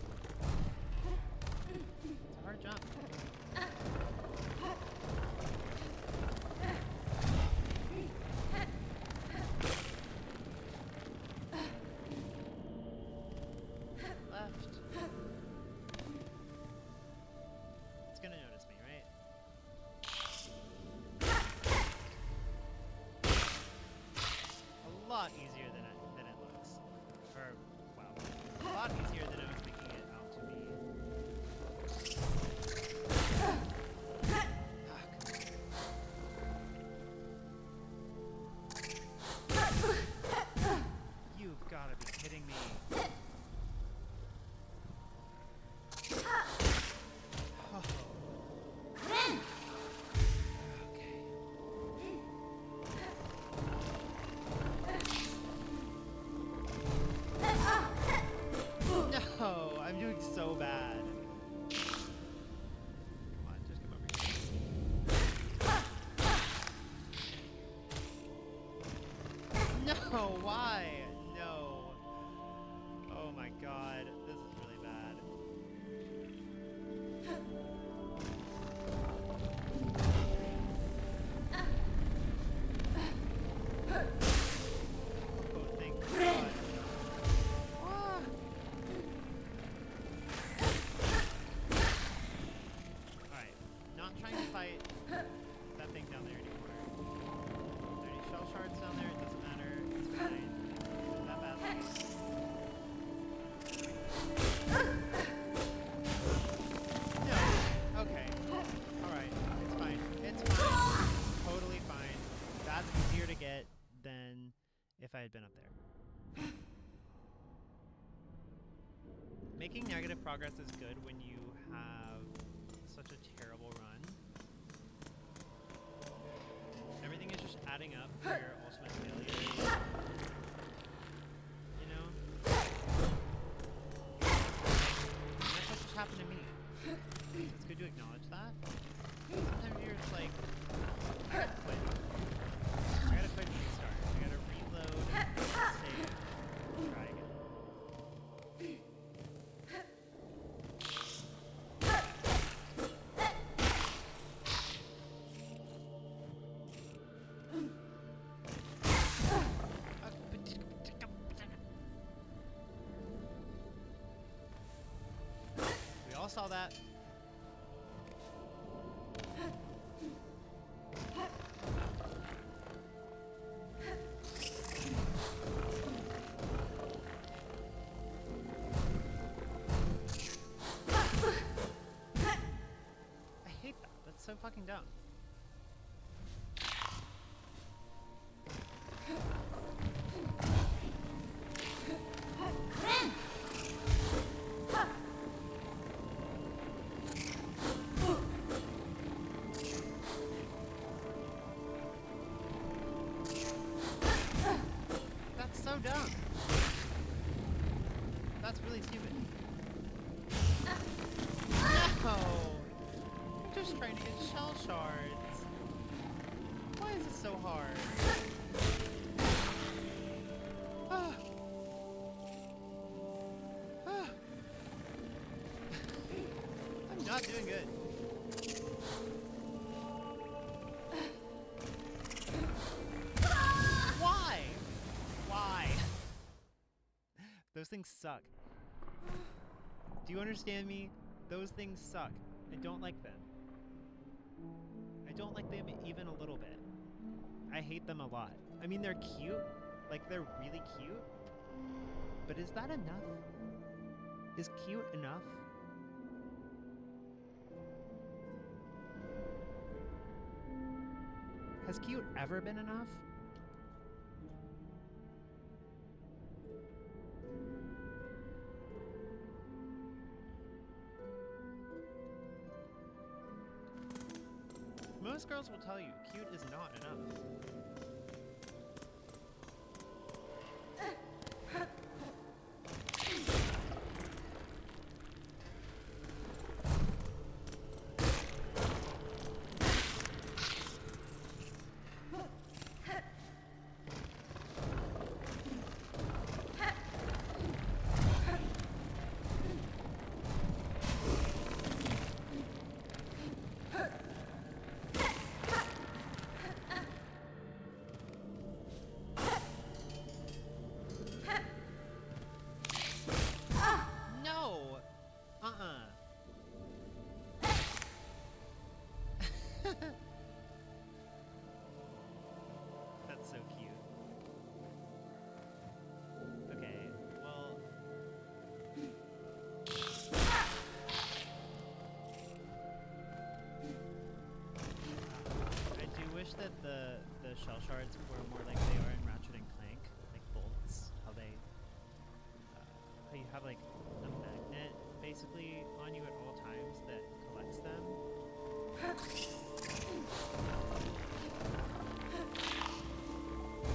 lot easier than I was making it out to be. You've got to be kidding me. Oh. Okay. No, I'm doing so bad. Come on, just come over here. No, why? No. Oh my god, this is really bad. Oh, thank God. Ah. Alright, not trying to fight that thing down there anymore. Are there any shell shards down there? It doesn't matter. It's fine. Not badly. No. Okay. Alright. It's fine. It's fine. Totally fine. That's easier to get than if I had been up there. Making negative progress is good when you have such a terrible run. Everything is just adding up for your ultimate failure. You know? And that's what just happened to me. It's good to acknowledge that. Sometimes you're just like, I gotta quit. I gotta quit and restart. I gotta reload, save, try again. We all saw that. I hate that. That's so fucking dumb. That's so dumb. That's really stupid. No! I'm just trying to get shell shards. Why is it so hard? Ah. Ah. I'm not doing good. Why? Why? Those things suck. Do you understand me? Those things suck. I don't like them. I don't like them even a little bit. I hate them a lot. I mean, they're cute. Like, they're really cute. But is that enough? Is cute enough? Has cute ever been enough? Most girls will tell you cute is not enough. shards were more like they are in Ratchet and Clank, like bolts. How they, how you have like a magnet basically on you at all times that collects them.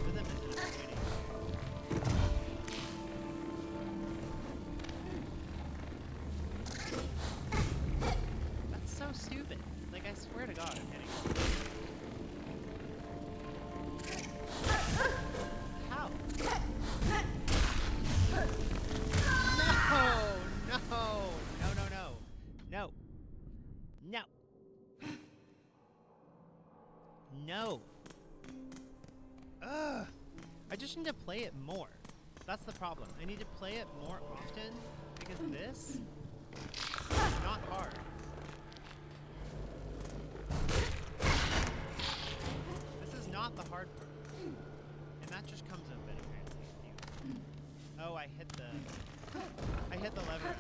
Rhythm is infuriating. That's so stupid. Like, I swear to God, I'm hitting it. How? No! No! No! No! Ugh! I just need to play it more. That's the problem. I need to play it more often because this is not hard. This is not the hard part. And that just comes of it apparently. Oh, I hit the lever at it.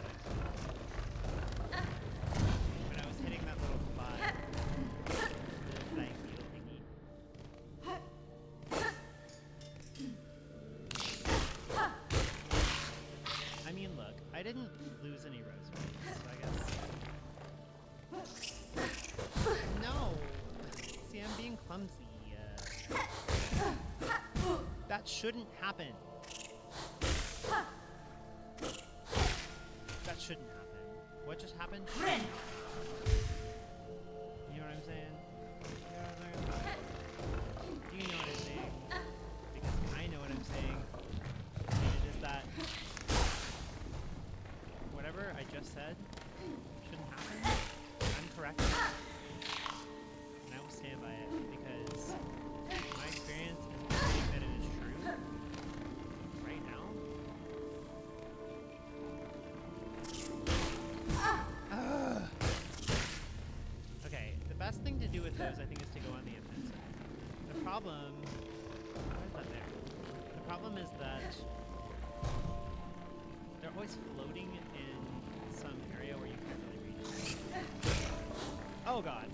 When I was hitting that little fly. Little flying beetle thingy. I mean, look, I didn't lose any rosaries, so I guess. No! See, I'm being clumsy. That shouldn't happen. That shouldn't happen. What just happened? You know what I'm saying? You know what I'm saying? Because I know what I'm saying. And it is that whatever I just said shouldn't happen. I'm correct. And I will stand by it because my experience is proving that it is true right now. Okay, the best thing to do with those, I think, is to go on the offensive. The problem... Why is that there? The problem is that they're always floating in some area where you can't really reach them. Oh god.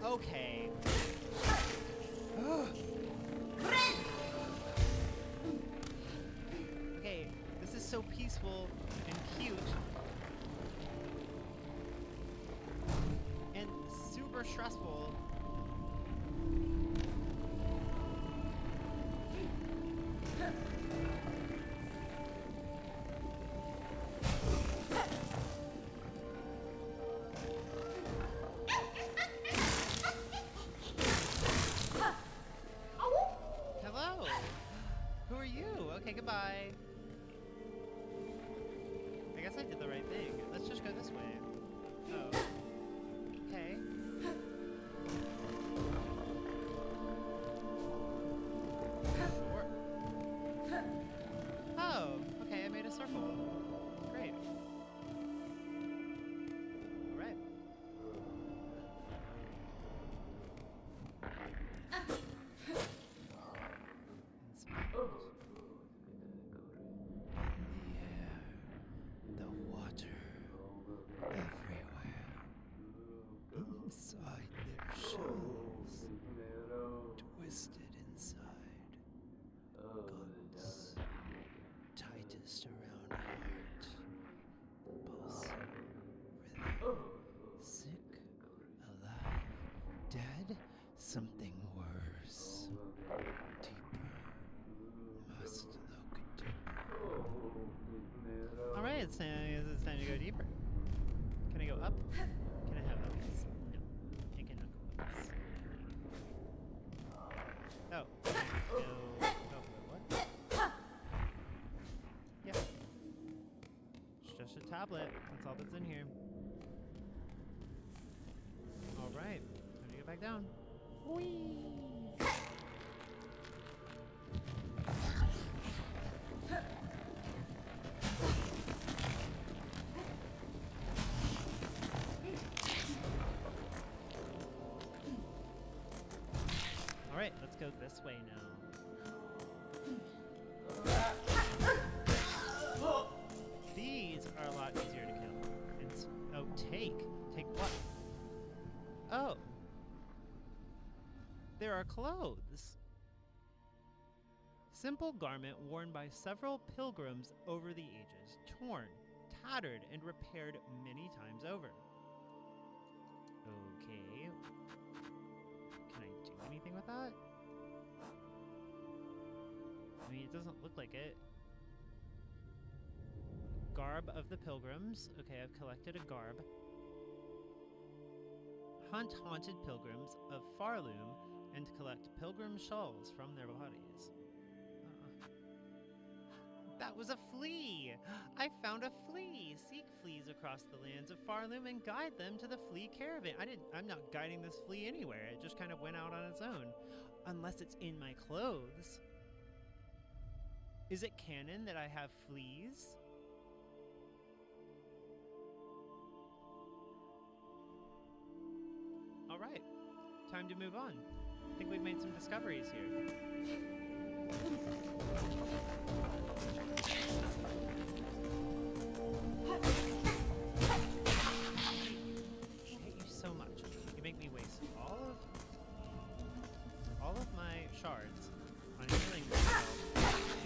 Okay. Okay, this is so peaceful and cute. And super stressful. Hello. Who are you? Okay, goodbye. I guess I did the right thing. Let's just go this way. Oh. Okay. Sure. Oh, okay, I made a circle. Great. Alright. The water everywhere. Inside their shells. Twisted inside. Guts. Tightest around heart. Pulsing rhythm. Sick. Alive. Dead. Something worse. Deeper. Must look deeper. Alright, it's time to go deeper. Can I go up? Can I have others? No. I cannot go up this. Oh. No. Oh, what? Yeah. It's just a tablet. That's all that's in here. Alright. Time to get back down. Whee! Alright, let's go this way now. These are a lot easier to kill. Oh, take? Take what? Oh. there are clothes. Simple garment worn by several pilgrims over the ages, torn, tattered, and repaired many times over. Okay. Can I do anything with that? I mean, it doesn't look like it. Garb of the pilgrims. Okay, I've collected a garb. Hunt haunted pilgrims of Farloom and collect pilgrim shawls from their bodies. That was a flea! I found a flea! Seek fleas across the lands of Farloom and guide them to the flea caravan. I'm not guiding this flea anywhere. It just kind of went out on its own. Unless it's in my clothes. Is it canon that I have fleas? Alright. Time to move on. I think we've made some discoveries here. I hate you so much. You make me waste all of my shards on healing myself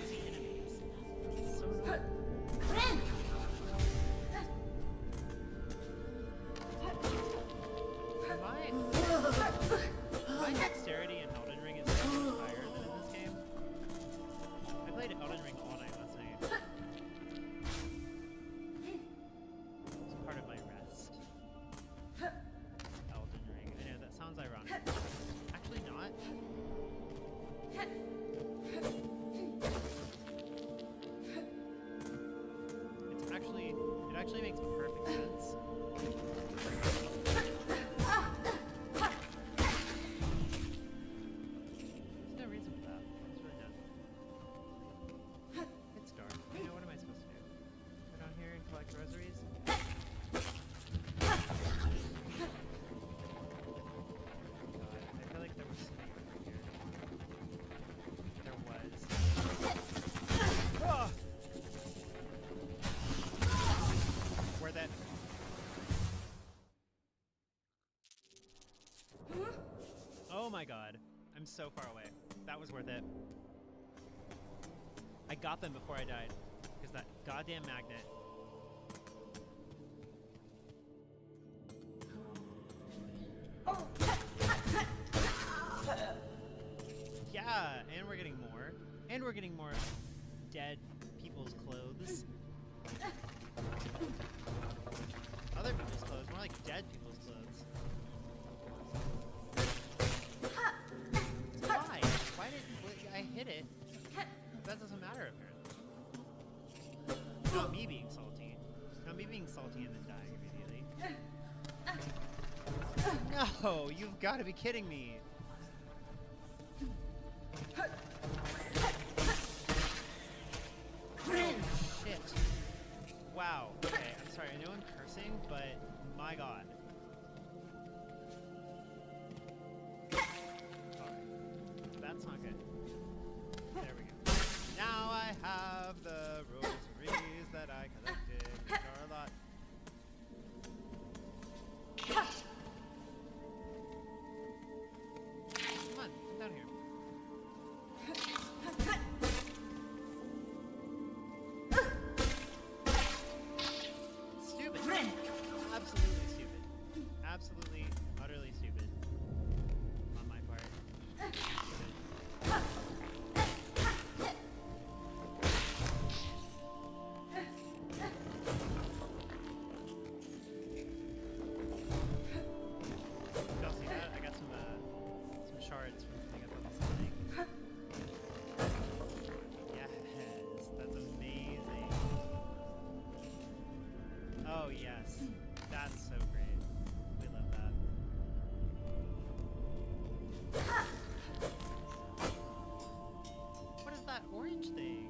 easy enemies. It's so annoying. My dexterity in Elden Ring is so much higher than in this game. I played Elden Ring all night last night. It's part of my rest. Elden Ring. I know, that sounds ironic. Actually not. It actually makes perfect sense. Oh my god. I'm so far away. That was worth it. I got them before I died. Because that goddamn magnet. Yeah, and we're getting more. And we're getting more dead people's clothes. Other people's clothes, more like dead people's clothes. Why? Why did I hit it? That doesn't matter apparently. Not me being salty. Not me being salty and then dying immediately. No, you've got to be kidding me. Oh, shit. Wow. Okay, I'm sorry. I know I'm cursing, but my god. That's not good. There we go. Now I have the rosaries that I collected, which are a lot. Come on, come down here. Stupid. Absolutely stupid. Absolutely, utterly stupid. On my part. Y'all see that? I got some shards from putting up on the ceiling. Yes, that's amazing. Oh yes, that's so great. We love that. What is that orange thing?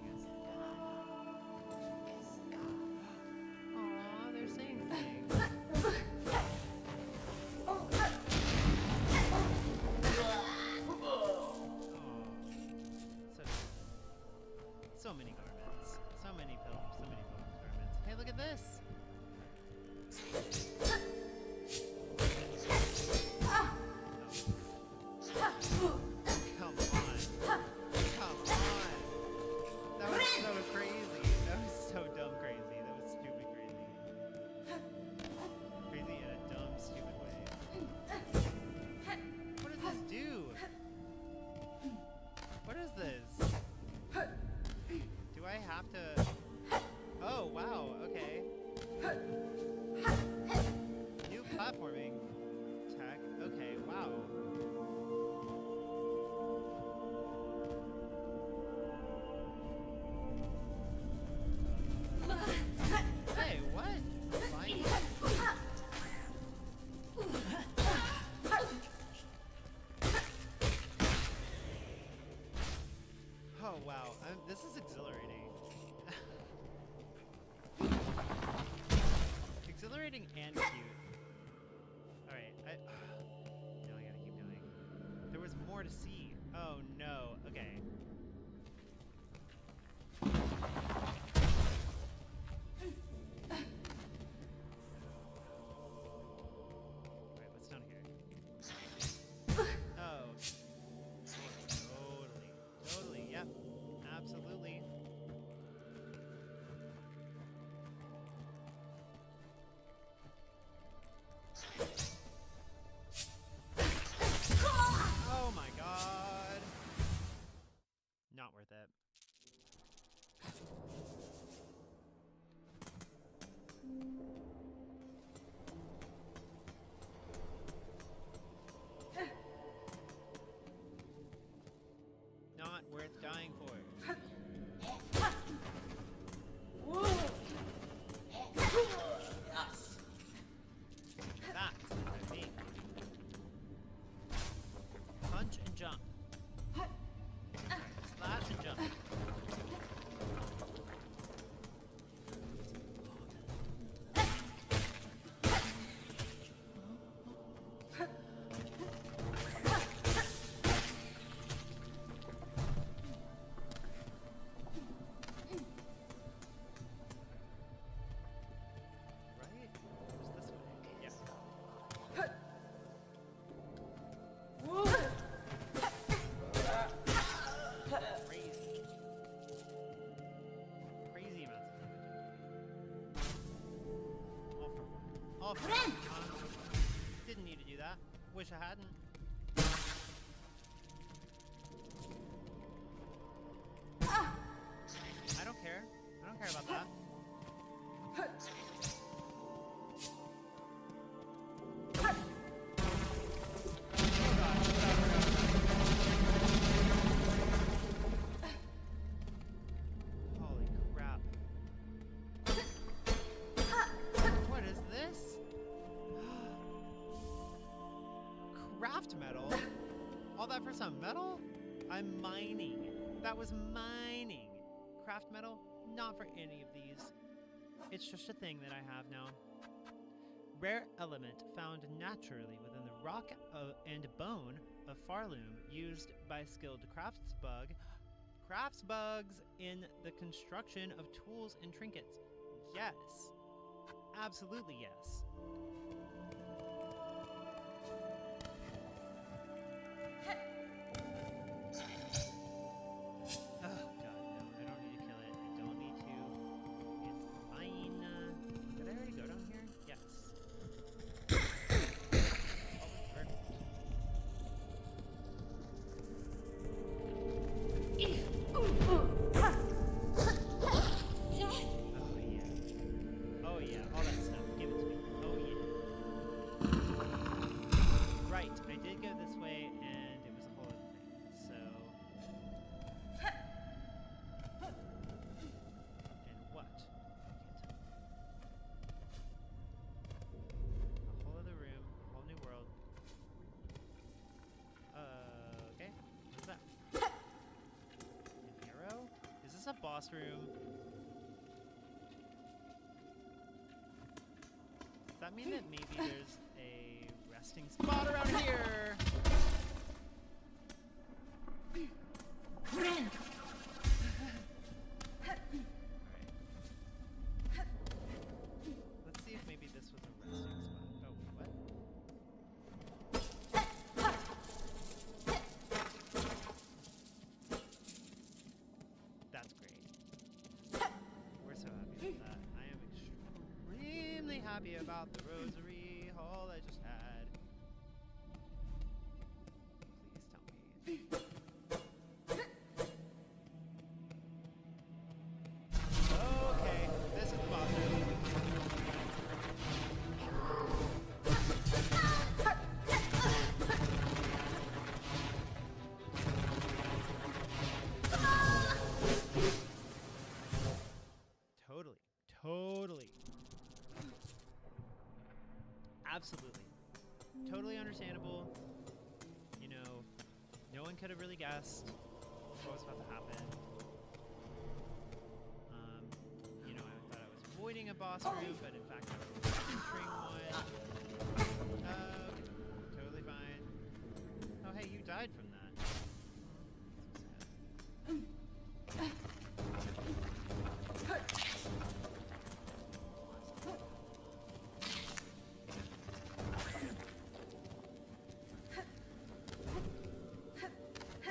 Aw, they're saying things. So many garments. So many pilgrims garments. Hey, look at this! Oh. Oh wow, this is exhilarating. Exhilarating and cute. Alright, no, I gotta keep going. There was more to see. Oh no, okay. Alright, what's down here? Oh. Totally, yep. Absolutely. Oh my god. Not worth it. Not worth dying for. That's what I mean. Punch and jump. Slash and jump. Didn't need to do that. Wish I hadn't. I don't care. I don't care about that. Holy crap. What is this? Craft metal? All that for some metal? I'm mining. That was mining. Craft metal? Not for any of these. It's just a thing that I have now. Rare element found naturally within the rock and bone of Farloom, used by skilled craftsbugs in the construction of tools and trinkets. Yes. Absolutely yes. A boss room. Does that mean that maybe there's a resting spot around here? Alright. Let's see if maybe this was a resting spot. Oh, what? That's great. We're so happy with that. I am extremely happy about the rosary haul I just had. Please tell me. Okay, this is the boss room. Totally. Absolutely. Totally understandable. You know, no one could have really guessed what was about to happen. boss room, but in fact I'm entering one. Totally fine. Oh hey, you died from that.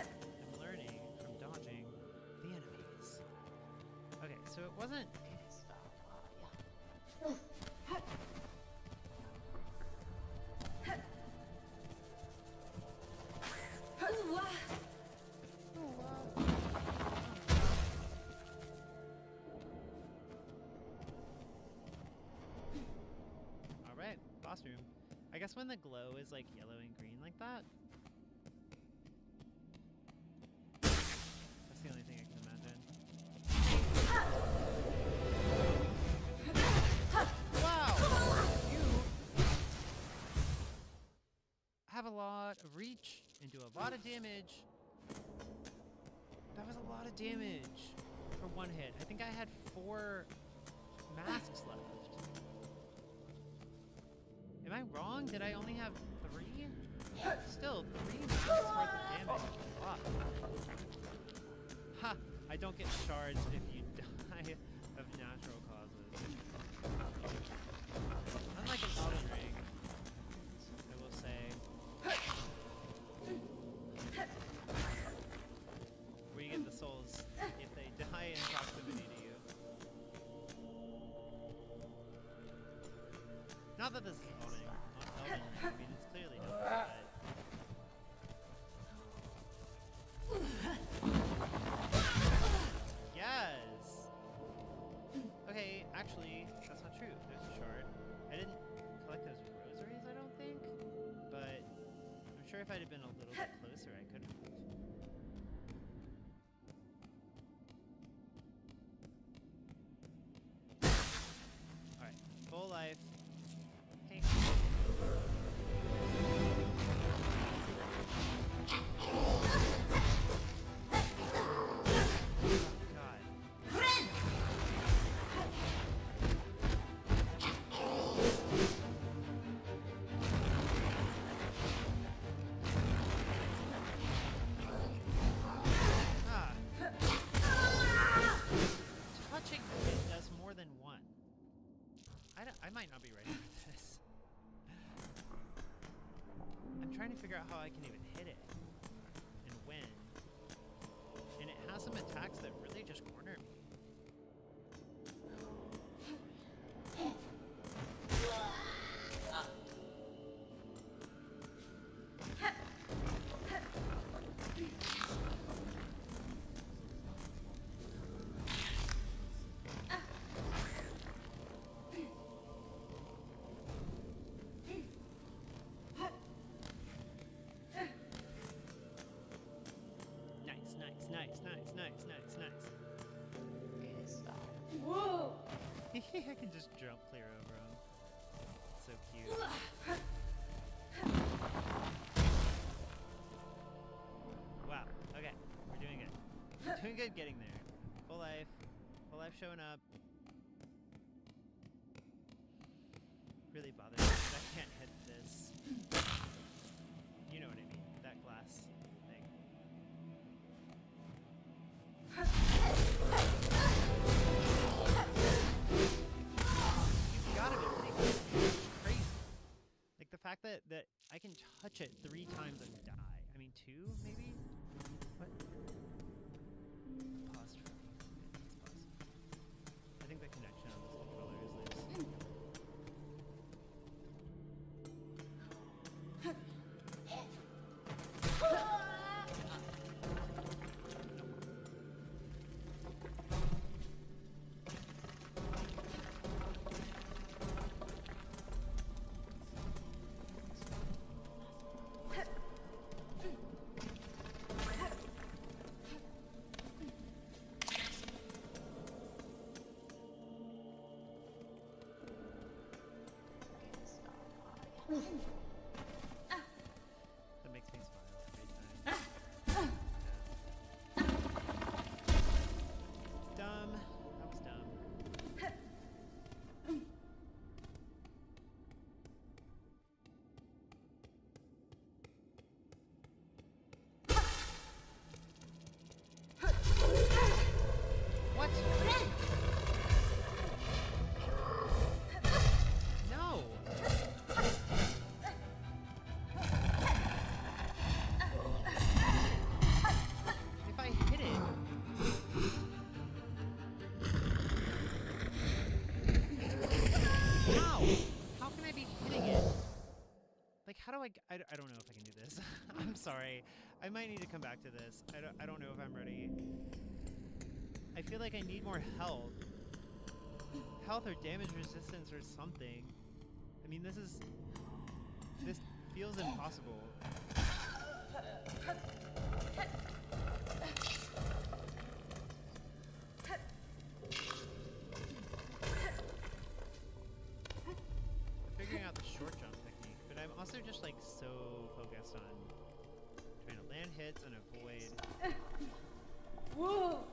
I'm learning from dodging the enemies. Okay, so it wasn't... Alright, boss room. I guess when the glow is like yellow and green like that. That's the only thing I can imagine. Wow! You have a lot of reach and do a lot of damage. That was a lot of damage for one hit. I think I had 4 masks left. Am I wrong? Did I only have 3? Still, 3 masks worth of damage. Wow. Ha! I don't get shards if you die of natural causes. Unlike an Elden Ring, I will say. Where you get the souls if they die in proximity to you. Not that this is Elden Ring. I mean, it's clearly not, but... Yes! Okay, actually, that's not true. There's a shard. I didn't collect those rosaries, I don't think. But I'm sure if I'd have been a little bit closer, I could have. Alright, full life. Hey. I might not be ready for this. I'm trying to figure out how I can even hit it. And when. And it has some attacks that really just corner me. Nice. Whoa! I can just jump clear over him. So cute. Wow. Okay, we're doing good. We're doing good getting there. Full life showing up. Really bothers me that I can't hit this. You know what I mean? That glass thing. You've gotta be kidding me. It's crazy. Like the fact that I can touch it 3 times and die. I mean 2 maybe? What? Paused for me. It's paused. I think the connection on this controller is loose. I don't know if I can do this. I'm sorry. I might need to come back to this. I don't know if I'm ready. I feel like I need more health. Health or damage resistance or something. I mean, this feels impossible. Figuring out the short jump technique, but I'm also just like so focused on trying to land hits and avoid. Whoa!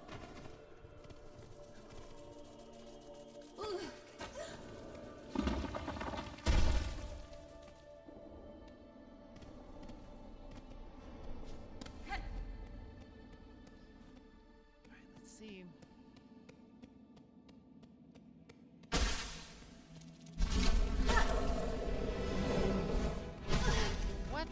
Alright, let's see. What?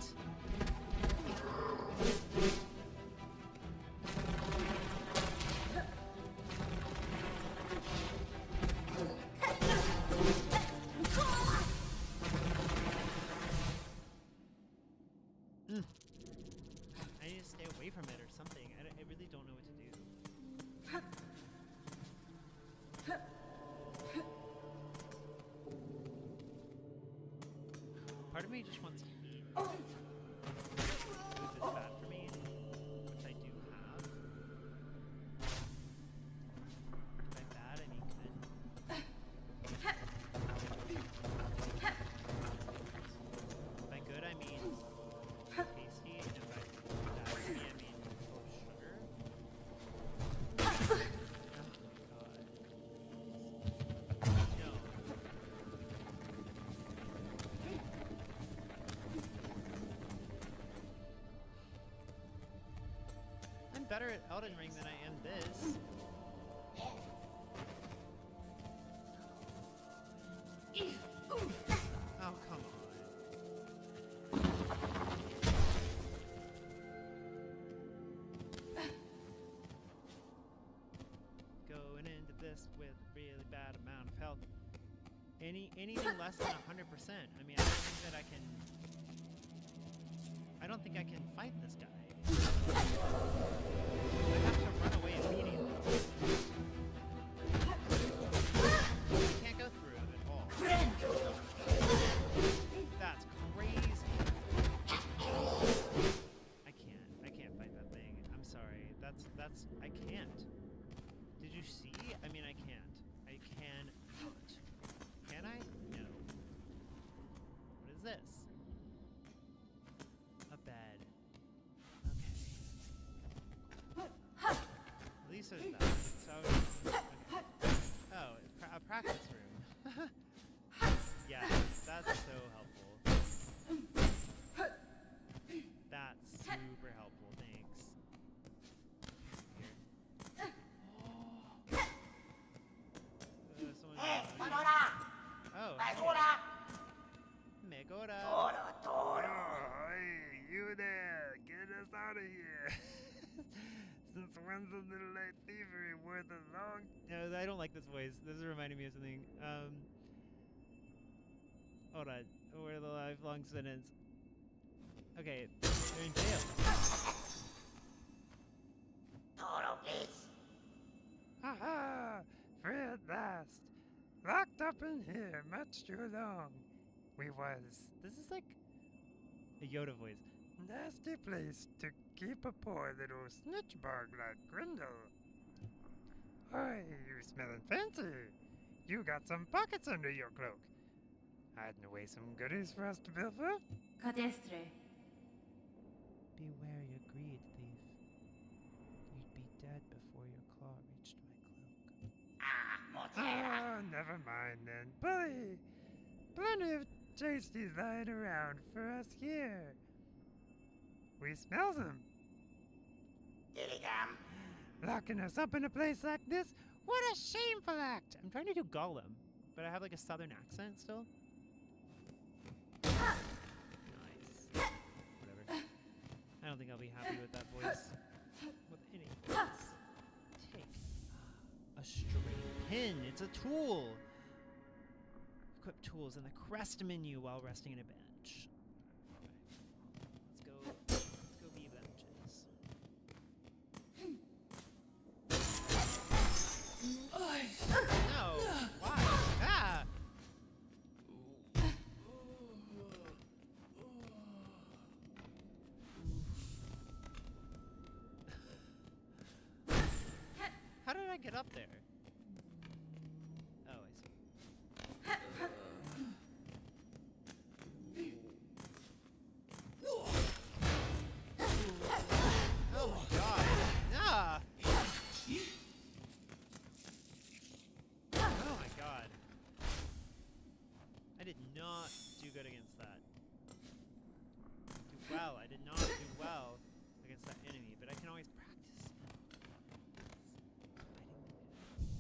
I need to stay away from it or something. I really don't know what to do. Part of me just wants to eat. Food is bad for me, which I do have. By bad, I mean good. By good, I mean tasty, and by bad for me, I mean full of sugar. Oh my god. No. I'm better at Elden Ring than I am this. Oh, come on. Going into this with a really bad amount of health. Anything less than 100%. I mean, I don't think that I can... I don't think I can fight this guy. I have to run away immediately. I can't go through it at all. That's crazy. I can't fight that thing. I'm sorry. I can't. Did you see? I mean, I can't. I cannot. Can I? No. What is this? A bed. Okay. At least there's that. So, okay. Oh, it's a practice room. Yeah, that's so helpful. That's super helpful. Thanks. Here. Someone. Oh. Megora. Oh, hey, you there! Get us out of here! Since when's a little light thievery worth a long? No, I don't like this voice. This is reminding me of something. Hold on. We're the lifelong sentence. Okay, they're in jail. Haha! Free at last! Locked up in here much too long. We was. This is like a Yoda voice. Nasty place to keep a poor little snitch bug like Grindel. Oi, you smelling fancy. You got some pockets under your cloak. Hiding away some goodies for us to pilfer? Cadestre. Beware your greed, thief. You'd be dead before your claw reached my cloak. Oh, never mind then. Bully! Plenty of tasties lying around for us here. We smell them. Locking us up in a place like this? What a shameful act! I'm trying to do Gollum, but I have like a southern accent still. Nice. Whatever. I don't think I'll be happy with that voice. With any voice. Take a string pin. It's a tool. Equip tools in the crest menu while resting in a bench. I get up there? Oh, I see. Oh my god! Ah! Oh my god! I did not do good against that. Do well. I did not do well against that enemy, but I can always practice. Fighting the enemy.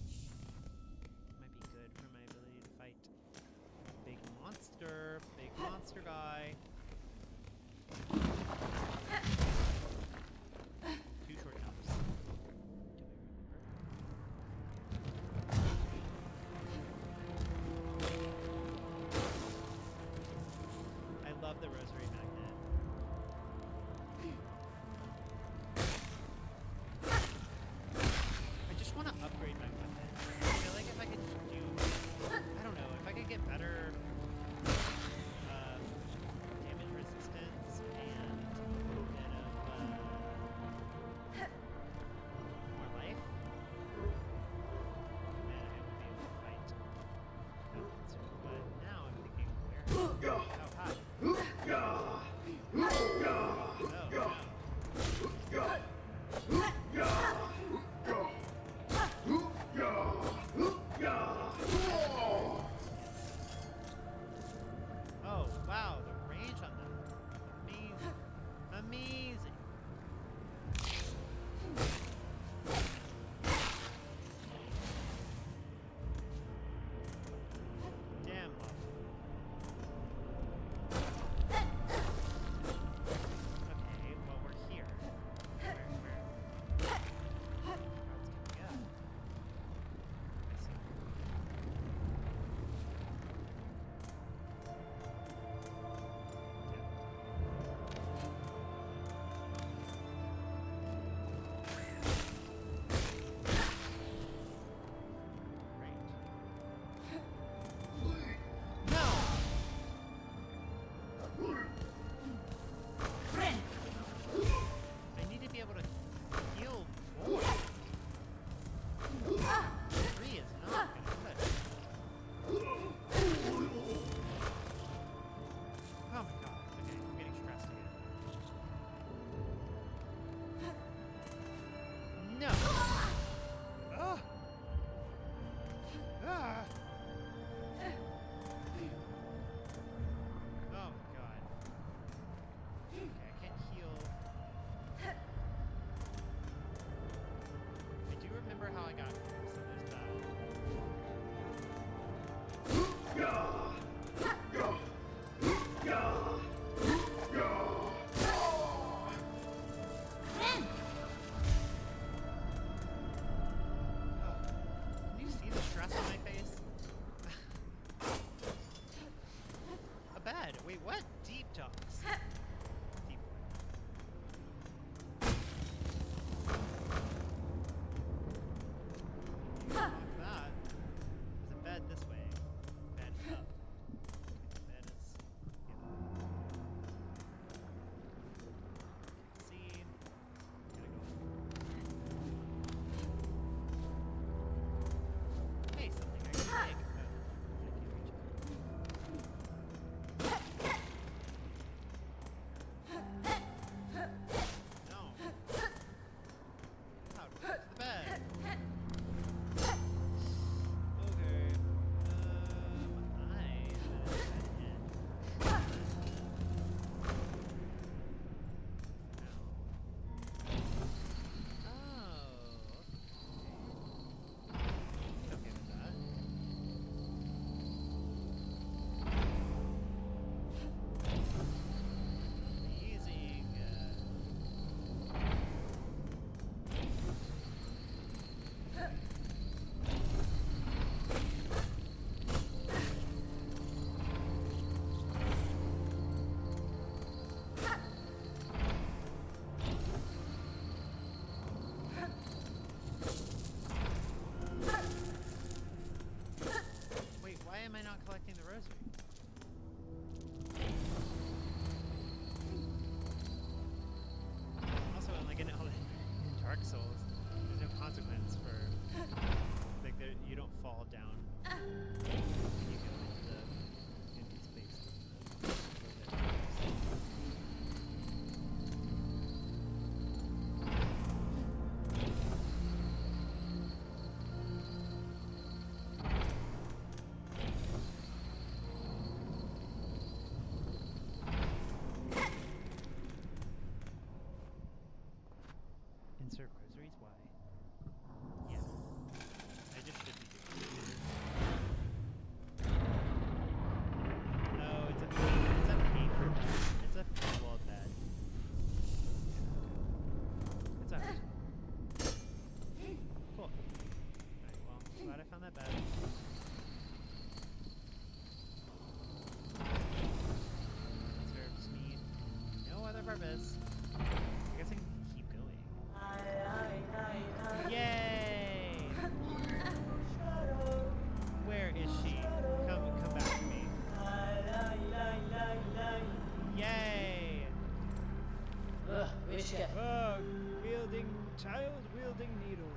wielding needle,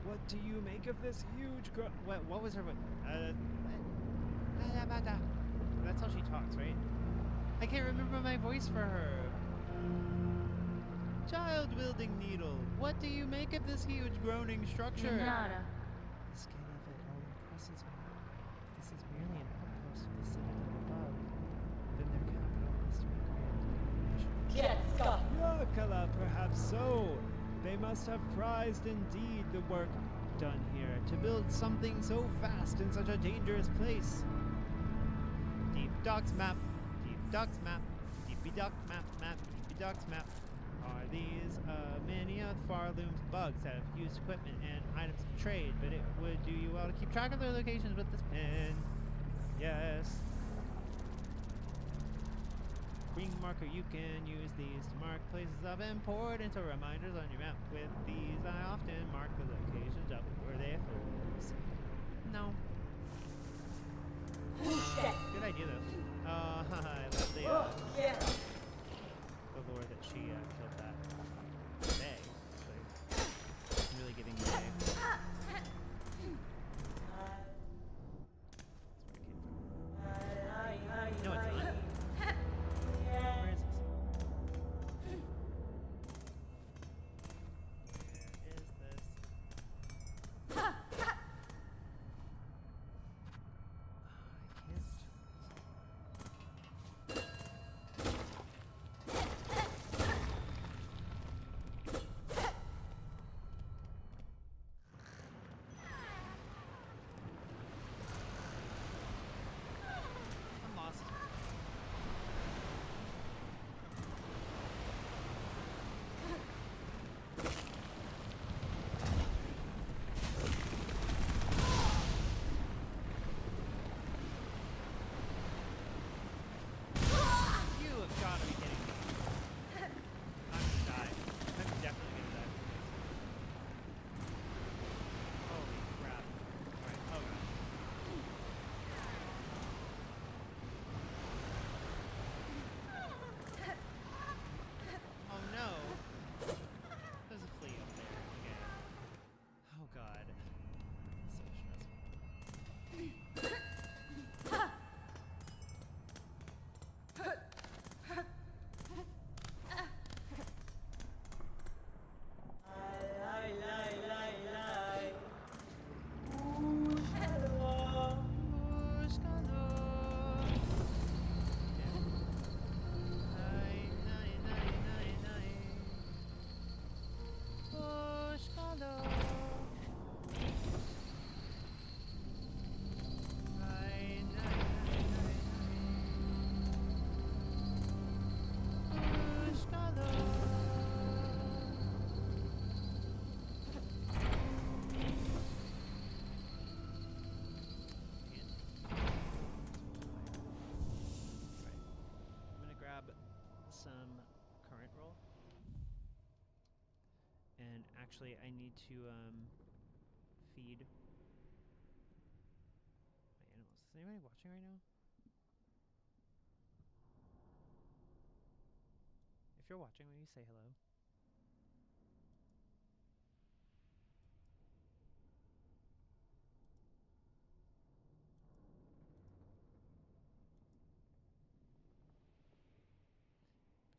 what do you make of this huge what was her that's how she talks, right? I can't remember my voice for her. Child wielding needle, what do you make of this huge groaning structure? Minara. The scale of it all impresses me. If this is merely an outpost of the citadel above, then their capital must be grand. Yakala, perhaps so. They must have prized indeed the work done here to build something so vast in such a dangerous place. Deep Docks map, Deep Docks map, Deepy Dock map, Deepy Docks map. Are these many of Farloom's bugs that have used equipment and items of trade, but it would do you well to keep track of their locations with this pen. Yes. Ring marker, you can use these to mark places of importance or reminders on your map. With these, I often mark the locations of where they occurs. No. Good idea, though. I love the lore that she killed that today. Actually, really giving me a. That's where it came from. No, it's not. Where is this? Where is this? I can't. I'm lost. You have got to be kidding me. I'm gonna die. I'm definitely gonna die. Holy crap. Alright, oh god. Oh no! There's a flea up there. Okay. Oh god. So stressful. I'm gonna grab some current roll. And actually I need to feed my animals. Is anybody watching right now? If you're watching, will you say hello?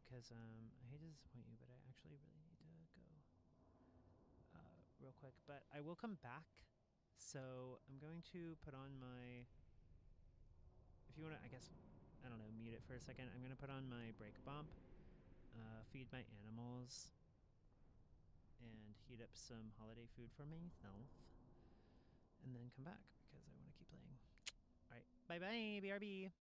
Because I hate to disappoint you, but I actually really need to go real quick. But I will come back. So I'm going to put on my. If you want to, I guess, I don't know, mute it for a second. I'm going to put on my break bump, feed my animals, and heat up some holiday food for myself, and then come back because I want to keep playing. All right, bye bye, BRB.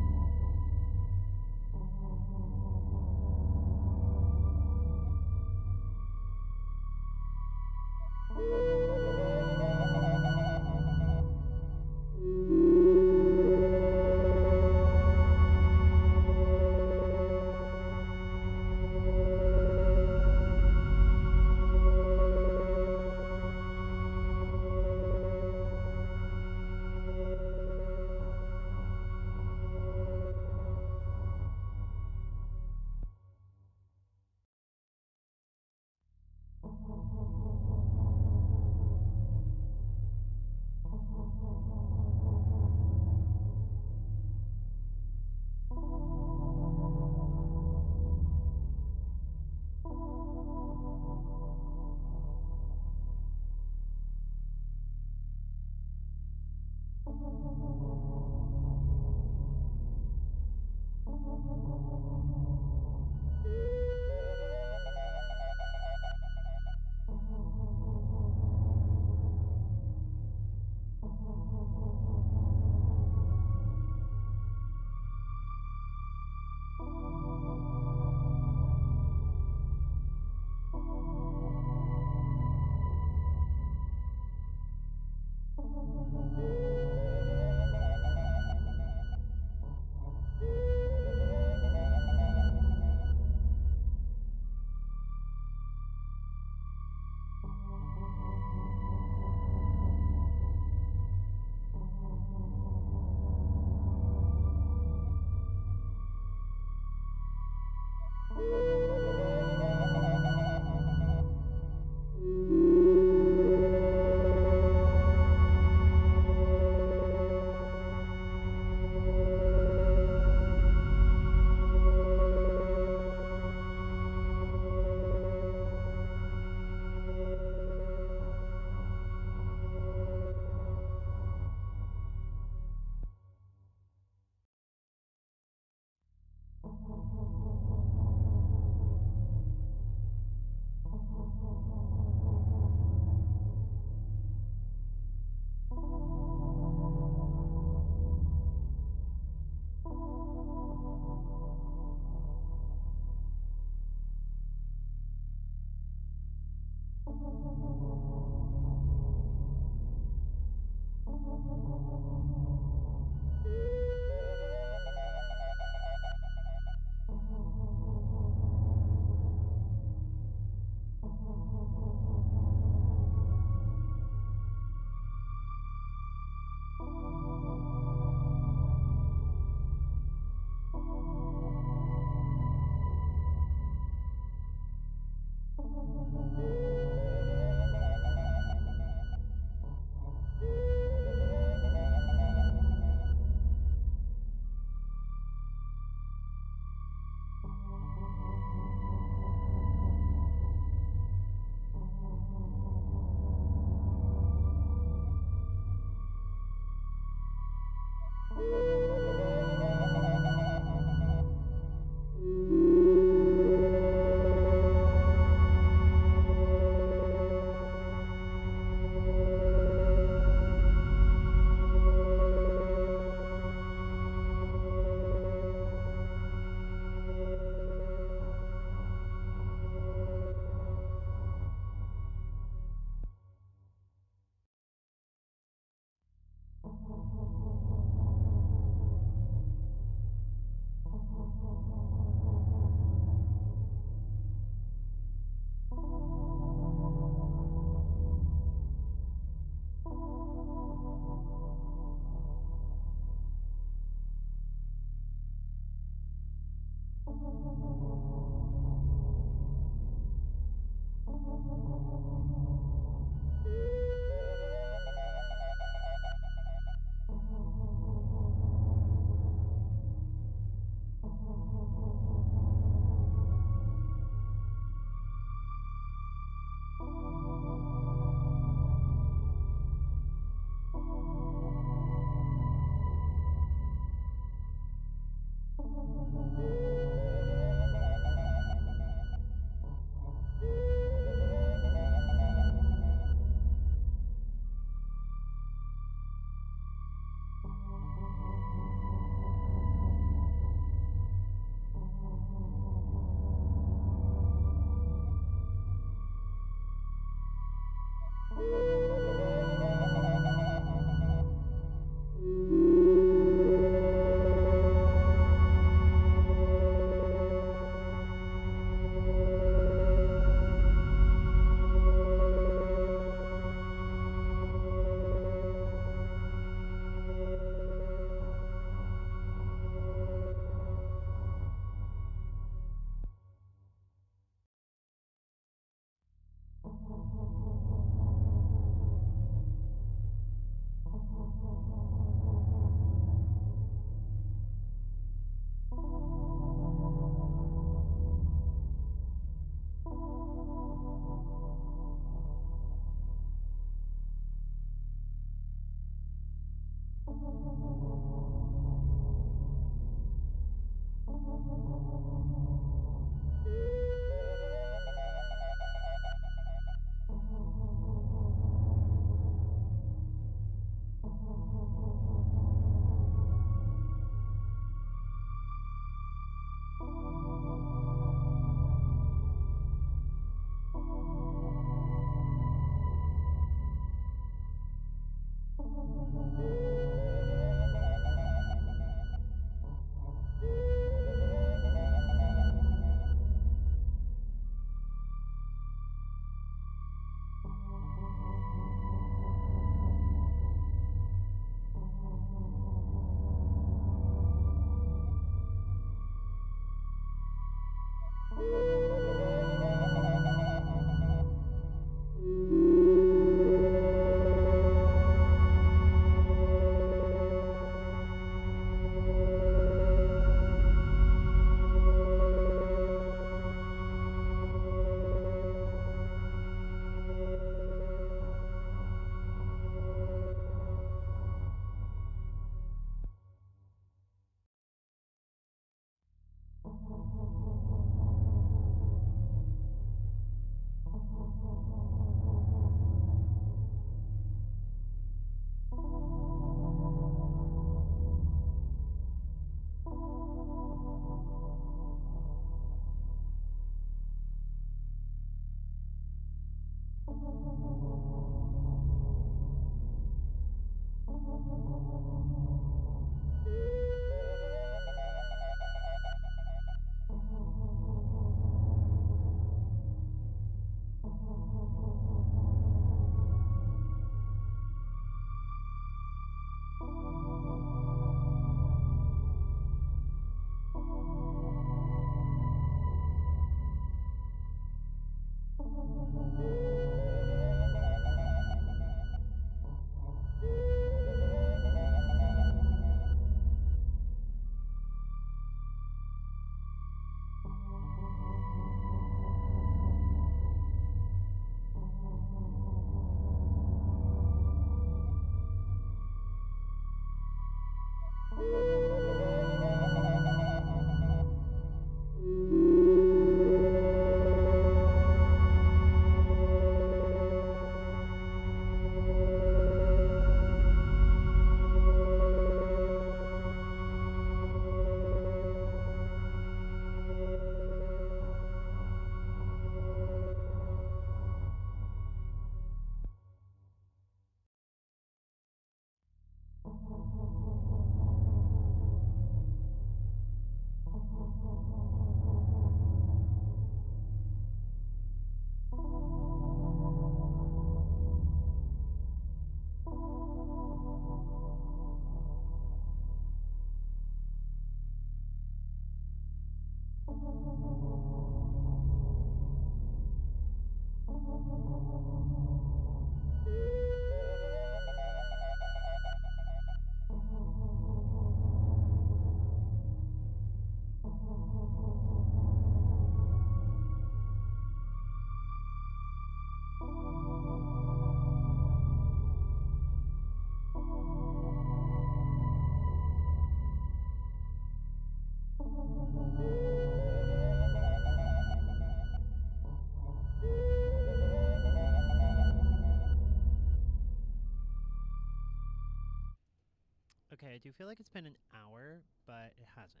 Okay, I do feel like it's been an hour, but it hasn't.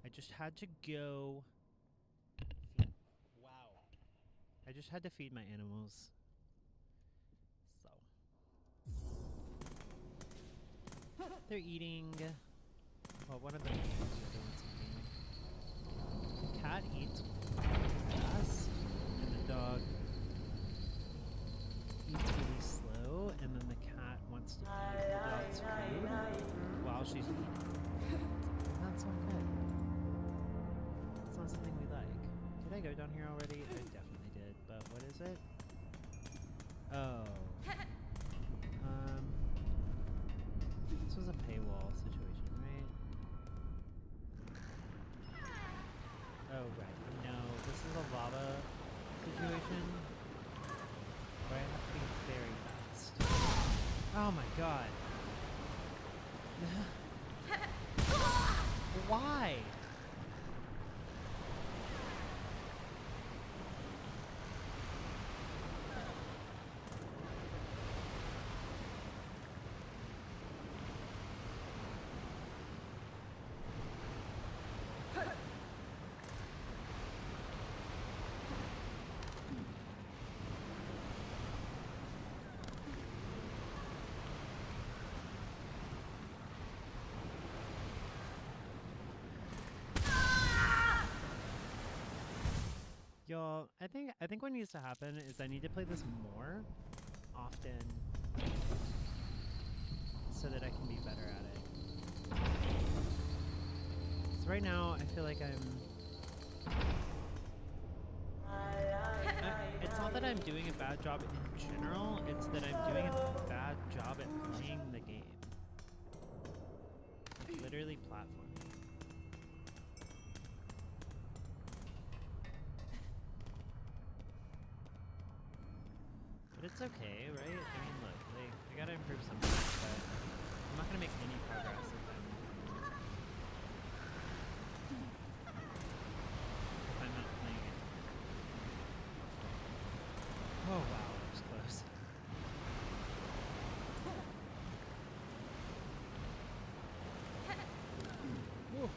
I just had to go. Wow. I just had to feed my animals. So. They're eating. Well, one of them is the other one's eating. The cat eats grass, and the dog eats really slow, and then the cat wants to eat the dog's food while she's eating. That's not good. It's not something we like. Did I go down here already? I definitely did, but what is it? Oh. This was a paywall situation, right? Oh, right. No, this is a lava situation where I have to be very fast. Oh my god. Why? Y'all, I think what needs to happen is I need to play this more often so that I can be better at it. So right now, I feel like it's not that I'm doing a bad job in general, it's that I'm doing a bad job at playing the game. Like, literally platforming. But it's okay, right? I mean, look, like, I gotta improve something, but I'm not gonna make any progress if I'm not playing it. Oh wow, that was close. Whoa.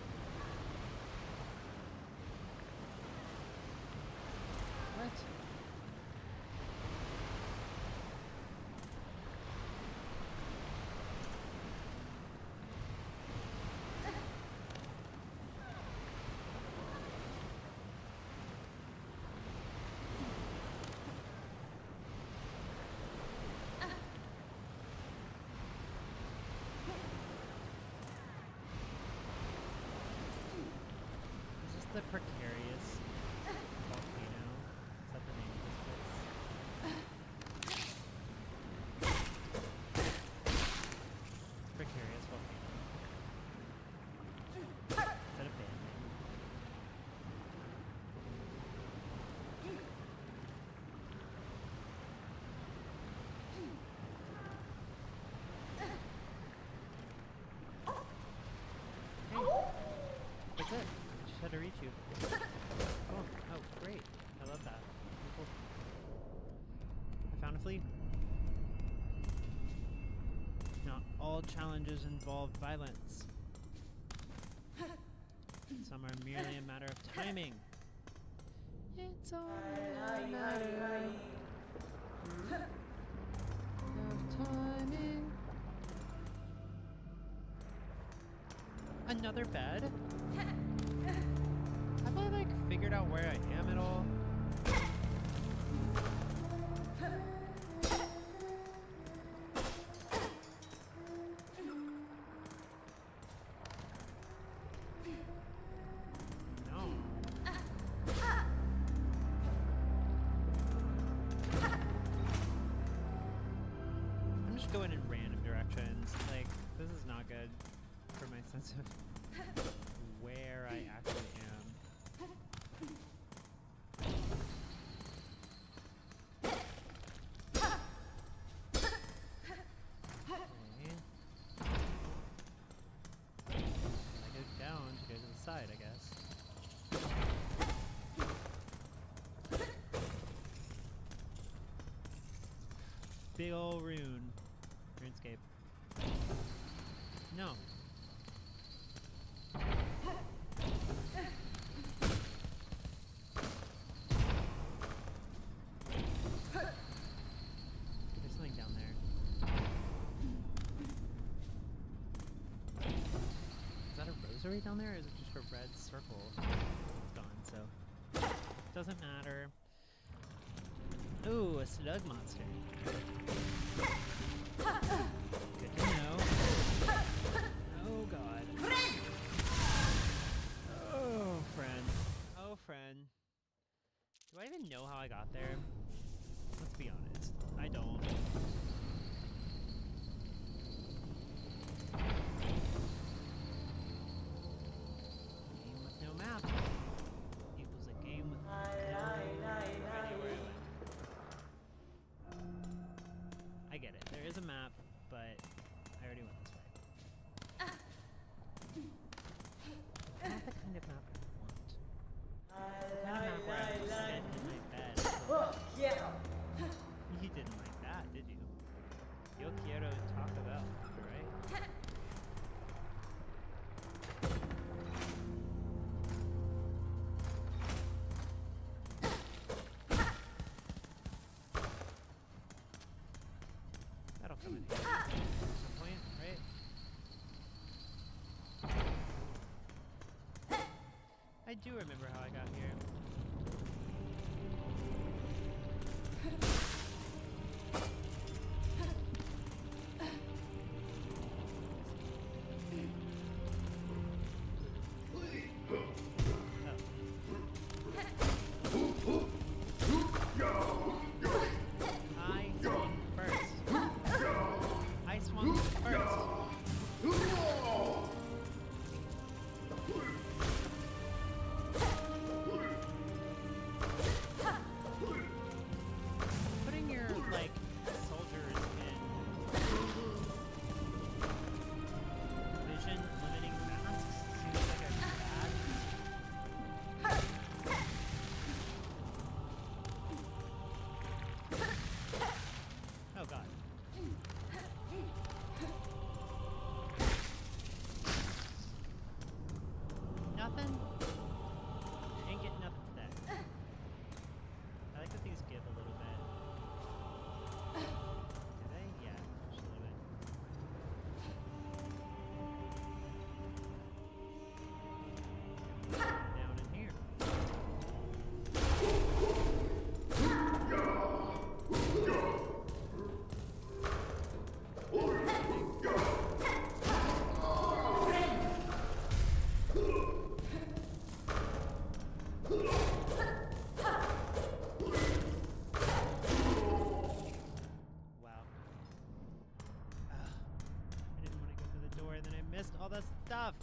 What? Is this the precarious volcano? Is that the name of this place? Precarious volcano. Is that a band name? Hey, that's it. I just had to reach you. Oh, great. I love that. Cool. I found a flea. Not all challenges involve violence. Some are merely a matter of timing. It's all a matter of timing. Another bed? Have I, like, figured out where I am at all? No. I'm just going in random directions. Like, this is not good for my sense of where I actually am. Okay. I go down. side, I guess. Big ol' rune. RuneScape. No. There's something down there. Is that a rosary down there, or is it just a red circle? It's gone, so doesn't matter. Ooh, a slug monster. Good to know. Oh god. Oh friend. Oh friend. Do I even know how I got there? Let's be honest. I don't. Game with no map equals a game with no anywhere I went. I get it. There is a map, but I already went this way. Not the kind of map I want. It's the kind of map where I just sit in my bed. You didn't like that, did you? Yo quiero Taco Bell, right? That'll come in handy at some point, right? I do remember how I got here. I swung first. Putting your, like, soldiers in vision limiting masks seems like a bad. Oh god. Nothing? Ain't getting nothing today. I like that these give a little bit. Do they? Yeah, just a little bit. Down in here. Wow. Ugh. I didn't want to go through the door and then I missed all the stuff.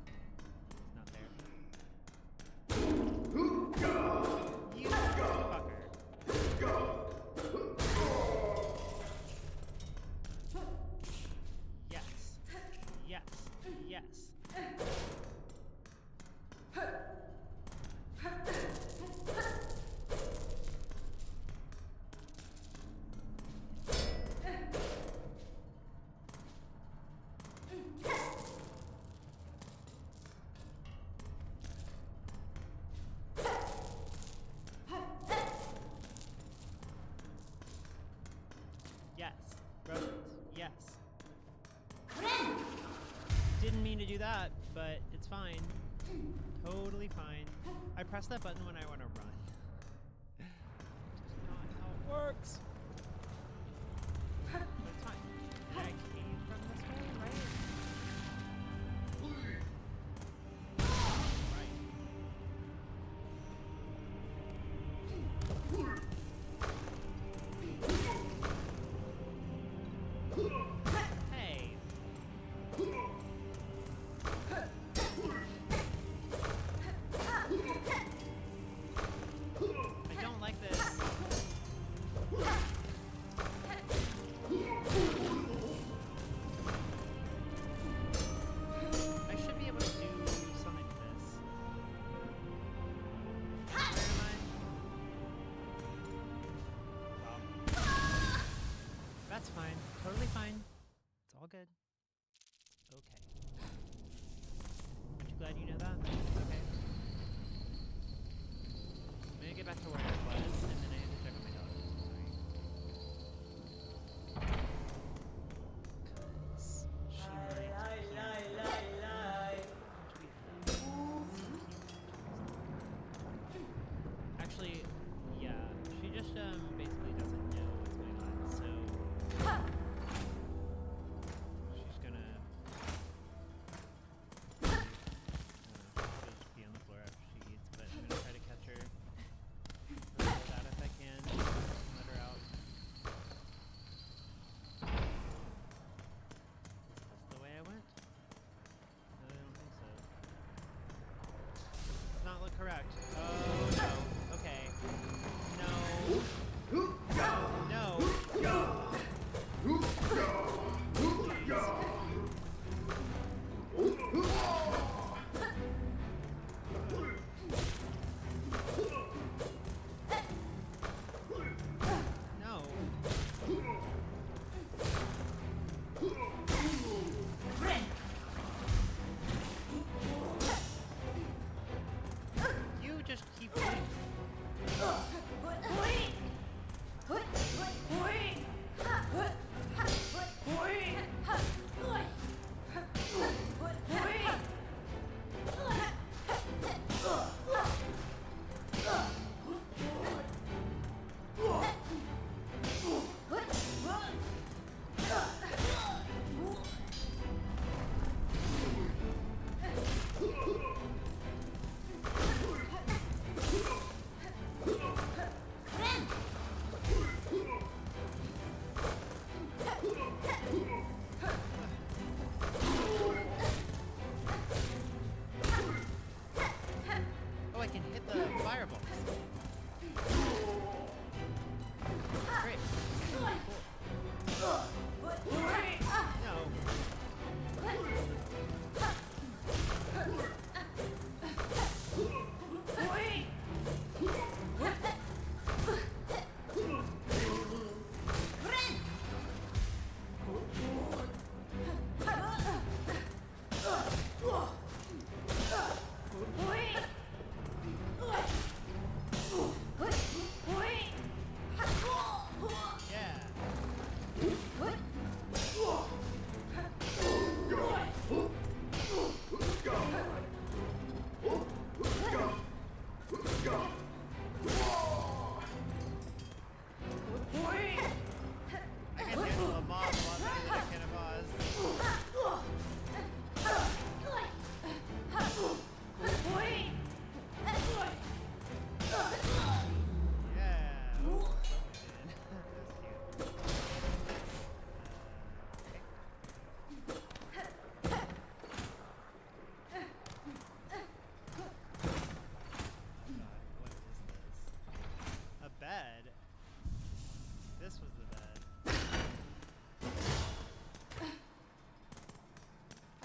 It's not there. You fucker. Yes. Yes. Yes. Yes. Roses. Yes. Didn't mean to do that, but it's fine. Totally fine. I press that button when I want to run. Which is not how it works. But it's fine. And I came from this way, right? Hey. I don't like this.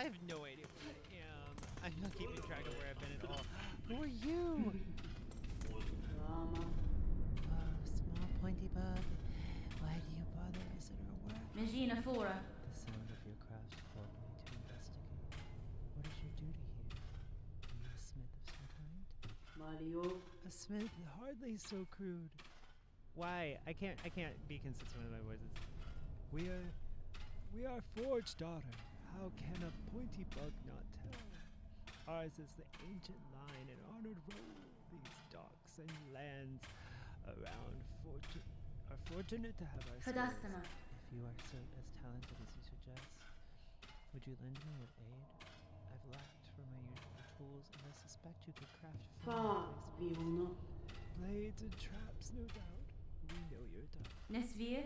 have no idea where I am. I'm not keeping track of where I've been at all. Who are you? Lama. Oh, small pointy bug. Why do you bother us at our work? Magina Fora. The sound of your craft called me to investigate. What is your duty here? Are you a smith of some kind? Mario. A smith? Hardly so crude. Why? I can't be consistent with my voices. We are Forge daughter. How can a pointy bug not tell? Ours is the ancient line and honored role. These docks and lands around are fortunate to have our skills. Fadastama. If you are as talented as you suggest, would you lend me your aid? I've lacked for my usual tools, and I suspect you could craft Fabiona. blades and traps, no doubt. We know you're done. Nesvir.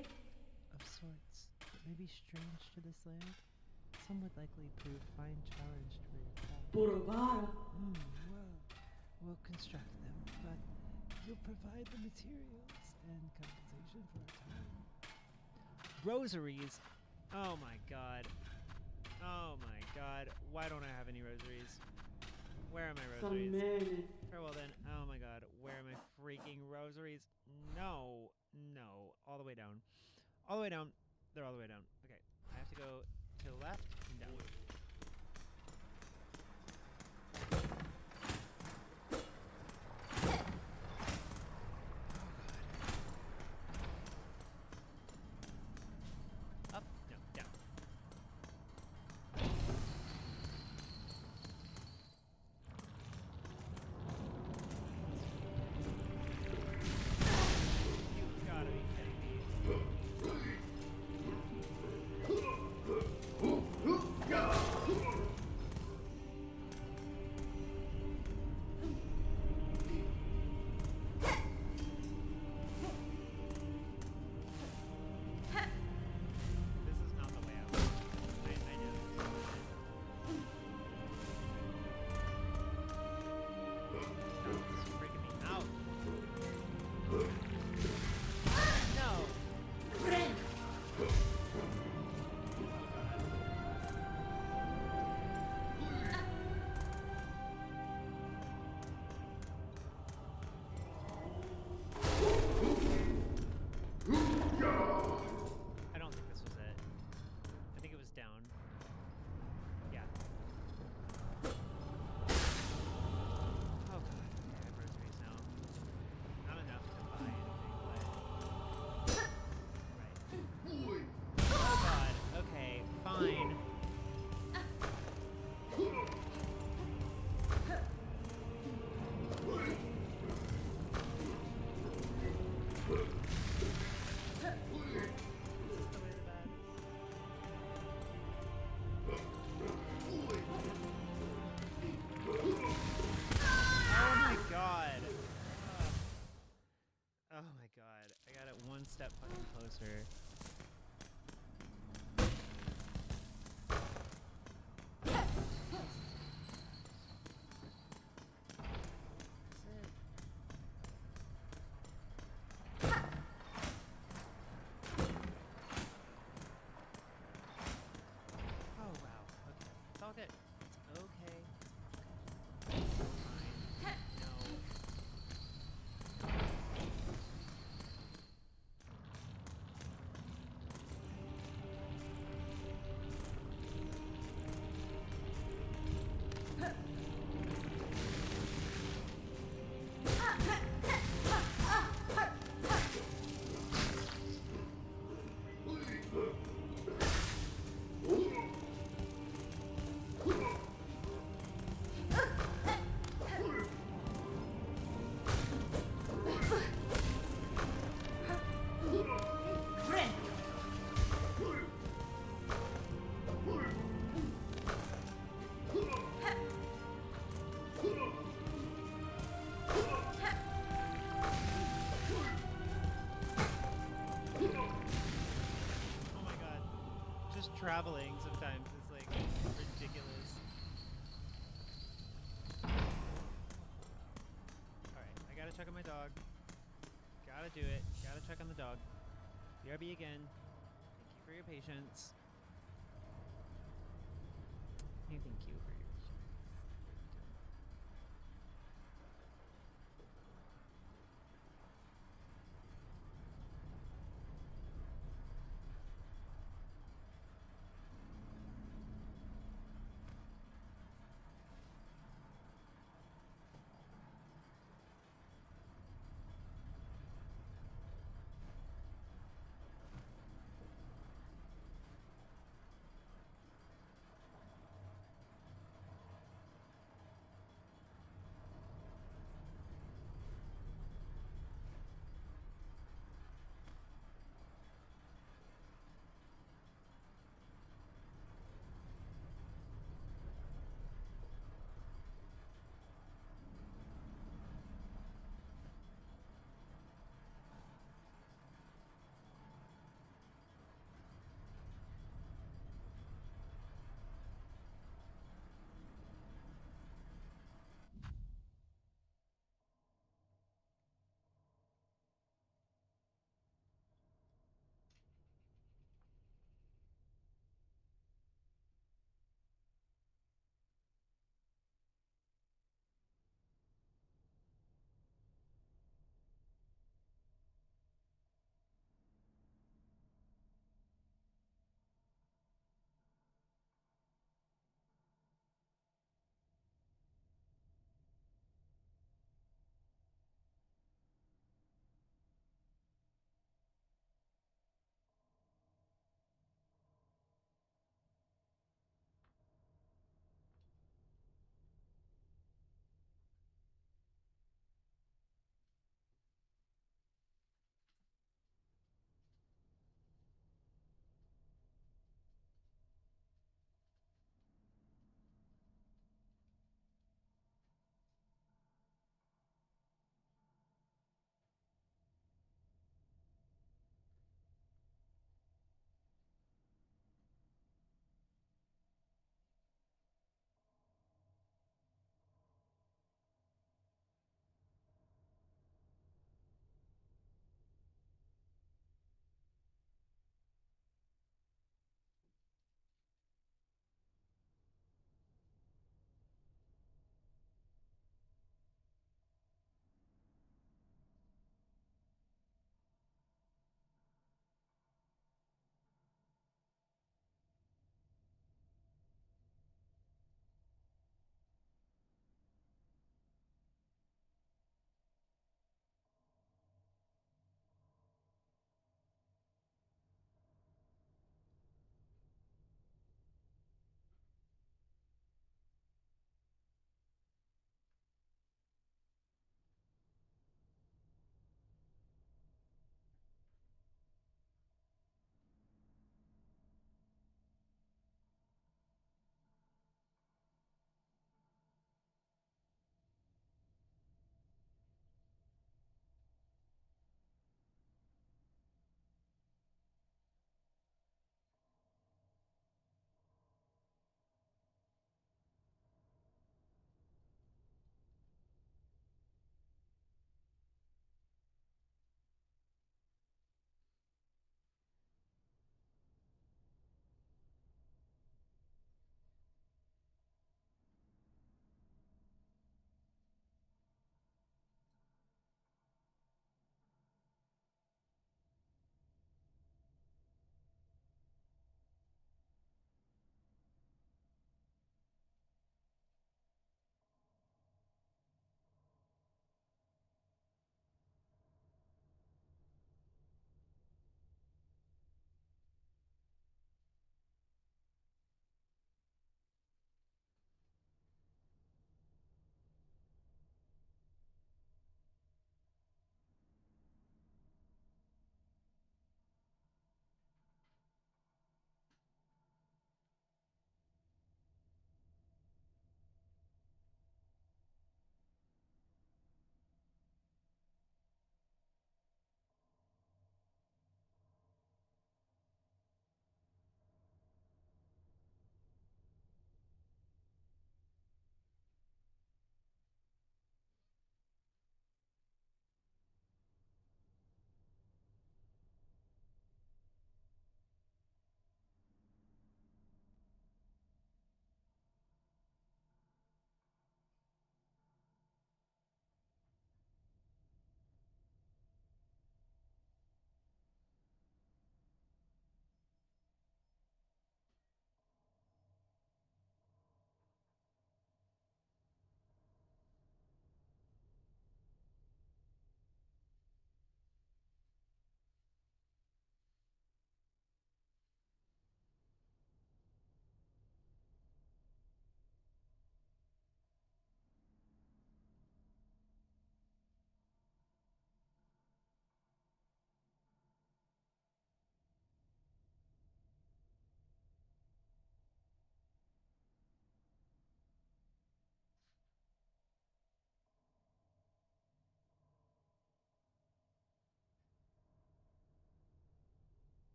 Of sorts. It may be strange to this land. Some would likely prove fine challenge for your craft. Borogara. Well, we'll construct them, but you'll provide the materials and compensation for our time. Rosaries? Oh my god. Oh my god. Why don't I have any rosaries? Where are my rosaries? Samene. Very well then. Oh my god. Where are my freaking rosaries? No. No. All the way down. All the way down. They're all the way down. Okay. I have to go to the left and down. Up, no, down. You gotta be kidding me. This is not the way I want. I know. Oh, this is freaking me out. No. Bren. I don't think this was it. I think it was down. Yeah. Oh god. Okay, I have rosaries now. Not enough to buy anything, but... Right. Oh god. Okay, fine. Is this the way to bed? Oh my god. Oh my god. I got it one step fucking closer. That's it. Oh wow. Okay. It's all good. It's okay. It's fine. No. Bren. Oh my god. Just traveling sometimes is like ridiculous. Alright, I gotta check on my dog. Gotta do it. Gotta check on the dog. BRB again. Thank you for your patience. Need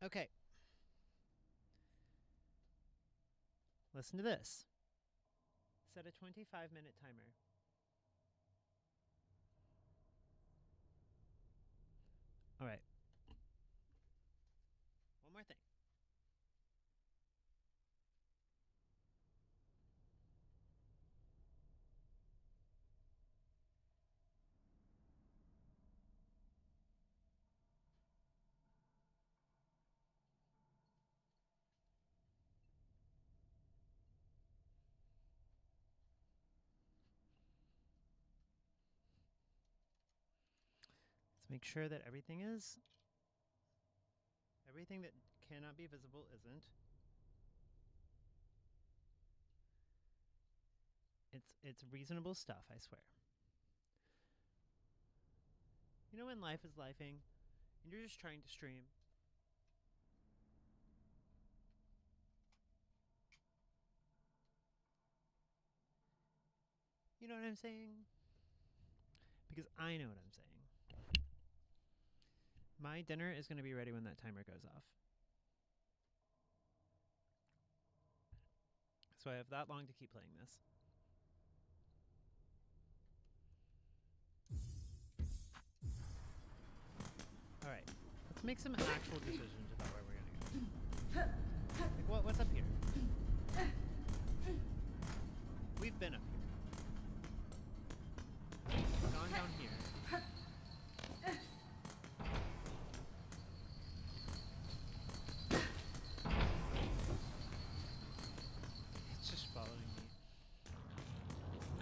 Okay. Listen to this. Set a 25-minute timer. All right. One more thing. Let's make sure that everything that cannot be visible isn't. It's reasonable stuff, I swear. You know when life is lifing and you're just trying to stream? You know what I'm saying? Because I know what I'm saying. My dinner is going to be ready when that timer goes off. So I have that long to keep playing this. Alright, let's make some actual decisions about where we're gonna go. Like, what's up here? We've been up here. We've gone down here. It's just following me.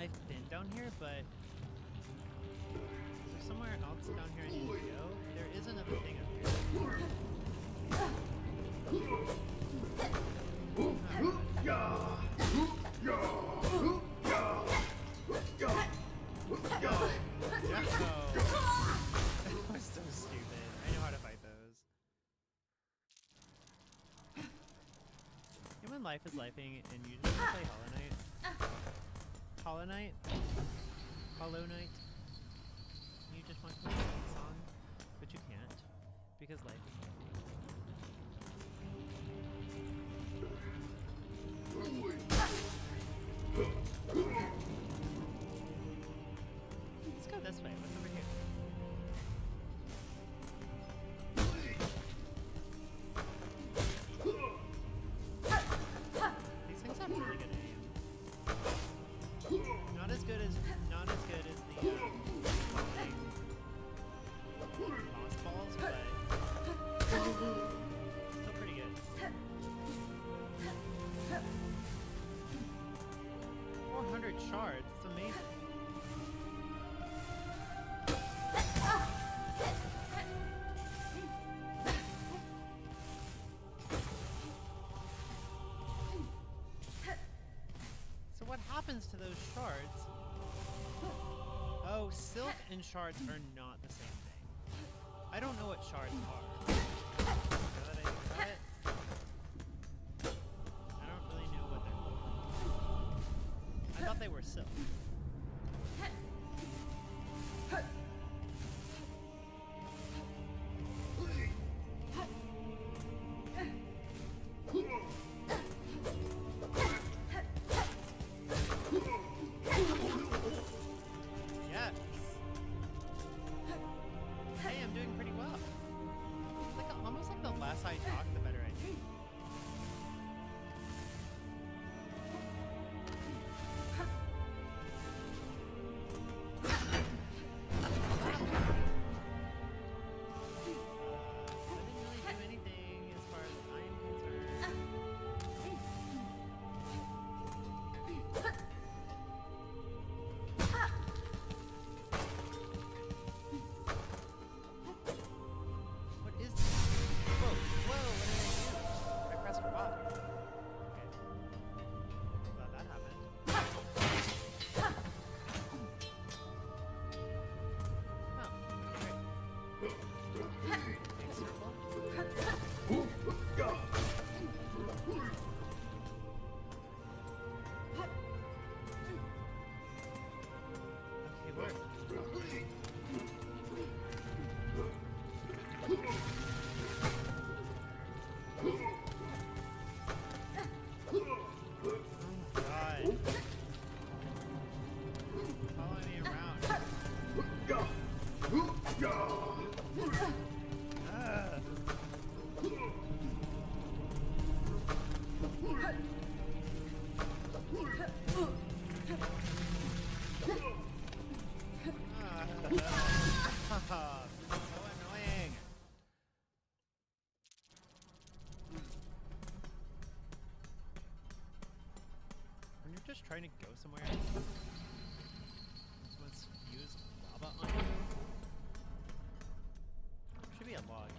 I've been down here, but is there somewhere else down here I need to go? There is another thing up here. That was so stupid. I know how to fight those. You know when life is lifing and you just want to play Hollow Knight? Hollow Knight? Hollow Knight? You just want to play that song, but you can't because life is lifing. Let's go this way. What's over here? These things have really good aim. Not as good as the boss balls, but still pretty good. 400 shards. It's amazing. So what happens to those shards? Oh, silk and shards are not the same thing. I don't know what shards are. Now that I think about it, I don't really know what they're called. I thought they were silk. Yes. Hey, I'm doing pretty well. Like almost like the less I talk, the better I do. just trying to go somewhere? Someone's used lava on you? Should be a log.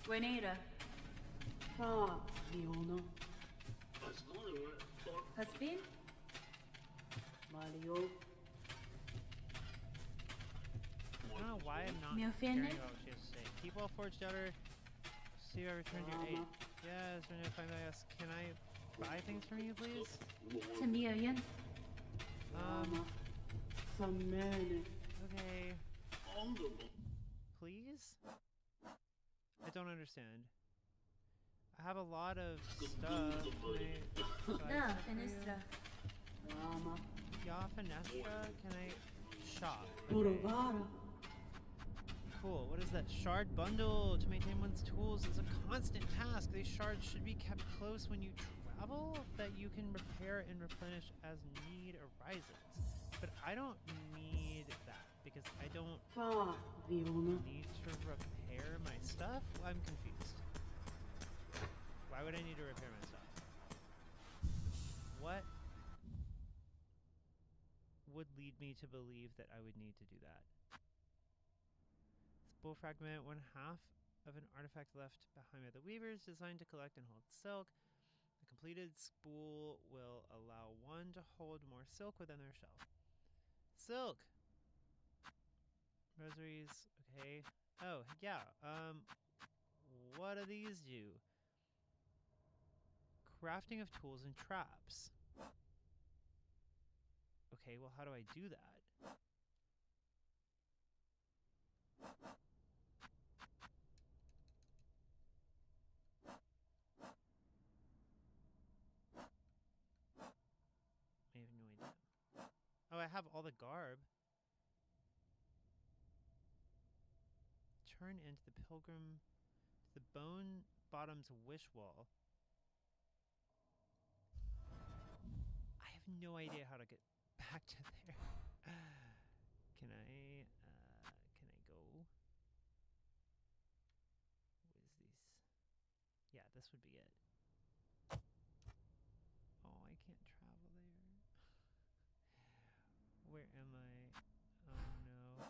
Buenera. Ah, Leona. Has been? Mario. I don't know why I'm not Me hearing ofende? about what she has to say. Keep well forged outer. See if I returned your aid. Yes, when I find my ass, can I buy things from you, please? Se me oyen? Samene. Okay. Please? I don't understand. I have a lot of stuff. Can I Da, buy stuff for you? Fenestra. Rama. Ja, Finestra? Can I shop? Provara. Cool. What is that? Shard bundle. To maintain one's tools is a constant task. These shards should be kept close when you travel, that you can repair and replenish as need arises. But I don't need that because I don't Ah, Leona. need to repair my stuff. I'm confused. Why would I need to repair my stuff? What would lead me to believe that I would need to do that? Spool fragment, 1/2 of an artifact left behind by the weavers, designed to collect and hold silk. A completed spool will allow one to hold more silk within their shell. Silk! Rosaries, okay. Oh, yeah, what do these do? Crafting of tools and traps. Okay, well, how do I do that? I have no idea. Oh, I have all the garb. Turn into the pilgrim, the bone bottom's wish wall. I have no idea how to get back to there. Can I go? What is these? Yeah, this would be it. Oh, I can't travel there. Where am I? Oh no.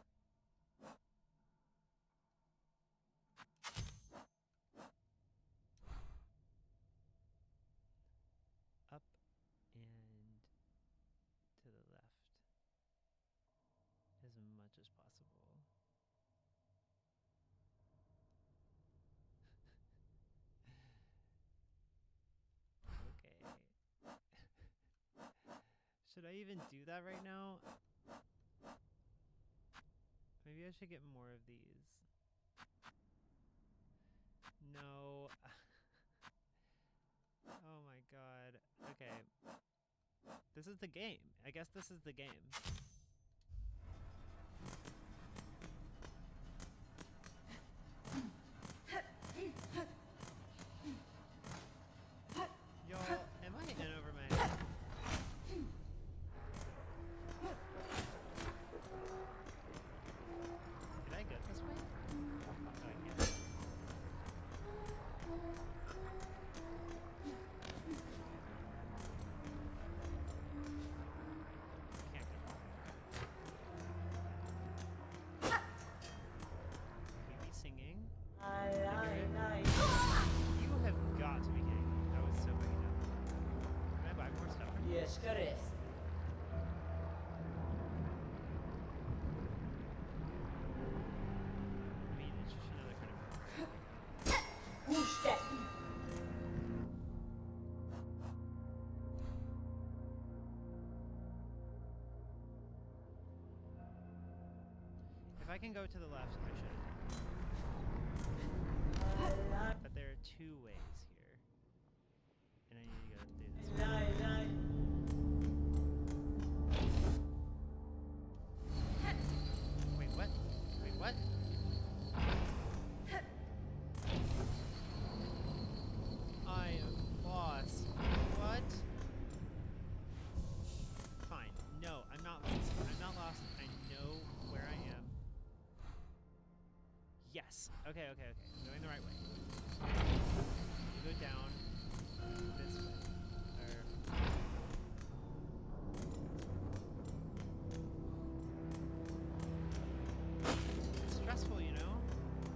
I even do that right now? Maybe I should get more of these. No. Oh my god. Okay. This is the game. I guess this is the game. Y'all, am I in over my head? Did I go this way? Oh, I can't. Can't go. We be singing? You have got to be kidding me. That was so big enough. Can I buy more stuff from you? Yes, carece. I mean, it's just another kind of... Pushte. If I can go to the left, I should. But there are two ways here. And I need to go through this one. Wait, what? Wait, what? I am lost. What? Fine. No, I'm not lost. I'm not lost. I know where I am. Yes. Okay, okay, okay. I'm going the right way. You go down this way. It's stressful, you know?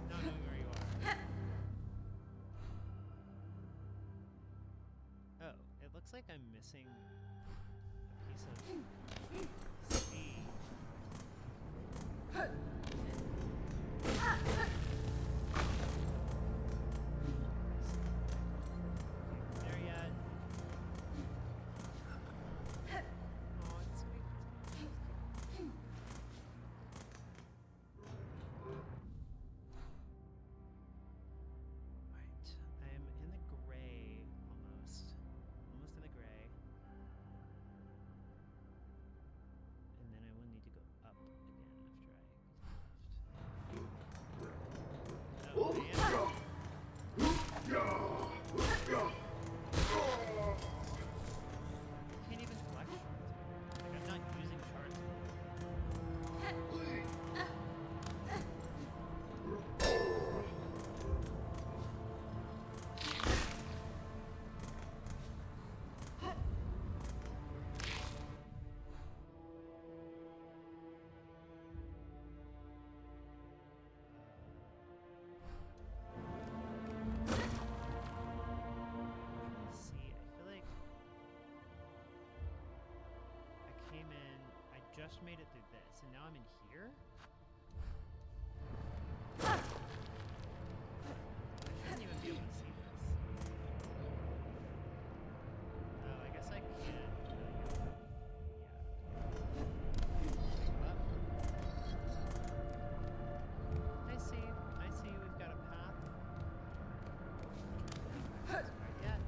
Not knowing where you are. Oh, it looks like I'm missing a piece of sea. There yet? Oh, it's sweet. Right, I am in the gray almost. Almost in the gray. And then I will need to go up again after I go to the left. Oh, man. I can't even collect shards. Like, I'm not using shards. See, I feel like I came in, I just made it through this, and now I'm in here? I shouldn't even be able to see this. Oh, I guess I can't really go. Yeah. Up. I see, we've got a path. Right yet.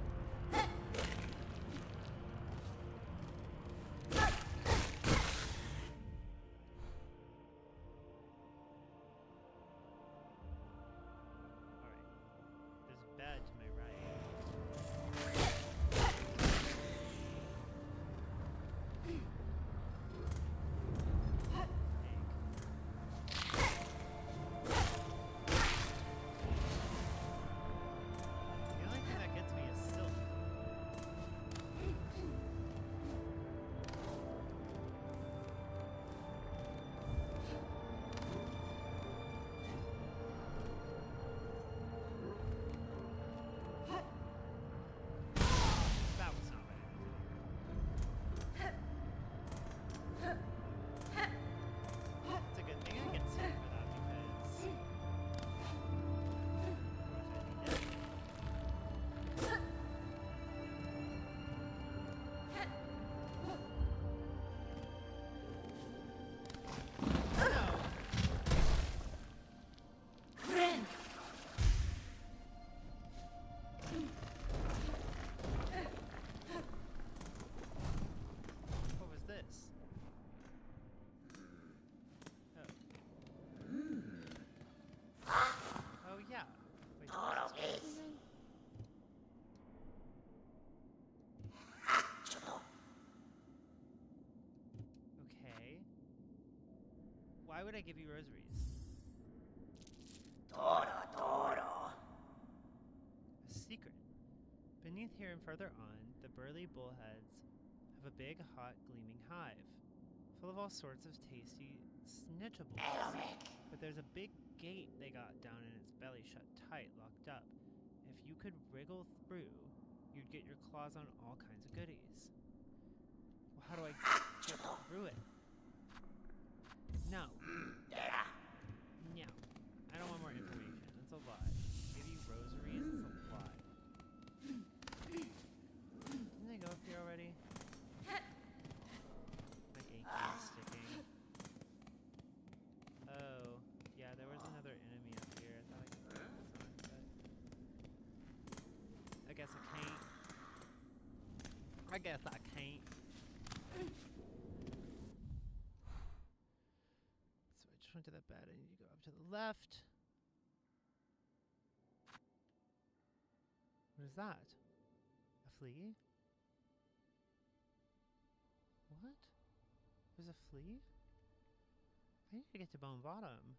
Wait, what's this again? Okay. Why would I give you rosaries? A secret. Beneath here and further on, the burly bullheads have a big, hot, gleaming hive, full of all sorts of tasty snitchables. But there's a big gate they got down in its belly shut tight, locked up. If you could wriggle through, you'd get your claws on all kinds of goodies. Well, how do I get through it? No. No. I don't want more information. That's a lot. Give you rosaries? It's a lot. Didn't I go up here already? My aching and sticking. Oh, yeah, there was another enemy up here. I thought I could put this on, but I guess I can't. I guess I can't. So I just went to that bed. I need to go up to the left. What is that? A flea? What? There's a flea? I need to get to Bone Bottom.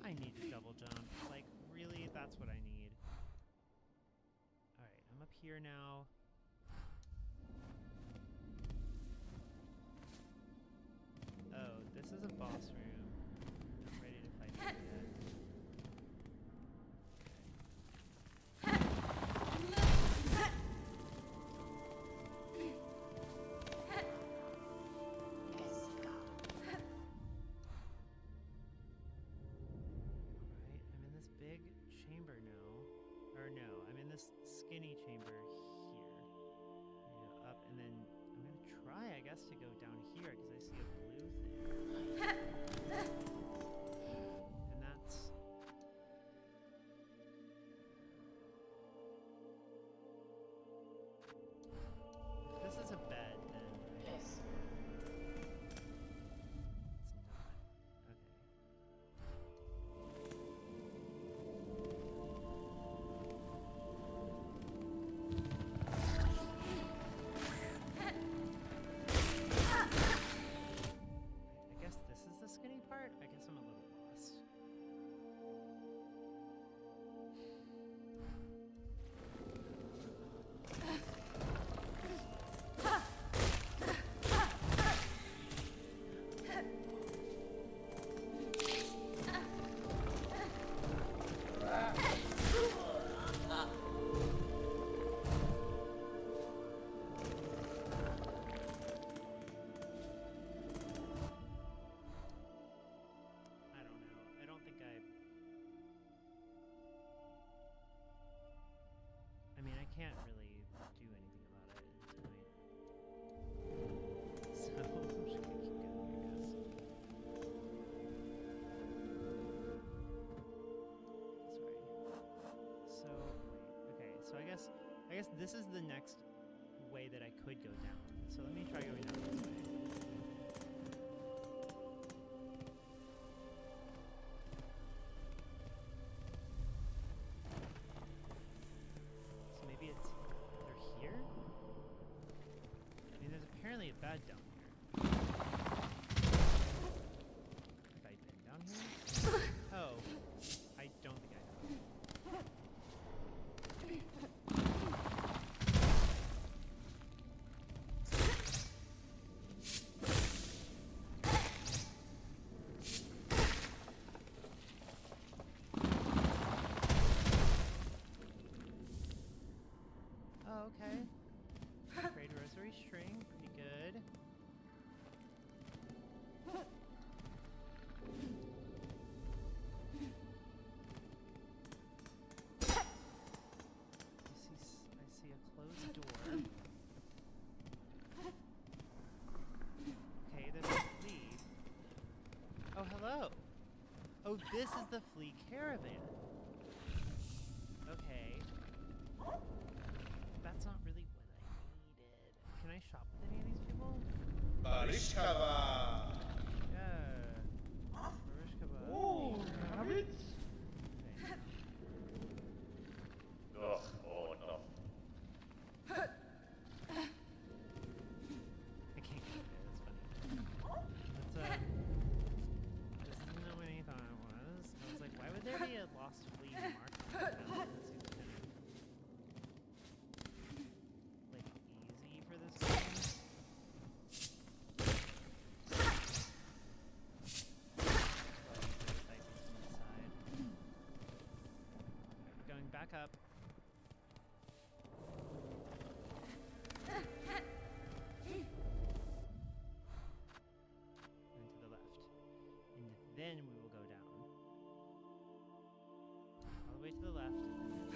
I need to double jump. Like, really? That's what I need. Alright, I'm up here now. Oh, this is a boss room. I'm ready to fight it yet. Alright, I'm in this big chamber now. Or no, I'm in this skinny chamber here. I'm gonna go up and then I'm gonna try, I guess, to go down here because I see a blue thing. And that's... If this is a bed, then... Yes. It's not. Okay. I guess this is the skinny part? I guess I'm a little lost. I don't know. I don't think I mean, I can't really do anything about it tonight. So, I'm just gonna keep going, I guess. Sorry. So, wait. Okay, so I guess this is the next way that I could go down. So let me try going down this way. So maybe they're here? I mean, there's apparently a bed down here. Have I been down here? Oh, I don't think I have. Oh, okay. Trade rosary string, pretty good. I see a closed door. Okay, there's a flea. Oh, hello. Oh, this is the flea caravan. Okay. That's not really what I needed. Can I I shop with any of these people? Barishkava. Yeah. Barishkaba. Oh, rabbits. Okay. Ugh, oh no. I can't get it. That's funny. That's this isn't what I thought it was. I was like, why would there be a lost flea mark on the town? That seems kind of like easy for this game. Going back up. And to the left. And then we will go down. All the way to the left.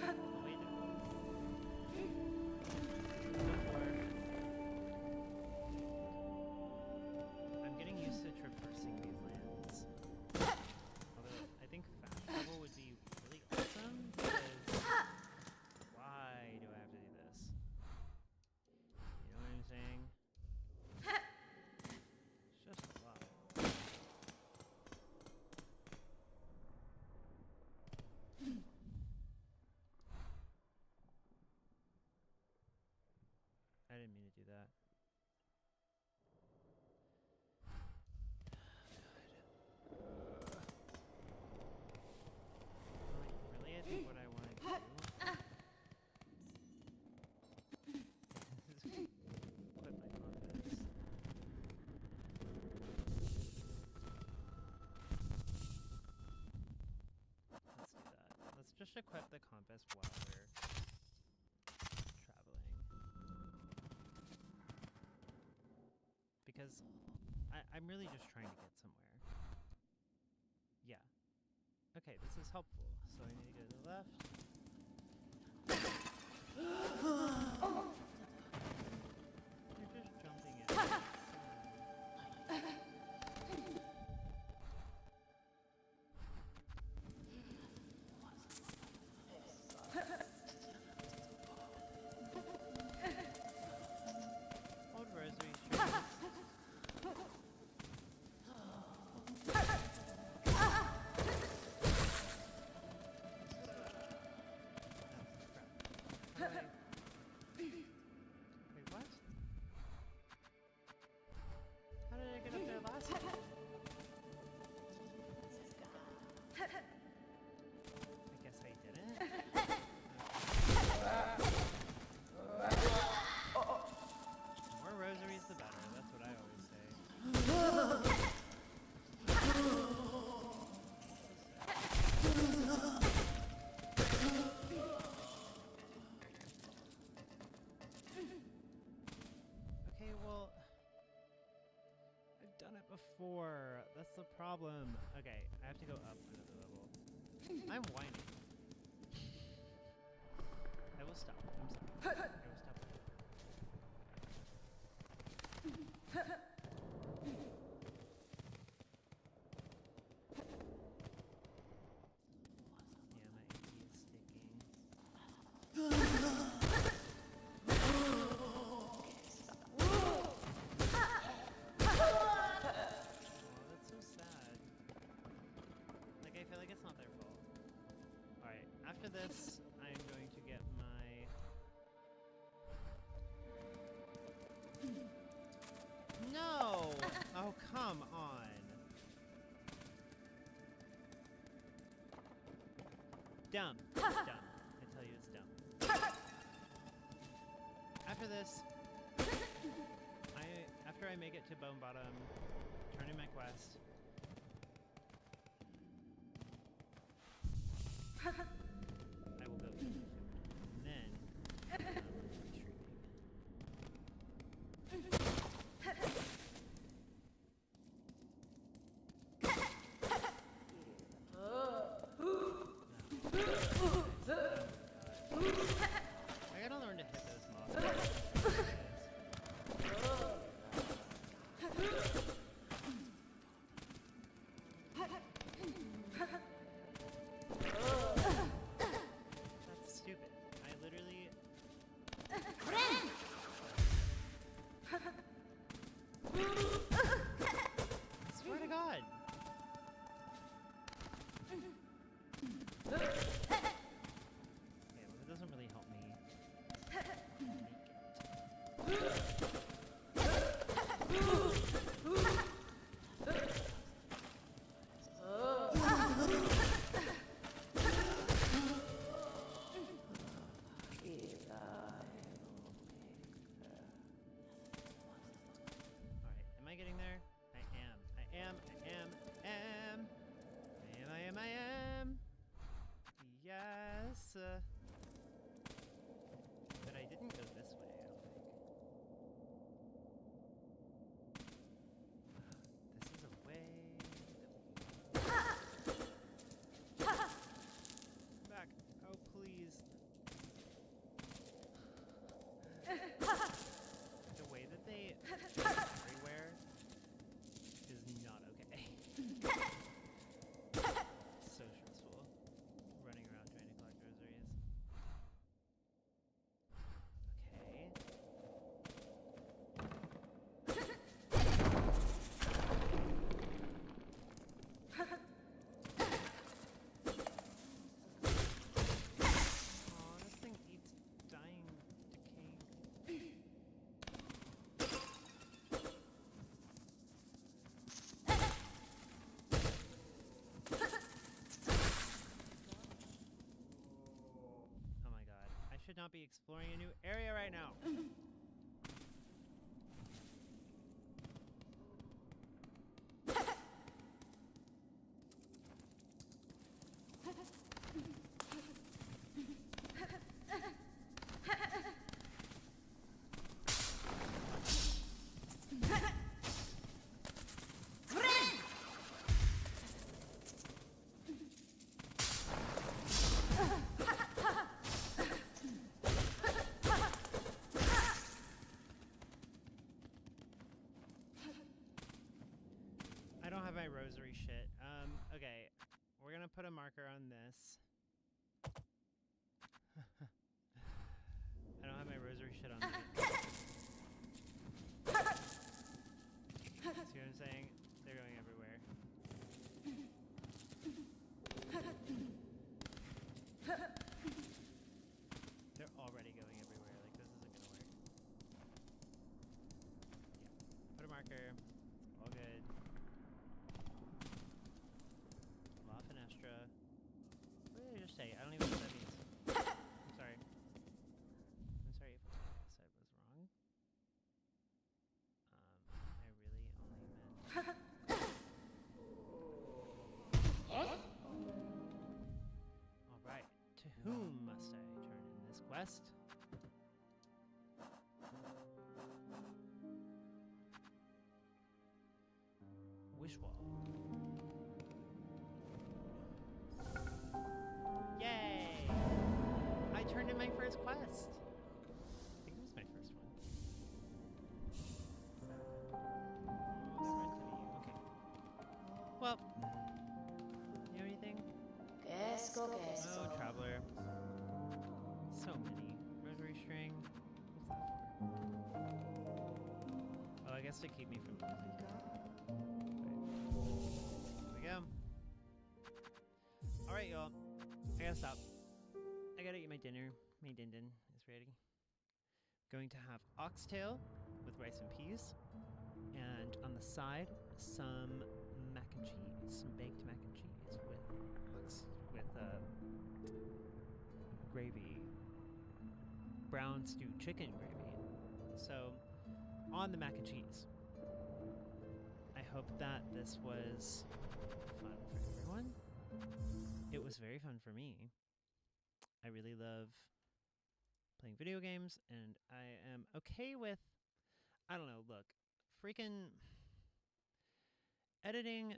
All the way down. Before. I'm getting used to traversing these lands. Although I think fast travel would be really awesome because why do I have to do this? You know what I'm saying? It's just a lot. I didn't mean to do that. Really, I think what I want to do is equip my compass. Let's do that. Let's just equip the compass while we're traveling. Because I'm really just trying to get somewhere. Yeah. Okay, this is helpful. So I need to go to the left. You're just jumping in. Old rosary trees. How do I... Wait, what? How did I get up there last time? I guess I didn't. More rosaries the better, that's what I always say. Okay, well, I've done it before. That's the problem. Okay, I have to go up another level. I'm whining. I will stop. I'm sorry. I will stop. Yeah, my AP is sticking. Oh, that's so sad. Like, I feel like it's not their fault. Alright, after this, I'm going to get my... No! Oh, come on. Dumb. It's dumb. I tell you, it's dumb. After this, after I make it to Bone Bottom, turn in my quest. I will go eat food. And then, streaming. I gotta learn to hit those mobs. not be exploring a new area right now. I don't have my rosary shit. Okay. We're gonna put a marker on this. I don't have my rosary shit on that. See what I'm saying? They're going everywhere. They're already going everywhere. Like, this isn't gonna work. Yeah. Put a marker. It's all good. La Finestra. What did I just say? I don't even know what that means. I'm sorry. I'm sorry if what I said was wrong. I really only meant... Alright. To whom must I turn in this quest? Wishwall. Yay! I turned in my first quest. I think it was my first one. Okay. Well, you know anything? Oh, Traveler. So many. Rosary string. What's that for? Oh, I guess to keep me from losing. Here we go. Alright, y'all. I gotta stop. I gotta eat my dinner. My din-din is ready. Going to have oxtail with rice and peas. And on the side, some mac and cheese. Some baked mac and cheese with gravy. Brown stewed chicken gravy. So, on the mac and cheese. I hope that this was fun for everyone. It was very fun for me. I really love playing video games, and I am okay with, I don't know, look, freaking editing.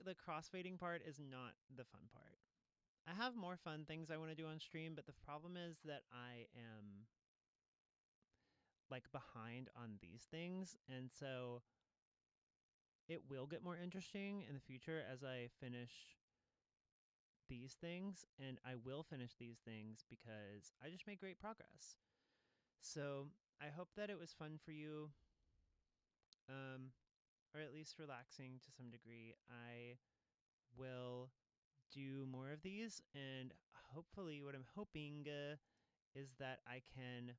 The crossfading part is not the fun part. I have more fun things I want to do on stream, but the problem is that I am like behind on these things, and so it will get more interesting in the future as I finish these things, and I will finish these things because I just made great progress. So I hope that it was fun for you, or at least relaxing to some degree. I will do more of these, and hopefully what I'm hoping is that I can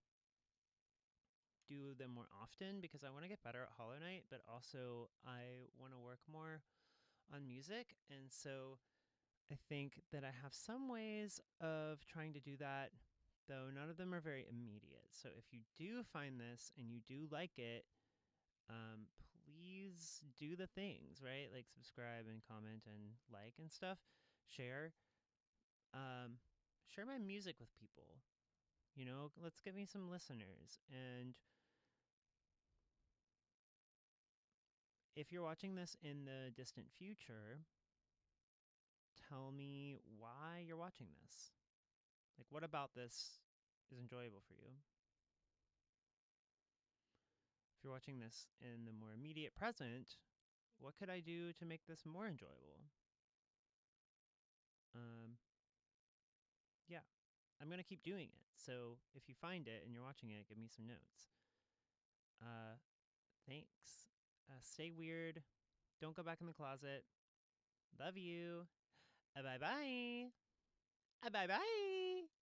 do them more often, because I want to get better at Hollow Knight, but also I want to work more on music, and so I think that I have some ways of trying to do that, though none of them are very immediate. So if you do find this and you do like it, please do the things, right? Like subscribe and comment and like and stuff. Share. Share my music with people. You know, let's get me some listeners. And if you're watching this in the distant future, tell me why you're watching this. Like, what about this is enjoyable for you? If you're watching this in the more immediate present, what could I do to make this more enjoyable? Yeah, I'm going to keep doing it. So if you find it and you're watching it, give me some notes. Thanks. Stay weird. Don't go back in the closet. Love you. Bye-bye. Bye-bye.